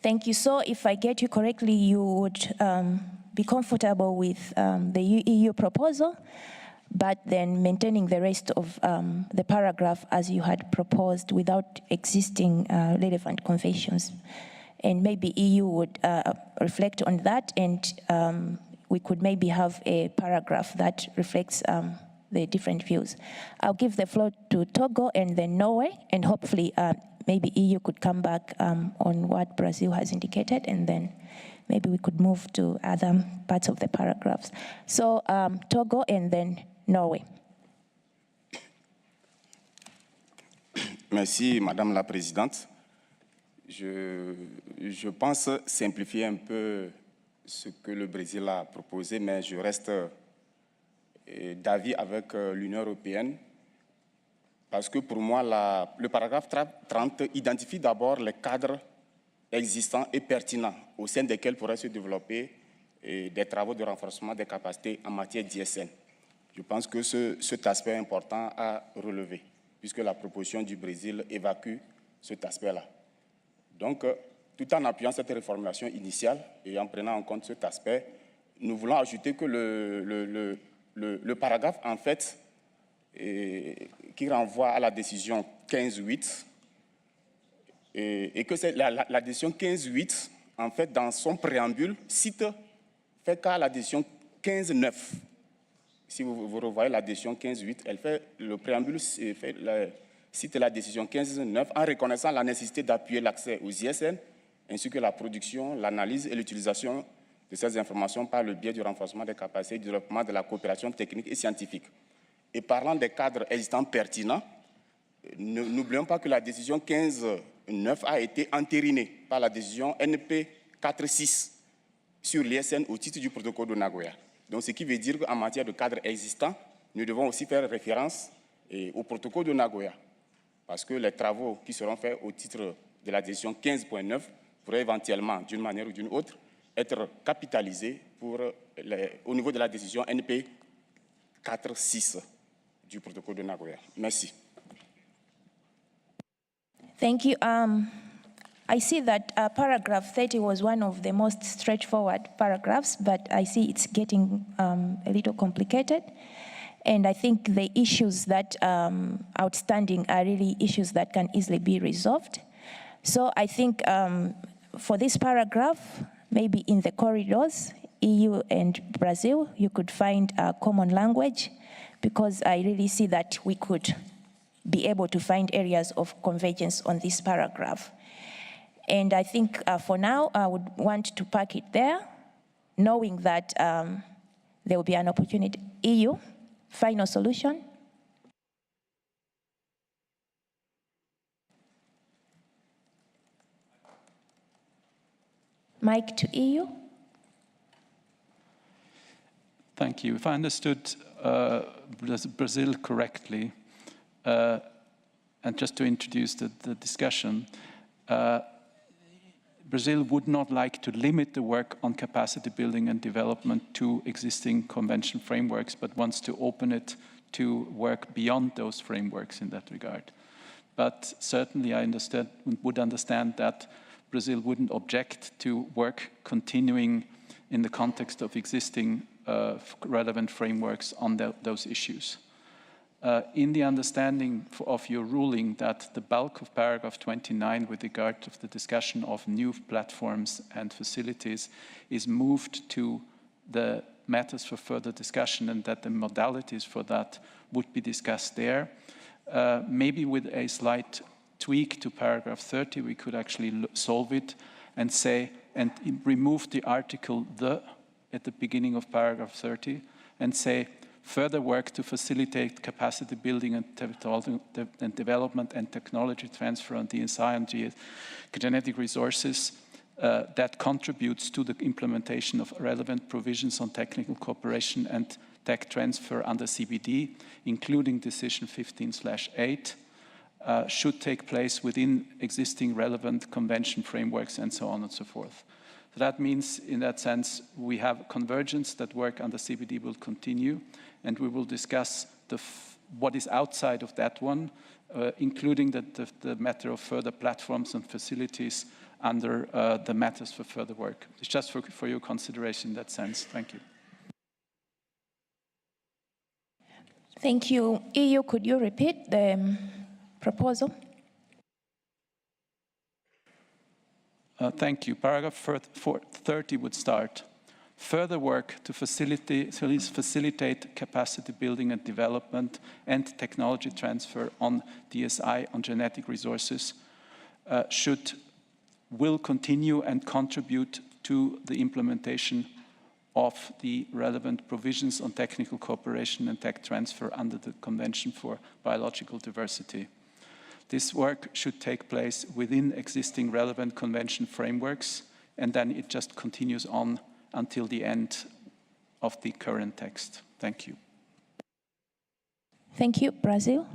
Thank you. So if I get you correctly, you would be comfortable with the EU proposal, but then maintaining the rest of the paragraph as you had proposed without existing relevant conventions. And maybe EU would reflect on that, and we could maybe have a paragraph that reflects the different views. I'll give the floor to Togo and then Norway, and hopefully maybe EU could come back on what Brazil has indicated, and then maybe we could move to other parts of the paragraphs. So Togo and then Norway. Merci, Madame la Présidente. Je pense simplifier un peu ce que le Brésil a proposé, mais je reste d'avis avec l'Union européenne, parce que pour moi, le paragraphe 30 identifie d'abord les cadres existants et pertinents au sein desquels pourraient se développer des travaux de renforcement des capacités en matière d'ISN. Je pense que cet aspect est important à relever, puisque la proposition du Brésil évacue cet aspect-là. Donc, tout en appuyant cette réformulation initiale et en prenant en compte cet aspect, nous voulons ajouter que le paragraphe, en fait, qui renvoie à la décision 15.8, et que la décision 15.8, en fait, dans son préambule, fait cas à la décision 15.9. Si vous revoyez la décision 15.8, elle fait le préambule cite la décision 15.9 en reconnaissant la nécessité d'appuyer l'accès aux ISN, ainsi que la production, l'analyse et l'utilisation de ces informations par le biais du renforcement des capacités et du développement de la coopération technique et scientifique. Et parlant des cadres existants pertinents, n'oublions pas que la décision 15.9 a été entérinée par la décision NP 4.6 sur l'ISN au titre du protocole de Nagoya. Donc, ce qui veut dire qu'en matière de cadres existants, nous devons aussi faire référence au protocole de Nagoya, parce que les travaux qui seront faits au titre de la décision 15.9 pourraient éventuellement, d'une manière ou d'une autre, être capitalisés au niveau de la décision NP 4.6 du protocole de Nagoya. Merci. Thank you. I see that paragraph 30 was one of the most straightforward paragraphs, but I see it's getting a little complicated. And I think the issues that outstanding are really issues that can easily be resolved. So I think for this paragraph, maybe in the corridors, EU and Brazil, you could find a common language, because I really see that we could be able to find areas of convergence on this paragraph. And I think for now, I would want to park it there, knowing that there will be an opportunity. EU, final solution. Mike to EU. Thank you. If I understood Brazil correctly, and just to introduce the discussion, Brazil would not like to limit the work on capacity building and development to existing convention frameworks, but wants to open it to work beyond those frameworks in that regard. But certainly I would understand that Brazil wouldn't object to work continuing in the context of existing relevant frameworks on those issues. In the understanding of your ruling that the bulk of paragraph 29 with regard to the discussion of new platforms and facilities is moved to the matters for further discussion, and that the modalities for that would be discussed there, maybe with a slight tweak to paragraph 30, we could actually solve it and say, and remove the article "the" at the beginning of paragraph 30 and say, further work to facilitate capacity building and development and technology transfer on DSI and genetic resources that contributes to the implementation of relevant provisions on technical cooperation and tech transfer under CBD, including decision 15/8, should take place within existing relevant convention frameworks and so on and so forth. So that means, in that sense, we have convergence, that work under CBD will continue, and we will discuss what is outside of that one, including the matter of further platforms and facilities under the matters for further work. It's just for your consideration in that sense. Thank you. Thank you. EU, could you repeat the proposal? Thank you. Paragraph 30 would start. Further work to facilitate capacity building and development and technology transfer on DSI on genetic resources will continue and contribute to the implementation of the relevant provisions on technical cooperation and tech transfer under the Convention for Biological Diversity. This work should take place within existing relevant convention frameworks, and then it just continues on until the end of the current text. Thank you. Thank you. Brazil.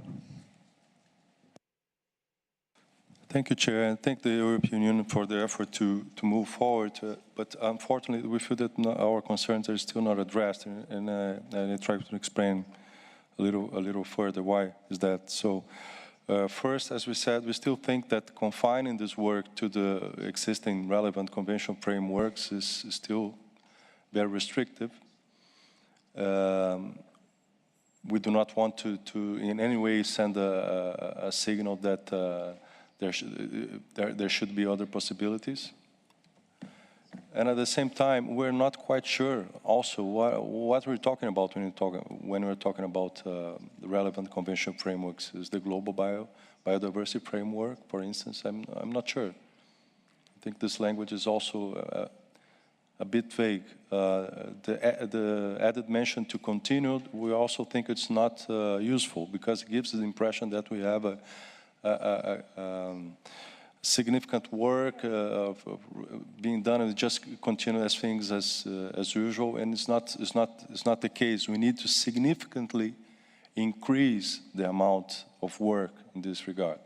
Thank you, Chair, and thank the European Union for their effort to move forward. But unfortunately, we feel that our concerns are still not addressed, and I try to explain a little further why is that. So, first, as we said, we still think that confining this work to the existing relevant convention frameworks is still very restrictive. We do not want to in any way send a signal that there should be other possibilities. And at the same time, we're not quite sure also what we're talking about when we're talking about the relevant convention frameworks. Is the global biodiversity framework, for instance? I'm not sure. I think this language is also a bit vague. The added mention to continue, we also think it's not useful because it gives the impression that we have a significant work of being done and just continue as things as usual, and it's not the case. We need to significantly increase the amount of work in this regard.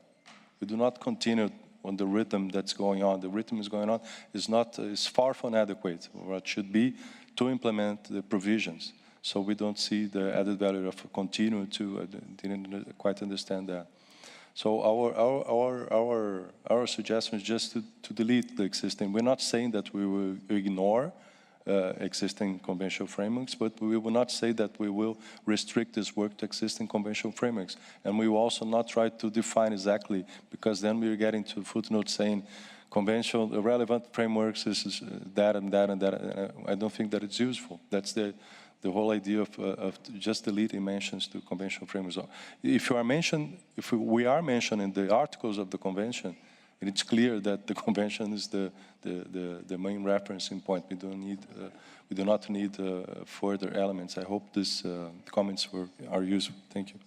We do not continue on the rhythm that's going on. The rhythm is going on is far from adequate. What should be to implement the provisions. So we don't see the added value of continue to. Didn't quite understand that. So our suggestion is just to delete the existing. We're not saying that we will ignore existing conventional frameworks, but we will not say that we will restrict this work to existing conventional frameworks. And we will also not try to define exactly, because then we are getting to footnotes saying conventional, relevant frameworks is that and that and that. I don't think that it's useful. That's the whole idea of just deleting mentions to conventional frameworks. If we are mentioning the articles of the convention, it's clear that the convention is the main referencing point. We do not need further elements. I hope these comments are useful. Thank you.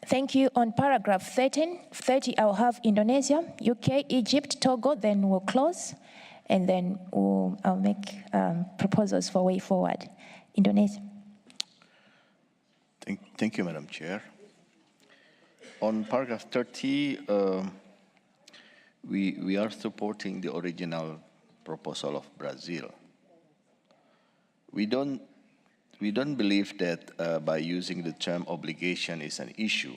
Thank you. On paragraph 30, I'll have Indonesia, UK, Egypt, Togo, then we'll close, and then I'll make proposals for way forward. Indonesia. Thank you, Madam Chair. On paragraph 30, we are supporting the original proposal of Brazil. We don't believe that by using the term obligation is an issue,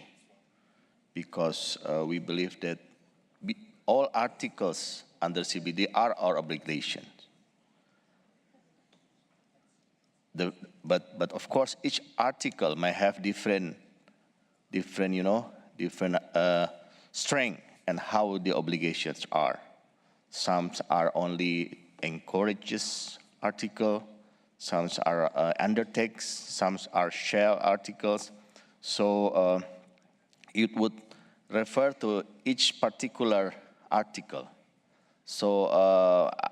because we believe that all articles under CBD are our obligations. But of course, each article may have different strength and how the obligations are. Some are only encourages article, some are undertakes, some are shall articles. So it would refer to each particular article. So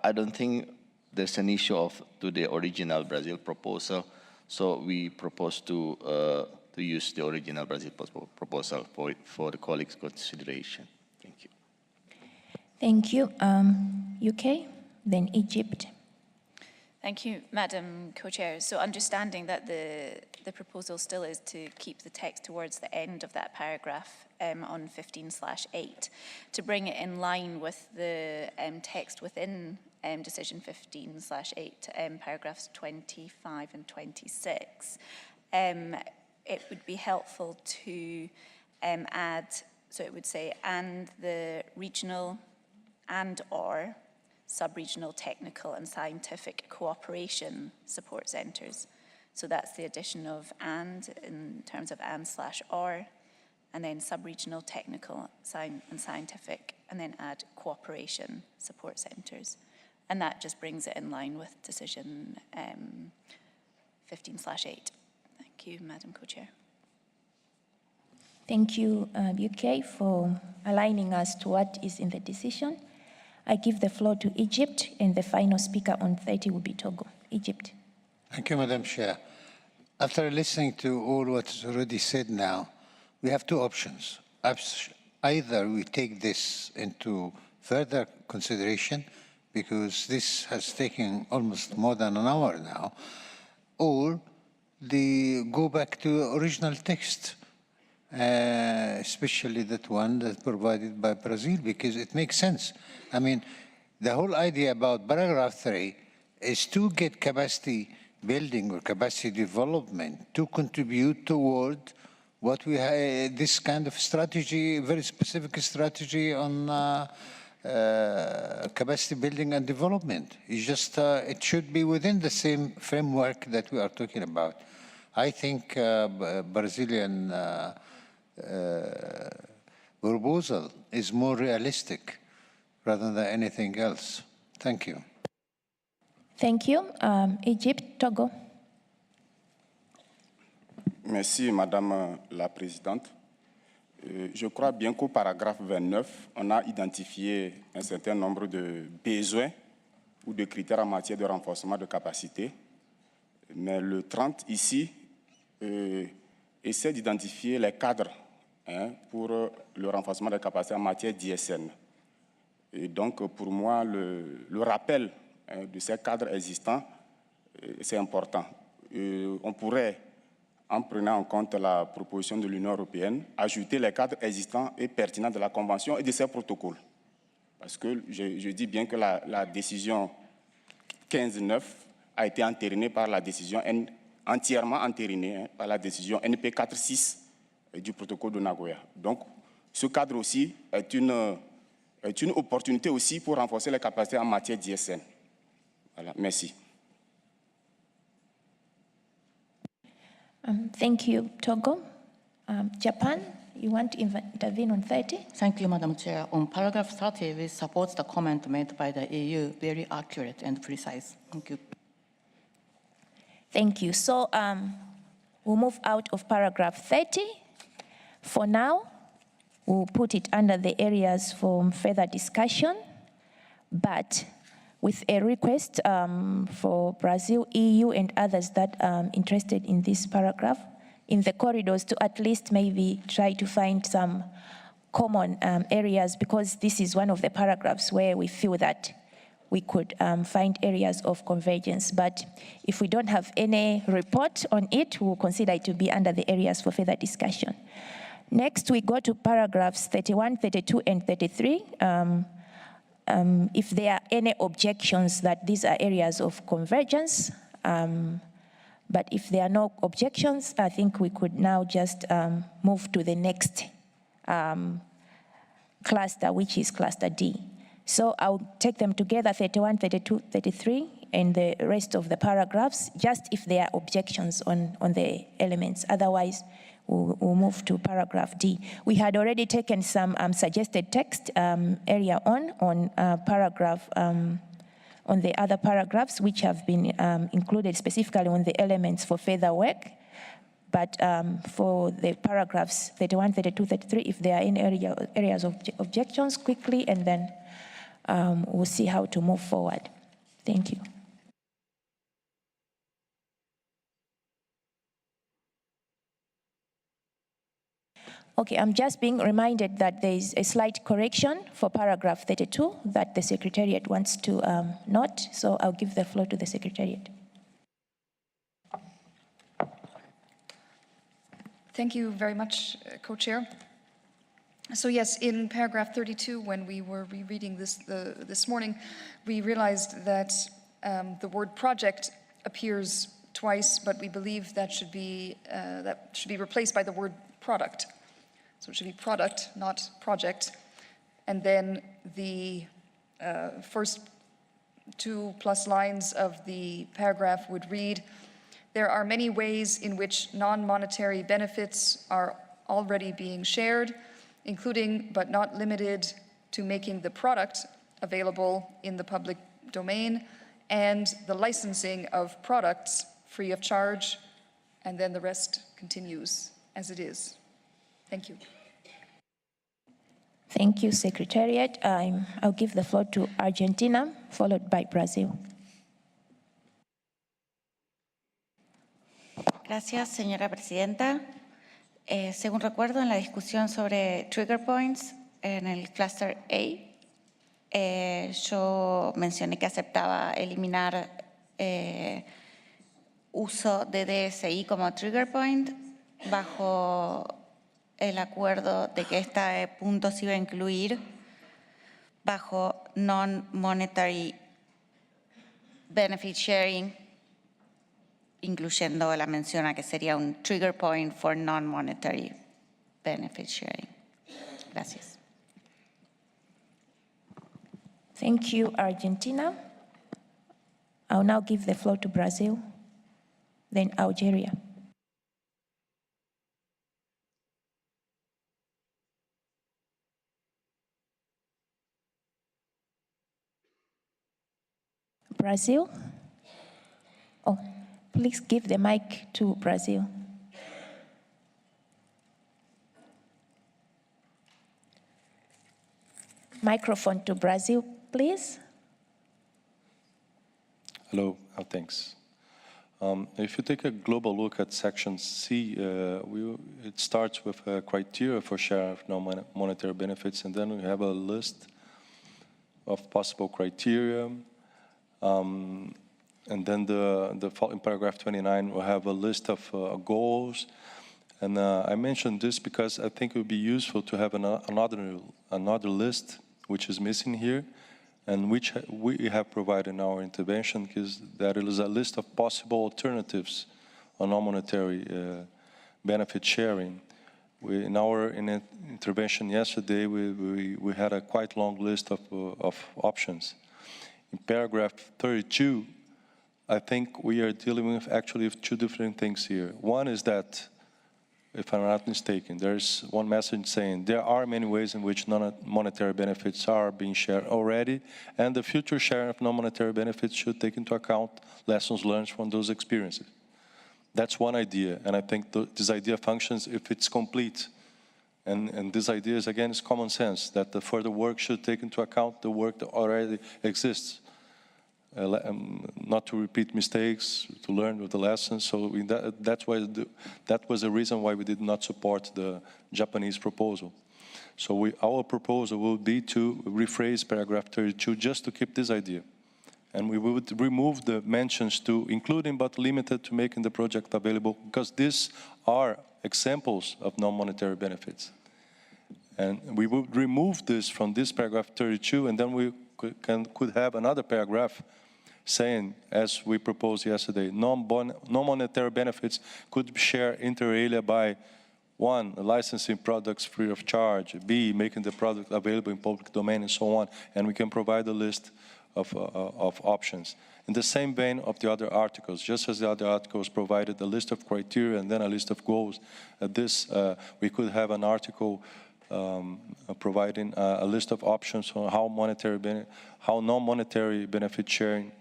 I don't think there's an issue to the original Brazil proposal. So we propose to use the original Brazil proposal for the colleagues' consideration. Thank you. Thank you. UK, then Egypt. Thank you, Madam Co-Chair. So understanding that the proposal still is to keep the text towards the end of that paragraph on 15/8, to bring it in line with the text within decision 15/8, paragraphs 25 and 26. It would be helpful to add, so it would say, and the regional and/or sub-regional technical and scientific cooperation support centres. So that's the addition of and in terms of and/or, and then sub-regional technical and scientific, and then add cooperation support centres. And that just brings it in line with decision 15/8. Thank you, Madam Co-Chair. Thank you, UK, for aligning us to what is in the decision. I give the floor to Egypt, and the final speaker on 30 will be Togo. Egypt. Thank you, Madam Chair. After listening to all what is already said now, we have two options. Either we take this into further consideration, because this has taken almost more than an hour now, or go back to original text, especially that one that's provided by Brazil, because it makes sense. I mean, the whole idea about paragraph 3 is to get capacity building or capacity development to contribute toward what we have, this kind of strategy, very specific strategy on capacity building and development. It's just, it should be within the same framework that we are talking about. I think Brazilian proposal is more realistic rather than anything else. Thank you. Thank you. Egypt, Togo. Merci, Madame la Présidente. Je crois bien qu'au paragraphe 29, on a identifié un certain nombre de besoins ou de critères en matière de renforcement de capacité. Mais le 30 ici essaie d'identifier les cadres pour le renforcement des capacités en matière d'ISN. Et donc pour moi, le rappel de ces cadres existants, c'est important. On pourrait, en prenant en compte la proposition de l'Union européenne, ajouter les cadres existants et pertinents de la Convention et de ses protocoles. Parce que je dis bien que la décision 15-9 a été entérinée par la décision entièrement entérinée par la décision NP 4-6 du protocole de Nagoya. Donc, ce cadre aussi est une opportunité aussi pour renforcer les capacités en matière d'ISN. Voilà, merci. Thank you, Togo. Japan, you want to intervene on 30? Thank you, Madam Chair. On paragraph 30, we support the comment made by the EU, very accurate and precise. Thank you. Thank you. So we'll move out of paragraph 30. For now, we'll put it under the areas for further discussion, but with a request for Brazil, EU, and others that are interested in this paragraph, in the corridors, to at least maybe try to find some common areas, because this is one of the paragraphs where we feel that we could find areas of convergence. But if we don't have any report on it, we'll consider it to be under the areas for further discussion. Next, we go to paragraphs 31, 32, and 33. If there are any objections that these are areas of convergence, but if there are no objections, I think we could now just move to the next cluster, which is cluster D. So I'll take them together, 31, 32, 33, and the rest of the paragraphs, just if there are objections on the elements. Otherwise, we'll move to paragraph D. We had already taken some suggested text earlier on paragraph, on the other paragraphs, which have been included specifically on the elements for further work. But for the paragraphs 31, 32, 33, if there are any areas of objections, quickly, and then we'll see how to move forward. Thank you. Okay, I'm just being reminded that there is a slight correction for paragraph 32 that the Secretariat wants to note, so I'll give the floor to the Secretariat. Thank you very much, Co-Chair. So yes, in paragraph 32, when we were rereading this morning, we realized that the word project appears twice, but we believe that should be replaced by the word product. So it should be product, not project. And then the first 2+ lines of the paragraph would read, there are many ways in which non-monetary benefits are already being shared, including but not limited to making the product available in the public domain and the licensing of products free of charge, and then the rest continues as it is. Thank you. Thank you, Secretariat. I'll give the floor to Argentina, followed by Brazil. Gracias, señora presidenta. Según recuerdo, en la discusión sobre trigger points en el cluster A, yo mencioné que aceptaba eliminar uso de DSI como trigger point bajo el acuerdo de que este punto se iba a incluir bajo non-monetary benefit sharing, incluyendo la mención a que sería un trigger point for non-monetary benefit sharing. Gracias. Thank you, Argentina. I'll now give the floor to Brazil, then Algeria. Brazil? Oh, please give the mic to Brazil. Microphone to Brazil, please. Hello, thanks. If you take a global look at section C, it starts with a criteria for share of non-monetary benefits, and then we have a list of possible criteria. And then in paragraph 29, we'll have a list of goals. And I mentioned this because I think it would be useful to have another list, which is missing here, and which we have provided in our intervention, because there is a list of possible alternatives on non-monetary benefit sharing. In our intervention yesterday, we had a quite long list of options. In paragraph 32, I think we are dealing with actually two different things here. One is that, if I'm not mistaken, there's one message saying there are many ways in which non-monetary benefits are being shared already, and the future sharing of non-monetary benefits should take into account lessons learned from those experiences. That's one idea, and I think this idea functions if it's complete. And this idea is, again, is common sense, that the further work should take into account the work that already exists. Not to repeat mistakes, to learn with the lessons. So that was the reason why we did not support the Japanese proposal. So our proposal will be to rephrase paragraph 32 just to keep this idea. And we would remove the mentions to including but limited to making the project available, because these are examples of non-monetary benefits. And we would remove this from this paragraph 32, and then we could have another paragraph saying, as we proposed yesterday, non-monetary benefits could be shared inter alia by 1, licensing products free of charge, B, making the product available in public domain, and so on. And we can provide a list of options. In the same vein of the other articles, just as the other articles provided a list of criteria and then a list of goals, we could have an article providing a list of options on how non-monetary benefit sharing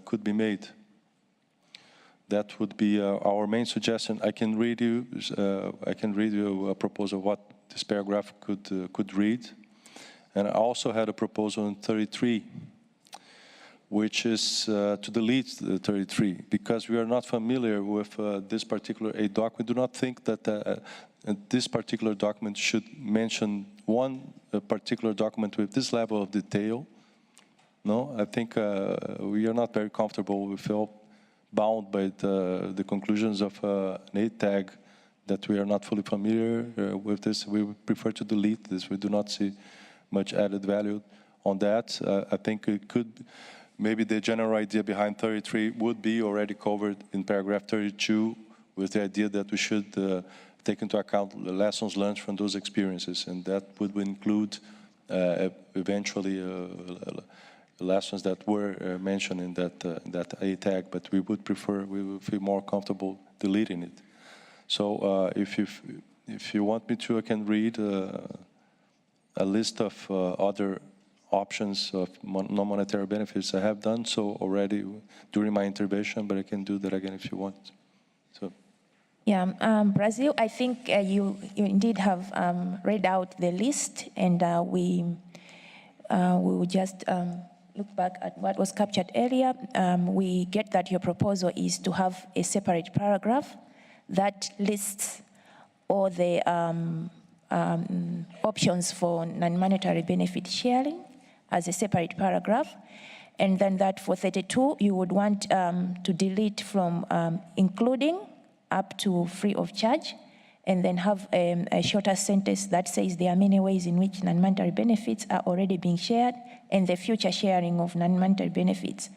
could be made. That would be our main suggestion. I can read you a proposal of what this paragraph could read, and I also had a proposal in 33, which is to delete the 33, because we are not familiar with this particular aid doc. We do not think that this particular document should mention one particular document with this level of detail. No, I think we are not very comfortable. We feel bound by the conclusions of an aid tag that we are not fully familiar with this. We would prefer to delete this. We do not see much added value on that. I think it could, maybe the general idea behind 33 would be already covered in paragraph 32 with the idea that we should take into account the lessons learned from those experiences, and that would include eventually lessons that were mentioned in that A tag, but we would feel more comfortable deleting it. So if you want me to, I can read a list of other options of non-monetary benefits. I have done so already during my intervention, but I can do that again if you want. So. Yeah, Brazil, I think you indeed have read out the list, and we will just look back at what was captured earlier. We get that your proposal is to have a separate paragraph that lists all the options for non-monetary benefit sharing as a separate paragraph. And then that for 32, you would want to delete from including up to free of charge, and then have a shorter sentence that says there are many ways in which non-monetary benefits are already being shared, and the future sharing of non-monetary benefits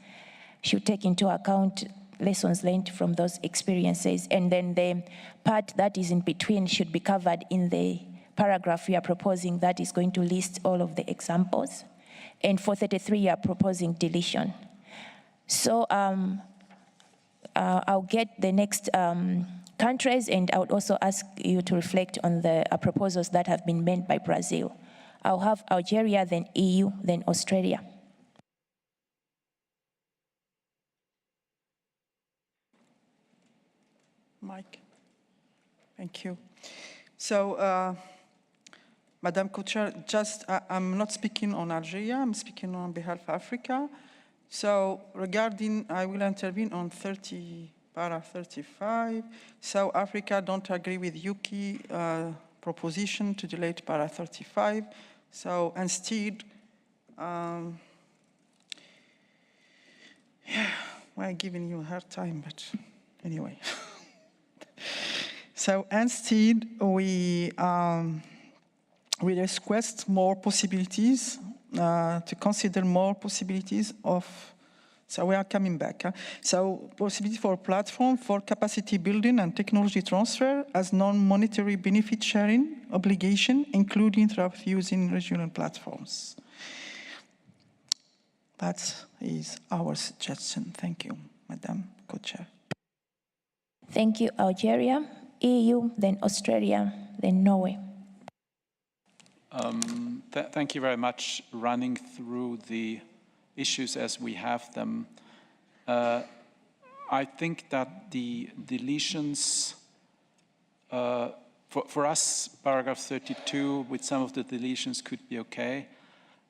should take into account lessons learned from those experiences. And then the part that is in between should be covered in the paragraph we are proposing that is going to list all of the examples. And for 33, you are proposing deletion. So I'll get the next countries, and I would also ask you to reflect on the proposals that have been made by Brazil. I'll have Algeria, then EU, then Australia. Mike, thank you. So, Madam Co-Chair, I'm not speaking on Algeria, I'm speaking on behalf of Africa. So regarding, I will intervene on para 35. South Africa don't agree with Yuki proposition to delete para 35. So instead, yeah, we're giving you a hard time, but anyway. So instead, we request more possibilities, to consider more possibilities of, so we are coming back. So possibility for platform for capacity building and technology transfer as non-monetary benefit sharing obligation, including through using regional platforms. That is our suggestion. Thank you, Madam Co-Chair. Thank you, Algeria, EU, then Australia, then Norway. Thank you very much. Running through the issues as we have them, I think that the deletions, for us, paragraph 32, with some of the deletions could be okay.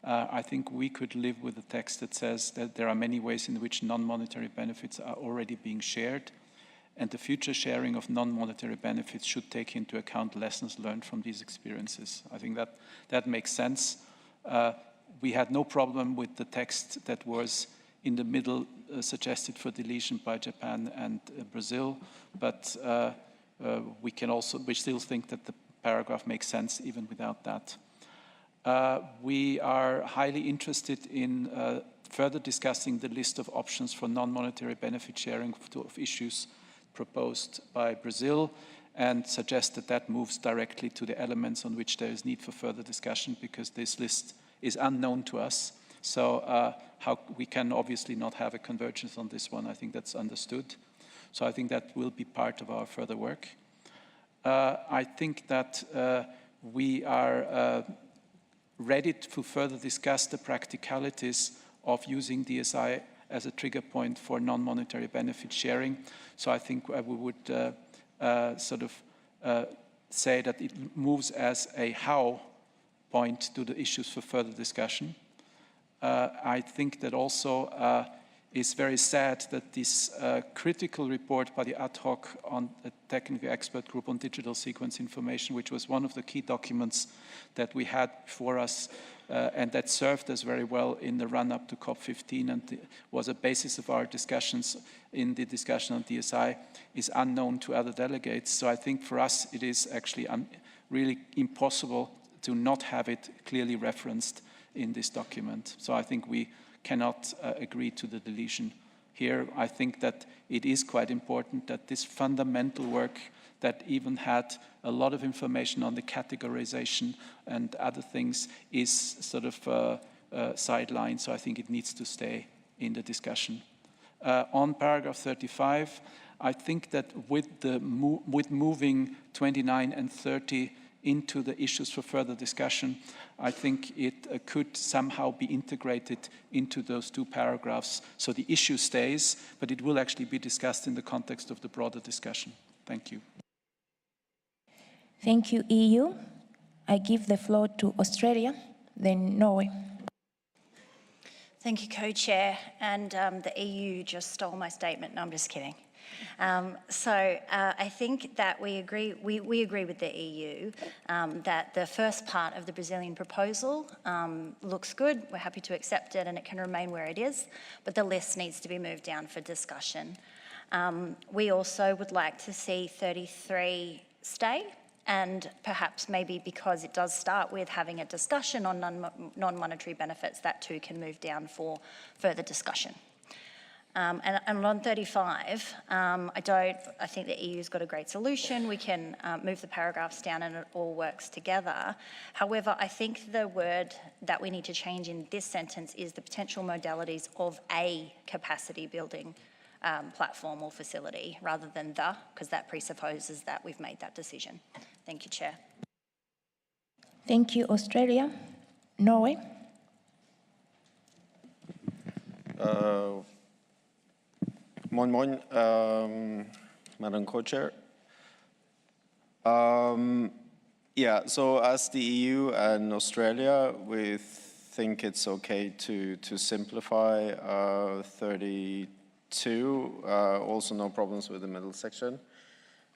I think we could live with a text that says that there are many ways in which non-monetary benefits are already being shared, and the future sharing of non-monetary benefits should take into account lessons learned from these experiences. I think that makes sense. We had no problem with the text that was in the middle suggested for deletion by Japan and Brazil, but we still think that the paragraph makes sense even without that. We are highly interested in further discussing the list of options for non-monetary benefit sharing of issues proposed by Brazil, and suggest that that moves directly to the elements on which there is need for further discussion, because this list is unknown to us. So how we can obviously not have a convergence on this one. I think that's understood. So I think that will be part of our further work. I think that we are ready to further discuss the practicalities of using DSI as a trigger point for non-monetary benefit sharing. So I think we would say that it moves as a how point to the issues for further discussion. I think that also it's very sad that this critical report by the ad hoc on a technical expert group on digital sequence information, which was one of the key documents that we had for us, and that served us very well in the run-up to COP15 and was a basis of our discussions in the discussion on DSI, is unknown to other delegates. So I think for us it is actually really impossible to not have it clearly referenced in this document. So I think we cannot agree to the deletion here. I think that it is quite important that this fundamental work that even had a lot of information on the categorization and other things is sort of sidelined, so I think it needs to stay in the discussion. On paragraph 35, I think that with moving 29 and 30 into the issues for further discussion, I think it could somehow be integrated into those two paragraphs. So the issue stays, but it will actually be discussed in the context of the broader discussion. Thank you. Thank you, EU. I give the floor to Australia, then Norway. Thank you, Co-Chair. And the EU just stole my statement. No, I'm just kidding. I think that we agree with the EU that the first part of the Brazilian proposal looks good. We're happy to accept it and it can remain where it is, but the list needs to be moved down for discussion. We also would like to see 33 stay, and perhaps maybe because it does start with having a discussion on non-monetary benefits, that too can move down for further discussion. And on 35, I think the EU's got a great solution. We can move the paragraphs down and it all works together. However, I think the word that we need to change in this sentence is the potential modalities of a capacity building platform or facility rather than the, because that presupposes that we've made that decision. Thank you, Chair. Thank you, Australia. Norway. Moin Moin, Madam Co-Chair. Yeah, so as the EU and Australia, with think it's okay to simplify 32. Also no problems with the middle section.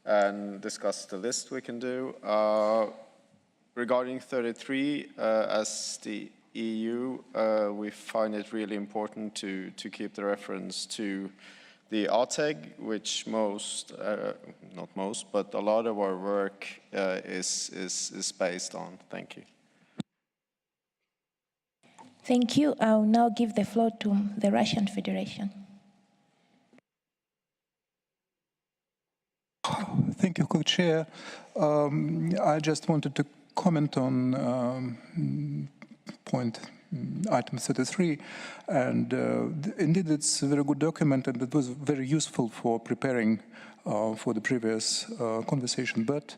And discuss the list we can do. Regarding 33, as the EU, we find it really important to keep the reference to the ATEG, which not most, but a lot of our work is based on. Thank you. Thank you. I'll now give the floor to the Russian Federation. Thank you, Co-Chair. I just wanted to comment on item 33, and indeed it's a very good document, and it was very useful for preparing for the previous conversation, but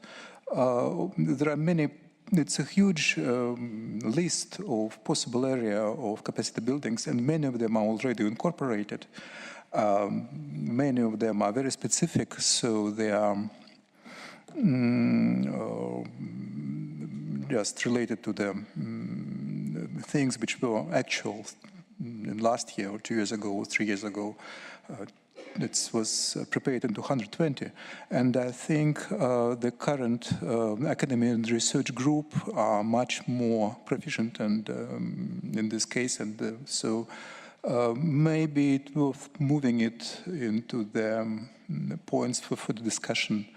there are many. It's a huge list of possible area of capacity buildings, and many of them are already incorporated. Many of them are very specific, so they are just related to the things which were actual in last year or 2 years ago or 3 years ago. It was prepared in 220. And I think the current academic and research group are much more proficient and in this case. And so maybe it's worth moving it into the points for the discussion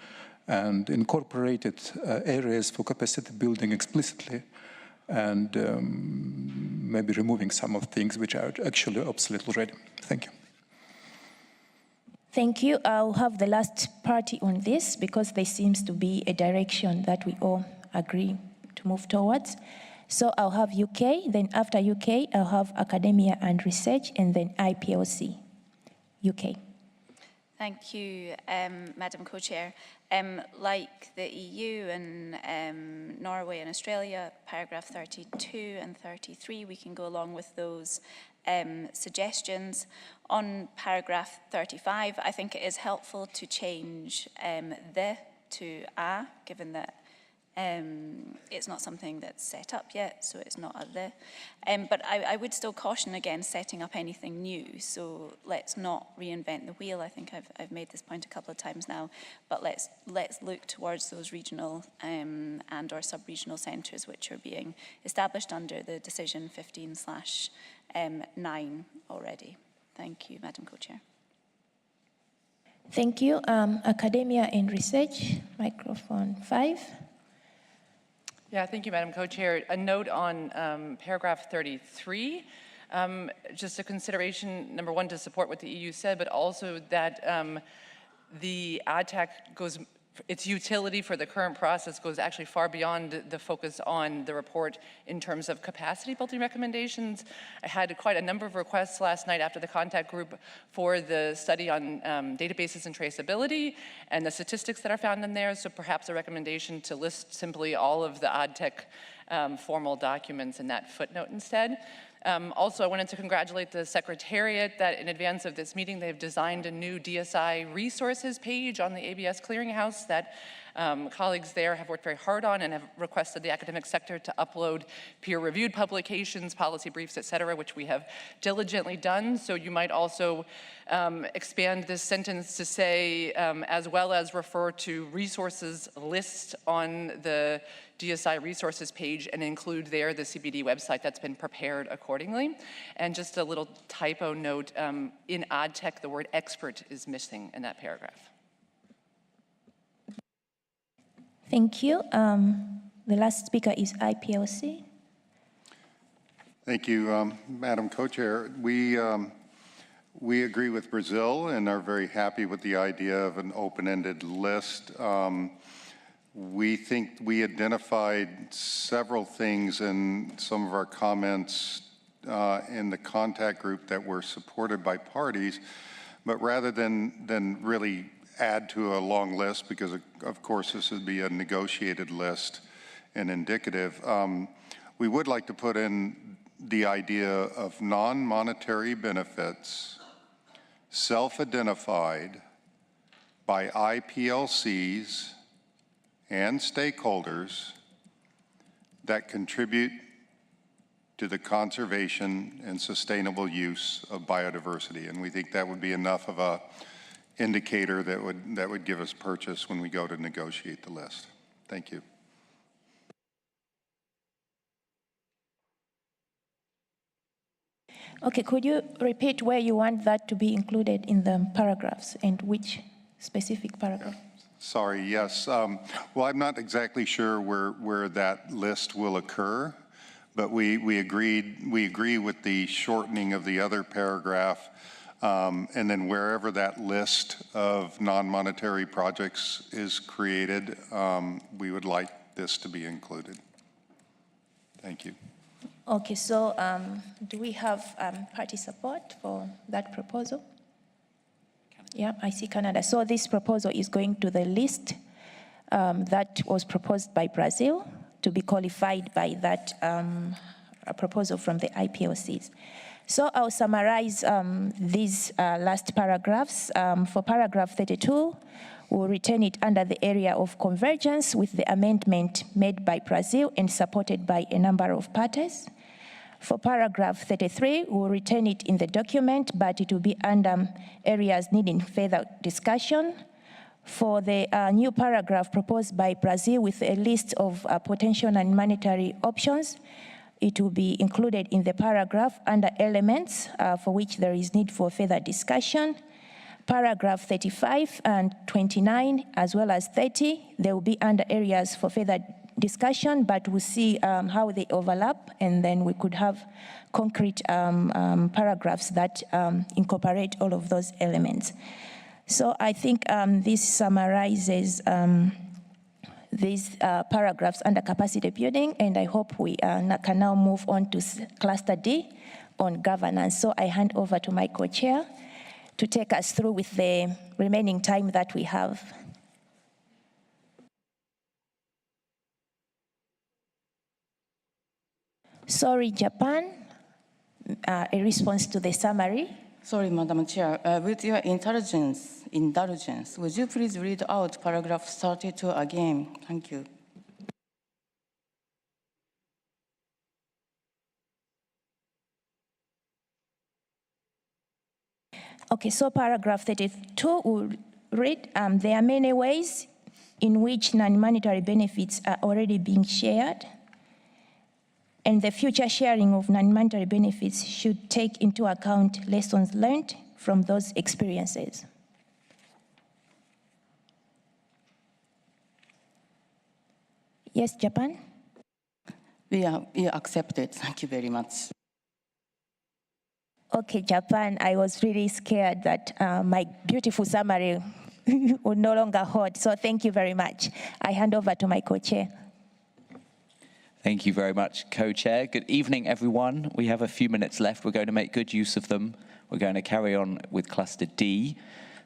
and incorporated areas for capacity building explicitly, and maybe removing some of things which are actually obsolete already. Thank you. Thank you. I'll have the last party on this because there seems to be a direction that we all agree to move towards. So I'll have UK, then after UK, I'll have academia and research, and then IPLC. UK. Thank you, Madam Co-Chair. Like the EU and Norway and Australia, paragraph 32 and 33, we can go along with those suggestions. On paragraph 35, I think it is helpful to change the to a, given that it's not something that's set up yet, so it's not a the. But I would still caution against setting up anything new. So let's not reinvent the wheel. I think I've made this point a couple of times now. But let's look towards those regional and/or sub-regional centres which are being established under the decision 15/9 already. Thank you, Madam Co-Chair. Thank you. Academia and research, microphone 5. Yeah, thank you, Madam Co-Chair. A note on paragraph 33, just a consideration, number one, to support what the EU said, but also that the ADTAC goes, its utility for the current process goes actually far beyond the focus on the report in terms of capacity building recommendations. I had quite a number of requests last night after the contact group for the study on databases and traceability and the statistics that are found in there, so perhaps a recommendation to list simply all of the ADTEC formal documents in that footnote instead. Also, I wanted to congratulate the Secretariat that in advance of this meeting, they've designed a new DSI resources page on the ABS Clearinghouse that colleagues there have worked very hard on and have requested the academic sector to upload peer-reviewed publications, policy briefs, et cetera, which we have diligently done. So you might also expand this sentence to say, as well as refer to resources list on the DSI resources page and include there the CBD website that's been prepared accordingly. And just a little typo note, in ADTEC, the word expert is missing in that paragraph. Thank you. The last speaker is IPLC. Thank you, Madam Co-Chair. We agree with Brazil and are very happy with the idea of an open-ended list. We think we identified several things in some of our comments in the contact group that were supported by parties, but rather than really add to a long list, because of course this would be a negotiated list and indicative, we would like to put in the idea of non-monetary benefits self-identified by IPLCs and stakeholders that contribute to the conservation and sustainable use of biodiversity. And we think that would be enough of a indicator that would give us purchase when we go to negotiate the list. Thank you. Okay, could you repeat where you want that to be included in the paragraphs and which specific paragraph? Sorry, yes. Well, I'm not exactly sure where that list will occur, but we agree with the shortening of the other paragraph, and then wherever that list of non-monetary projects is created, we would like this to be included. Thank you. Okay, so do we have party support for that proposal? Yeah, I see Canada. So this proposal is going to the list that was proposed by Brazil to be qualified by that proposal from the IPOCs. So I'll summarize these last paragraphs. For paragraph 32, we'll retain it under the area of convergence with the amendment made by Brazil and supported by a number of parties. For paragraph 33, we'll retain it in the document, but it will be under areas needing further discussion. For the new paragraph proposed by Brazil with a list of potential non-monetary options, it will be included in the paragraph under elements for which there is need for further discussion. Paragraph 35 and 29, as well as 30, they will be under areas for further discussion, but we'll see how they overlap, and then we could have concrete paragraphs that incorporate all of those elements. So I think this summarizes these paragraphs under capacity building, and I hope we can now move on to cluster D on governance. So I hand over to my co-chair to take us through with the remaining time that we have. Sorry, Japan, a response to the summary. Sorry, Madam Chair. With your indulgence, would you please read out paragraph 32 again? Thank you. Okay, so paragraph 32 will read, there are many ways in which non-monetary benefits are already being shared, and the future sharing of non-monetary benefits should take into account lessons learned from those experiences. Yes, Japan? We accept it. Thank you very much. Okay, Japan, I was really scared that my beautiful summary would no longer hold, so thank you very much. I hand over to my co-chair. Thank you very much, Co-Chair. Good evening, everyone. We have a few minutes left. We're going to make good use of them. We're going to carry on with Cluster D.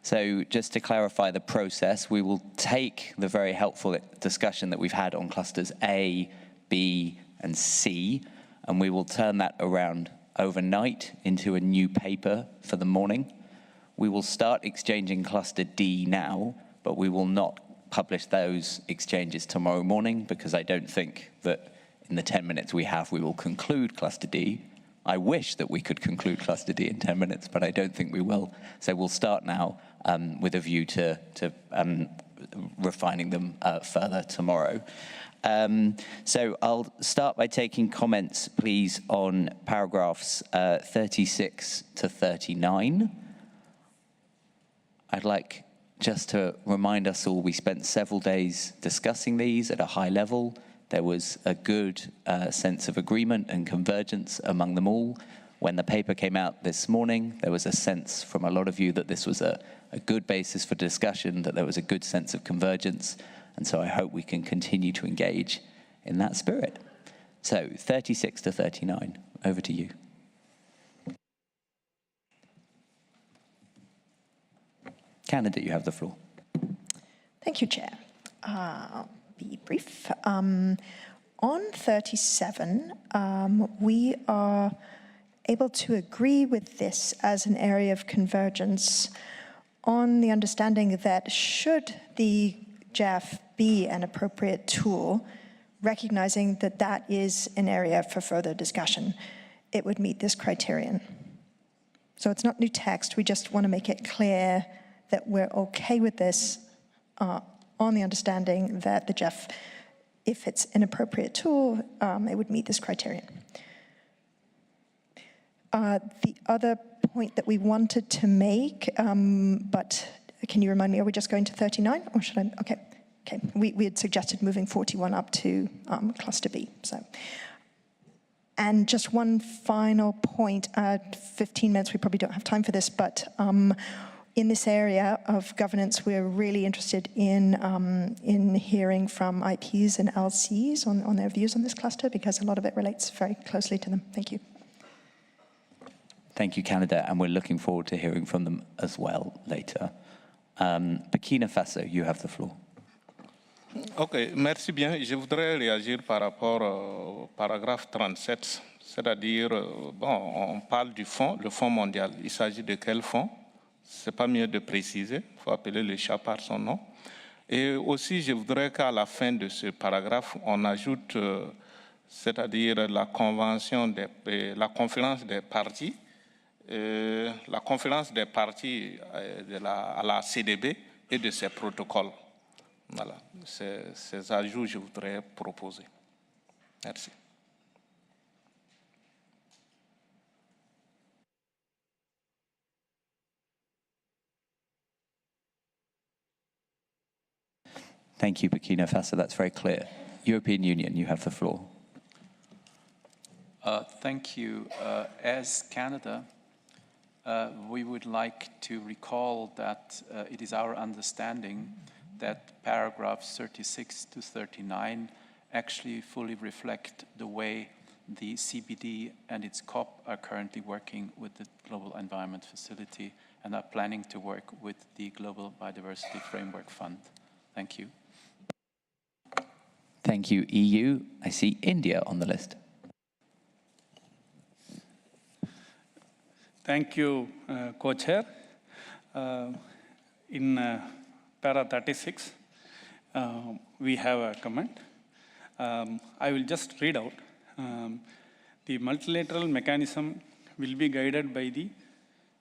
So just to clarify the process, we will take the very helpful discussion that we've had on Clusters A, B, and C, and we will turn that around overnight into a new paper for the morning. We will start exchanging Cluster D now, but we will not publish those exchanges tomorrow morning because I don't think that in the 10 minutes we have, we will conclude Cluster D. I wish that we could conclude Cluster D in 10 minutes, but I don't think we will. So we'll start now with a view to refining them further tomorrow. So I'll start by taking comments, please, on paragraphs 36 to 39. I'd like just to remind us all, we spent several days discussing these at a high level. There was a good sense of agreement and convergence among them all. When the paper came out this morning, there was a sense from a lot of you that this was a good basis for discussion, that there was a good sense of convergence. And so I hope we can continue to engage in that spirit. So 36 to 39, over to you. Canada, you have the floor. Thank you, Chair. Be brief. On 37, we are able to agree with this as an area of convergence on the understanding that should the GEF be an appropriate tool recognizing that that is an area for further discussion, it would meet this criterion. So it's not new text, we just want to make it clear that we're okay with this on the understanding that the GEF, if it's an appropriate tool, it would meet this criterion. The other point that we wanted to make, but can you remind me, are we just going to 39 or should I, okay. We had suggested moving 41 up to cluster B, so. And just one final point, 15 minutes, we probably don't have time for this, but in this area of governance, we're really interested in hearing from IPs and LCs on their views on this cluster, because a lot of it relates very closely to them. Thank you. Thank you, Canada, and we're looking forward to hearing from them as well later. Burkina Faso, you have the floor. Ok, merci bien. Je voudrais réagir par rapport au paragraphe 37, c'est-à-dire, bon, on parle du fonds, le fonds mondial. Il s'agit de quel fonds? C'est pas mieux de préciser, il faut appeler le chat par son nom. Et aussi, je voudrais qu'à la fin de ce paragraphe, on ajoute, c'est-à-dire la convention, la conférence des parties, à la CDB et de ses protocoles. Voilà, ces ajouts je voudrais proposer. Merci. Thank you, Burkina Faso. That's very clear. European Union, you have the floor. Thank you. As Canada, we would like to recall that it is our understanding that paragraphs 36 to 39 actually fully reflect the way the CBD and its COP are currently working with the Global Environment Facility and are planning to work with the Global Biodiversity Framework Fund. Thank you. Thank you, EU. I see India on the list. Thank you, Co-Chair. In para 36, we have a comment. I will just read out. The multilateral mechanism will be guided by the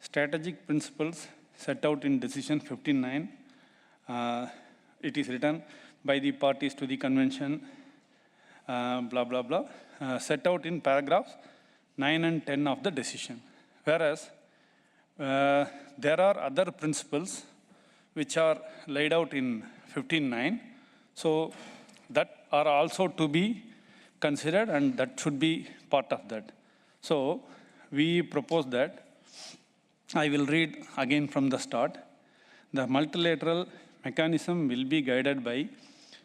strategic principles set out in Decision 59. It is written by the parties to the convention, blah, blah, blah, set out in paragraphs 9 and 10 of the decision. Whereas, there are other principles which are laid out in 15.9, so that are also to be considered and that should be part of that. So we propose that, I will read again from the start. The multilateral mechanism will be guided by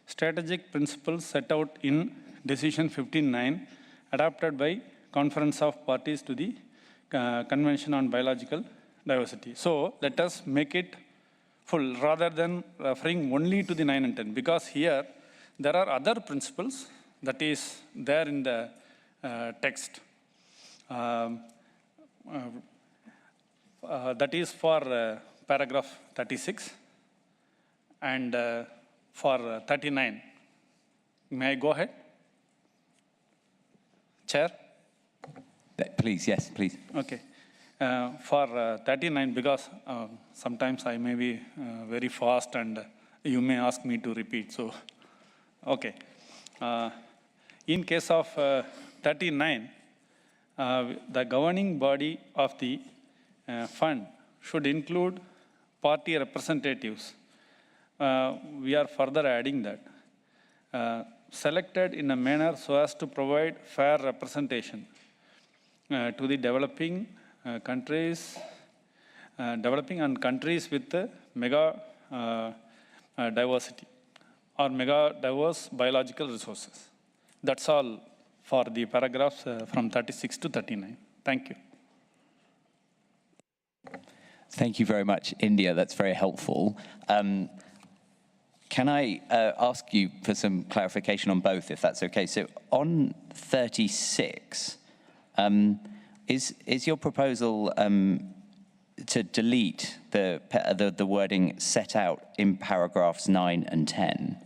strategic principles set out in Decision 15.9, adopted by Conference of Parties to the Convention on Biological Diversity. So let us make it full rather than referring only to the 9 and 10, because here there are other principles that is there in the text. That is for paragraph 36 and for 39. May I go ahead? Chair? Please, yes, please. Okay. For 39, because sometimes I may be very fast and you may ask me to repeat, so, okay. In case of 39, the governing body of the fund should include party representatives. We are further adding that. Selected in a manner so as to provide fair representation to the developing countries, developing and countries with mega diversity or mega diverse biological resources. That's all for the paragraphs from 36 to 39. Thank you. Thank you very much, India. That's very helpful. Can I ask you for some clarification on both, if that's okay? So on 36, is your proposal to delete the wording set out in paragraphs 9 and 10?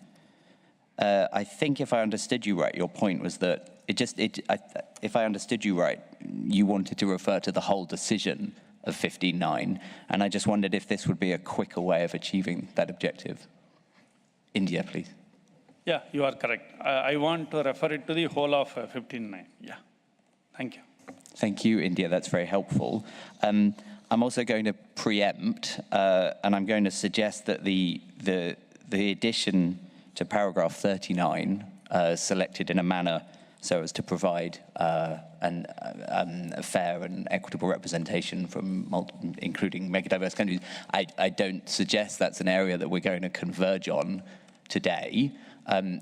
I think if I understood you right, your point was that if I understood you right, you wanted to refer to the whole decision of 15.9, and I just wondered if this would be a quicker way of achieving that objective. India, please. Yeah, you are correct. I want to refer it to the whole of 15.9. Yeah, thank you. Thank you, India. That's very helpful. I'm also going to preempt, and I'm going to suggest that the addition to paragraph 39 selected in a manner so as to provide a fair and equitable representation from including megadiverse countries. I don't suggest that's an area that we're going to converge on today.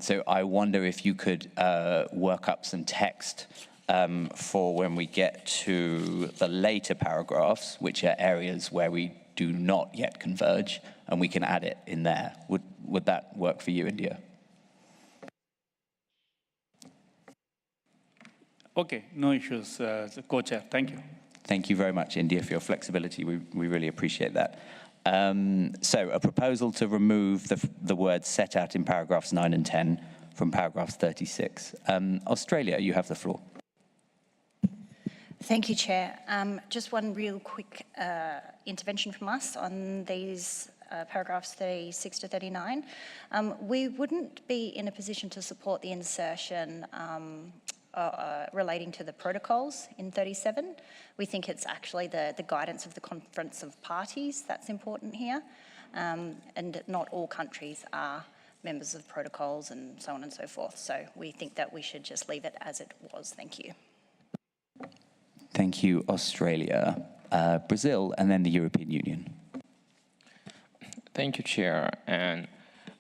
So I wonder if you could work up some text for when we get to the later paragraphs, which are areas where we do not yet converge, and we can add it in there. Would that work for you, India? Okay, no issues, co-chair. Thank you. Thank you very much, India, for your flexibility. We really appreciate that. So a proposal to remove the words set out in paragraphs 9 and 10 from paragraph 36. Australia, you have the floor. Thank you, Chair. Just one real quick intervention from us on these paragraphs 36 to 39. We wouldn't be in a position to support the insertion relating to the protocols in 37. We think it's actually the guidance of the Conference of Parties that's important here, and not all countries are members of protocols and so on and so forth. So we think that we should just leave it as it was. Thank you. Thank you, Australia. Brazil, and then the European Union. Thank you, Chair. And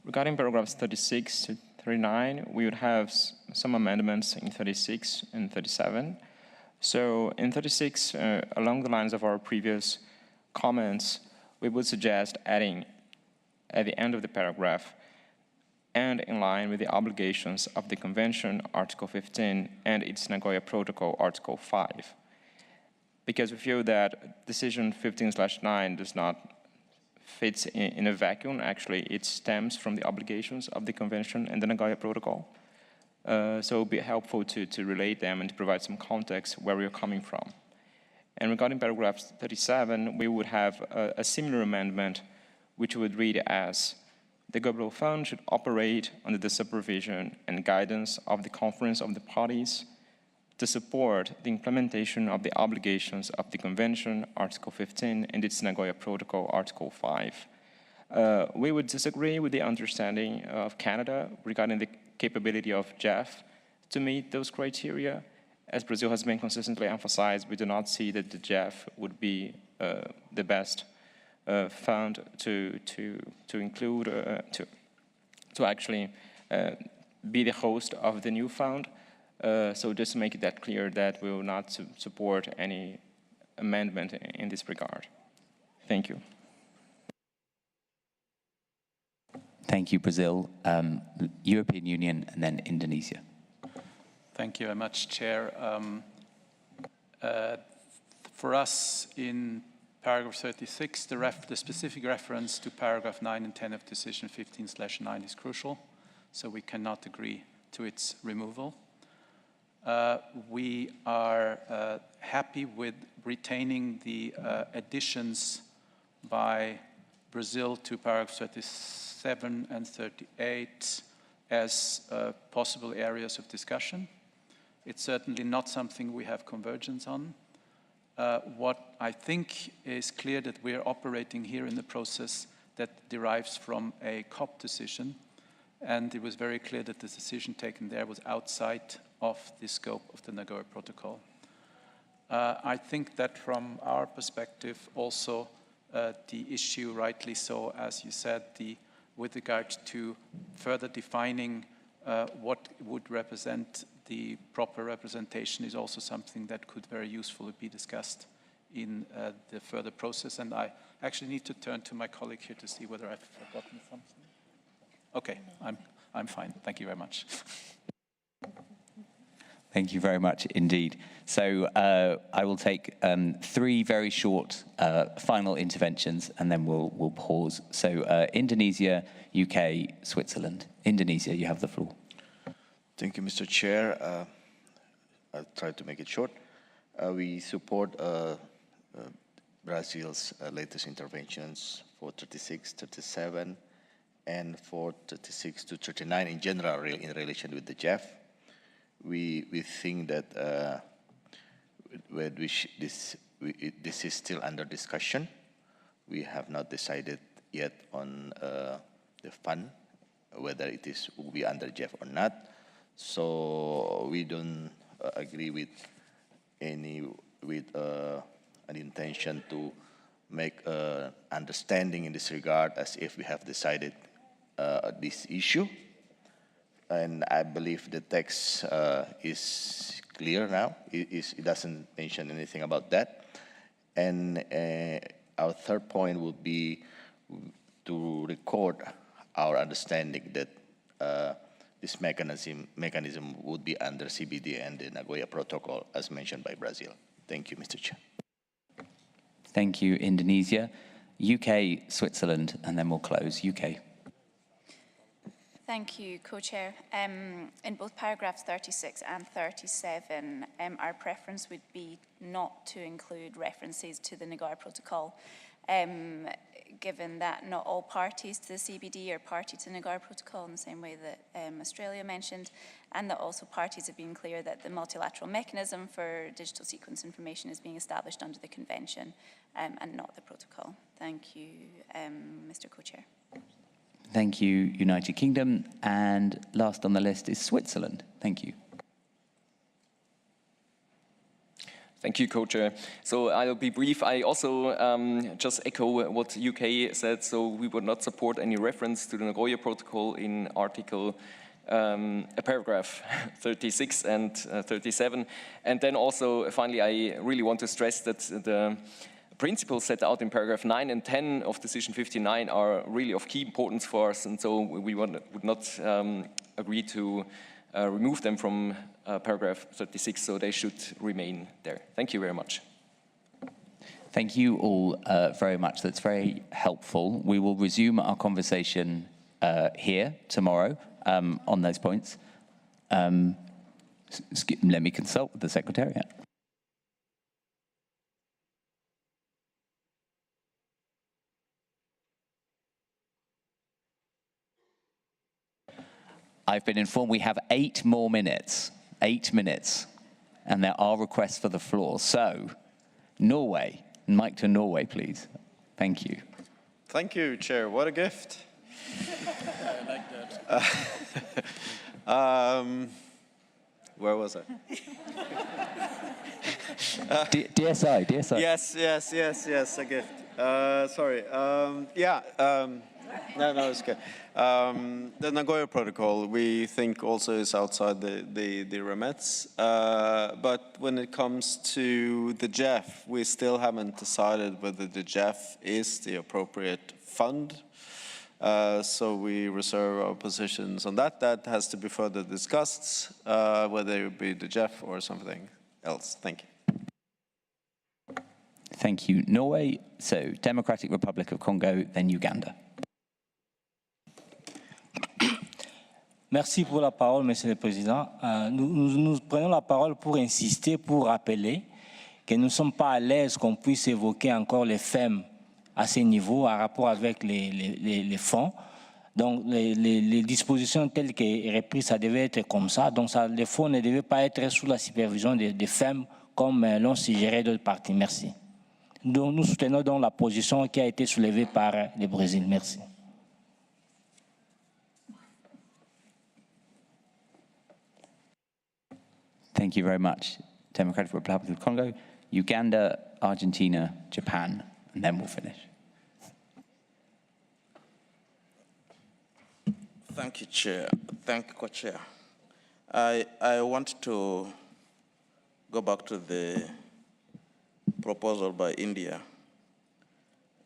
regarding paragraphs 36 to 39, we would have some amendments in 36 and 37. So in 36, along the lines of our previous comments, we would suggest adding at the end of the paragraph, and in line with the obligations of the Convention, Article 15, and its Nagoya Protocol, Article 5. Because we feel that decision 15/9 does not fit in a vacuum. Actually, it stems from the obligations of the Convention and the Nagoya Protocol. So it would be helpful to relate them and to provide some context where we are coming from. And regarding paragraph 37, we would have a similar amendment, which would read as, the Global Fund should operate under the supervision and guidance of the Conference of the Parties to support the implementation of the obligations of the Convention, Article 15, and its Nagoya Protocol, Article 5. We would disagree with the understanding of Canada regarding the capability of GEF to meet those criteria. As Brazil has been consistently emphasized, we do not see that the GEF would be the best fund to include, to actually be the host of the new fund. So just to make that clear that we will not support any amendment in this regard. Thank you. Thank you, Brazil. European Union, and then Indonesia. Thank you very much, Chair. For us, in paragraph 36, the specific reference to paragraph 9 and 10 of decision 15/9 is crucial, so we cannot agree to its removal. We are happy with retaining the additions by Brazil to paragraphs 37 and 38 as possible areas of discussion. It's certainly not something we have convergence on. What I think is clear that we are operating here in the process that derives from a COP decision, and it was very clear that the decision taken there was outside of the scope of the Nagoya Protocol. I think that from our perspective also the issue, rightly so, as you said, with regard to further defining what would represent the proper representation is also something that could very usefully be discussed in the further process. And I actually need to turn to my colleague here to see whether I've forgotten something. Okay, I'm fine. Thank you very much. Thank you very much indeed. So I will take 3 very short final interventions, and then we'll pause. So Indonesia, UK, Switzerland. Indonesia, you have the floor. Thank you, Mr. Chair. I'll try to make it short. We support Brazil's latest interventions for 36, 37, and for 36 to 39 in general in relation with the GEF. We think that this is still under discussion. We have not decided yet on the fund, whether it will be under GEF or not. So we don't agree with an intention to make understanding in this regard as if we have decided this issue. And I believe the text is clear now. It doesn't mention anything about that. And our third point would be to record our understanding that this mechanism would be under CBD and the Nagoya Protocol, as mentioned by Brazil. Thank you, Mr. Chair. Thank you, Indonesia. UK, Switzerland, and then we'll close. UK. Thank you, Co-Chair. In both paragraphs 36 and 37, our preference would be not to include references to the Nagoya Protocol, given that not all parties to the CBD are party to the Nagoya Protocol in the same way that Australia mentioned, and that also parties have been clear that the multilateral mechanism for digital sequence information is being established under the Convention and not the Protocol. Thank you, Mr. Co-Chair. Thank you, United Kingdom. And last on the list is Switzerland. Thank you. Thank you, Co-Chair. So I'll be brief. I also just echo what UK said. So we would not support any reference to the Nagoya Protocol in Article paragraph 36 and 37. And then also, finally, I really want to stress that the principles set out in paragraph 9 and 10 of decision 59 are really of key importance for us, and so we would not agree to remove them from paragraph 36, so they should remain there. Thank you very much. Thank you all very much. That's very helpful. We will resume our conversation here tomorrow on those points. Let me consult with the Secretariat. I've been informed we have 8 more minutes, 8 minutes, and there are requests for the floor. So, Norway, mic to Norway, please. Thank you. Thank you, Chair. What a gift. I like that. Where was I? DSI. Yes, a gift. Sorry. No, it's good. The Nagoya Protocol, we think also is outside the remits. But when it comes to the GEF, we still haven't decided whether the GEF is the appropriate fund. So we reserve our positions on that. That has to be further discussed, whether it would be the GEF or something else. Thank you. Thank you, Norway. So, Democratic Republic of Congo, then Uganda. Merci pour la parole, Monsieur le Président. Nous prenons la parole pour insister, pour rappeler que nous ne sommes pas à l'aise qu'on puisse évoquer encore les FEM à ce niveau, en rapport avec les fonds. Donc, les dispositions telles qu'elles reprises, ça devait être comme ça. Donc, les fonds ne devaient pas être sous la supervision des FEM, comme l'ont suggéré d'autres partis. Merci. Donc, nous soutenons donc la position qui a été soulevée par le Brésil. Merci. Thank you very much. Democratic Republic of Congo, Uganda, Argentina, Japan, and then we'll finish. Thank you, Chair. Thank you, Co-Chair. I want to go back to the proposal by India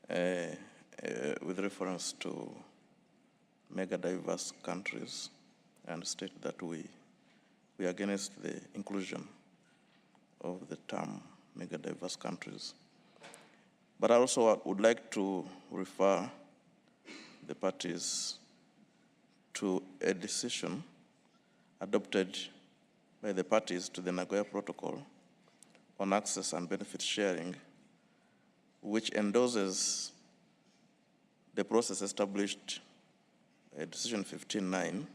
with reference to mega diverse countries and state that we we are against the inclusion of the term mega diverse countries. But I also would like to refer the parties to a decision adopted by the parties to the Nagoya Protocol on access and benefit sharing, which endorses the process established by Decision 15.9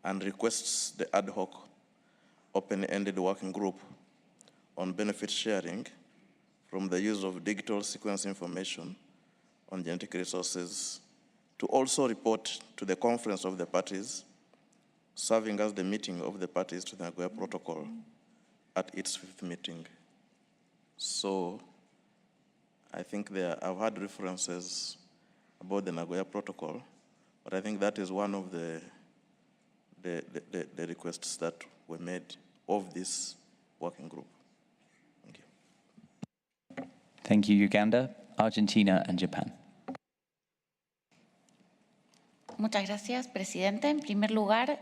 and requests the ad hoc open-ended working group on benefit sharing from the use of digital sequence information on genetic resources to also report to the conference of the parties, serving as the meeting of the parties to the Nagoya Protocol at its 5th meeting. So I think I've had references about the Nagoya Protocol, but I think that is one of the requests that were made of this working group. Thank you. Thank you, Uganda, Argentina, and Japan. Muchas gracias, presidente. En primer lugar,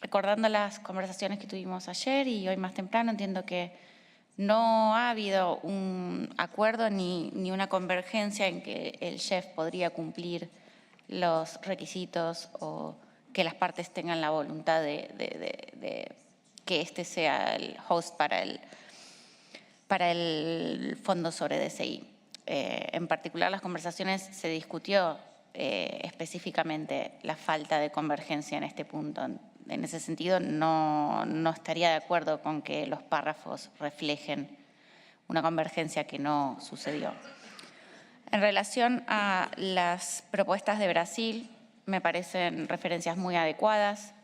recordando las conversaciones que tuvimos ayer y hoy más temprano, entiendo que no ha habido un acuerdo ni una convergencia en que el chef podría cumplir los requisitos o que las partes tengan la voluntad de que este sea el host para el fondo sobre DSI. En particular, las conversaciones se discutió específicamente la falta de convergencia en este punto. En ese sentido, no estaría de acuerdo con que los párrafos reflejen una convergencia que no sucedió. En relación a las propuestas de Brasil, me parecen referencias muy adecuadas.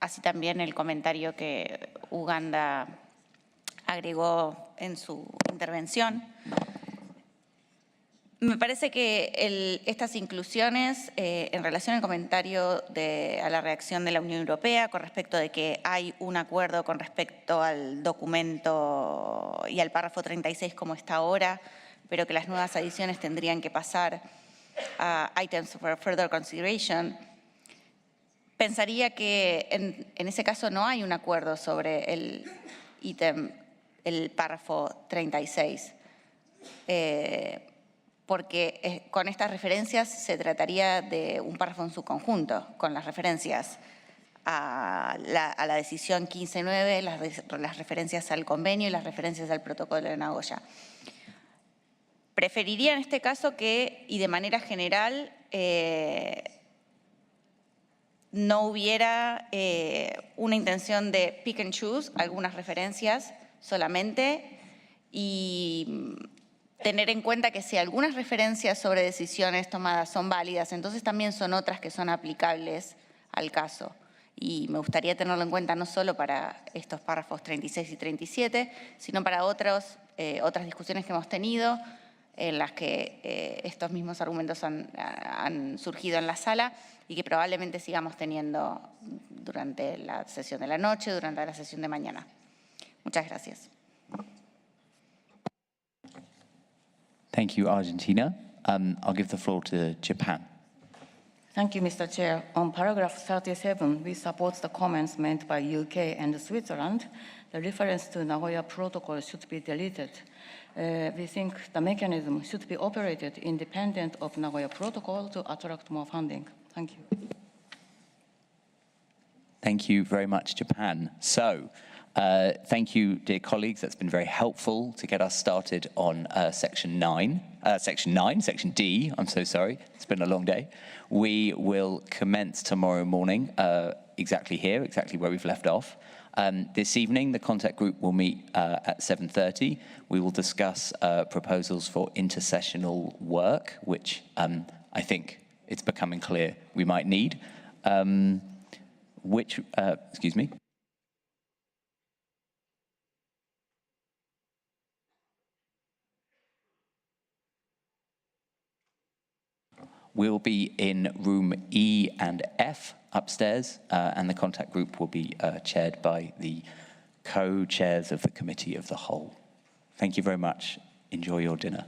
Así también el comentario que Uganda agregó en su intervención. Me parece que estas inclusiones, en relación al comentario a la reacción de la Unión Europea con respecto de que hay un acuerdo con respecto al documento y al párrafo 36 como está ahora, pero que las nuevas adiciones tendrían que pasar a items for further consideration, pensaría que en ese caso no hay un acuerdo sobre el párrafo 36. Porque con estas referencias se trataría de un párrafo en su conjunto, con las referencias a la decisión 15.9, las referencias al convenio y las referencias al protocolo de Nagoya. Preferiría en este caso que, y de manera general, no hubiera una intención de pick and choose algunas referencias solamente y tener en cuenta que si algunas referencias sobre decisiones tomadas son válidas, entonces también son otras que son aplicables al caso. Y me gustaría tenerlo en cuenta no solo para estos párrafos 36 y 37, sino para otras discusiones que hemos tenido en las que estos mismos argumentos han surgido en la sala y que probablemente sigamos teniendo durante la sesión de la noche, durante la sesión de mañana. Muchas gracias. Thank you, Argentina. I'll give the floor to Japan. Thank you, Mr. Chair. On paragraph 37, we support the comments made by UK and Switzerland. The reference to Nagoya Protocol should be deleted. We think the mechanism should be operated independent of Nagoya Protocol to attract more funding. Thank you. Thank you very much, Japan. So, thank you, dear colleagues. That's been very helpful to get us started on section D. I'm so sorry. It's been a long day. We will commence tomorrow morning exactly here, exactly where we've left off. This evening, the contact group will meet at 7:30. We will discuss proposals for intersessional work, which I think it's becoming clear we might need. Excuse me. We'll be in room E and F upstairs, and the contact group will be chaired by the co-chairs of the Committee of the Whole. Thank you very much. Enjoy your dinner.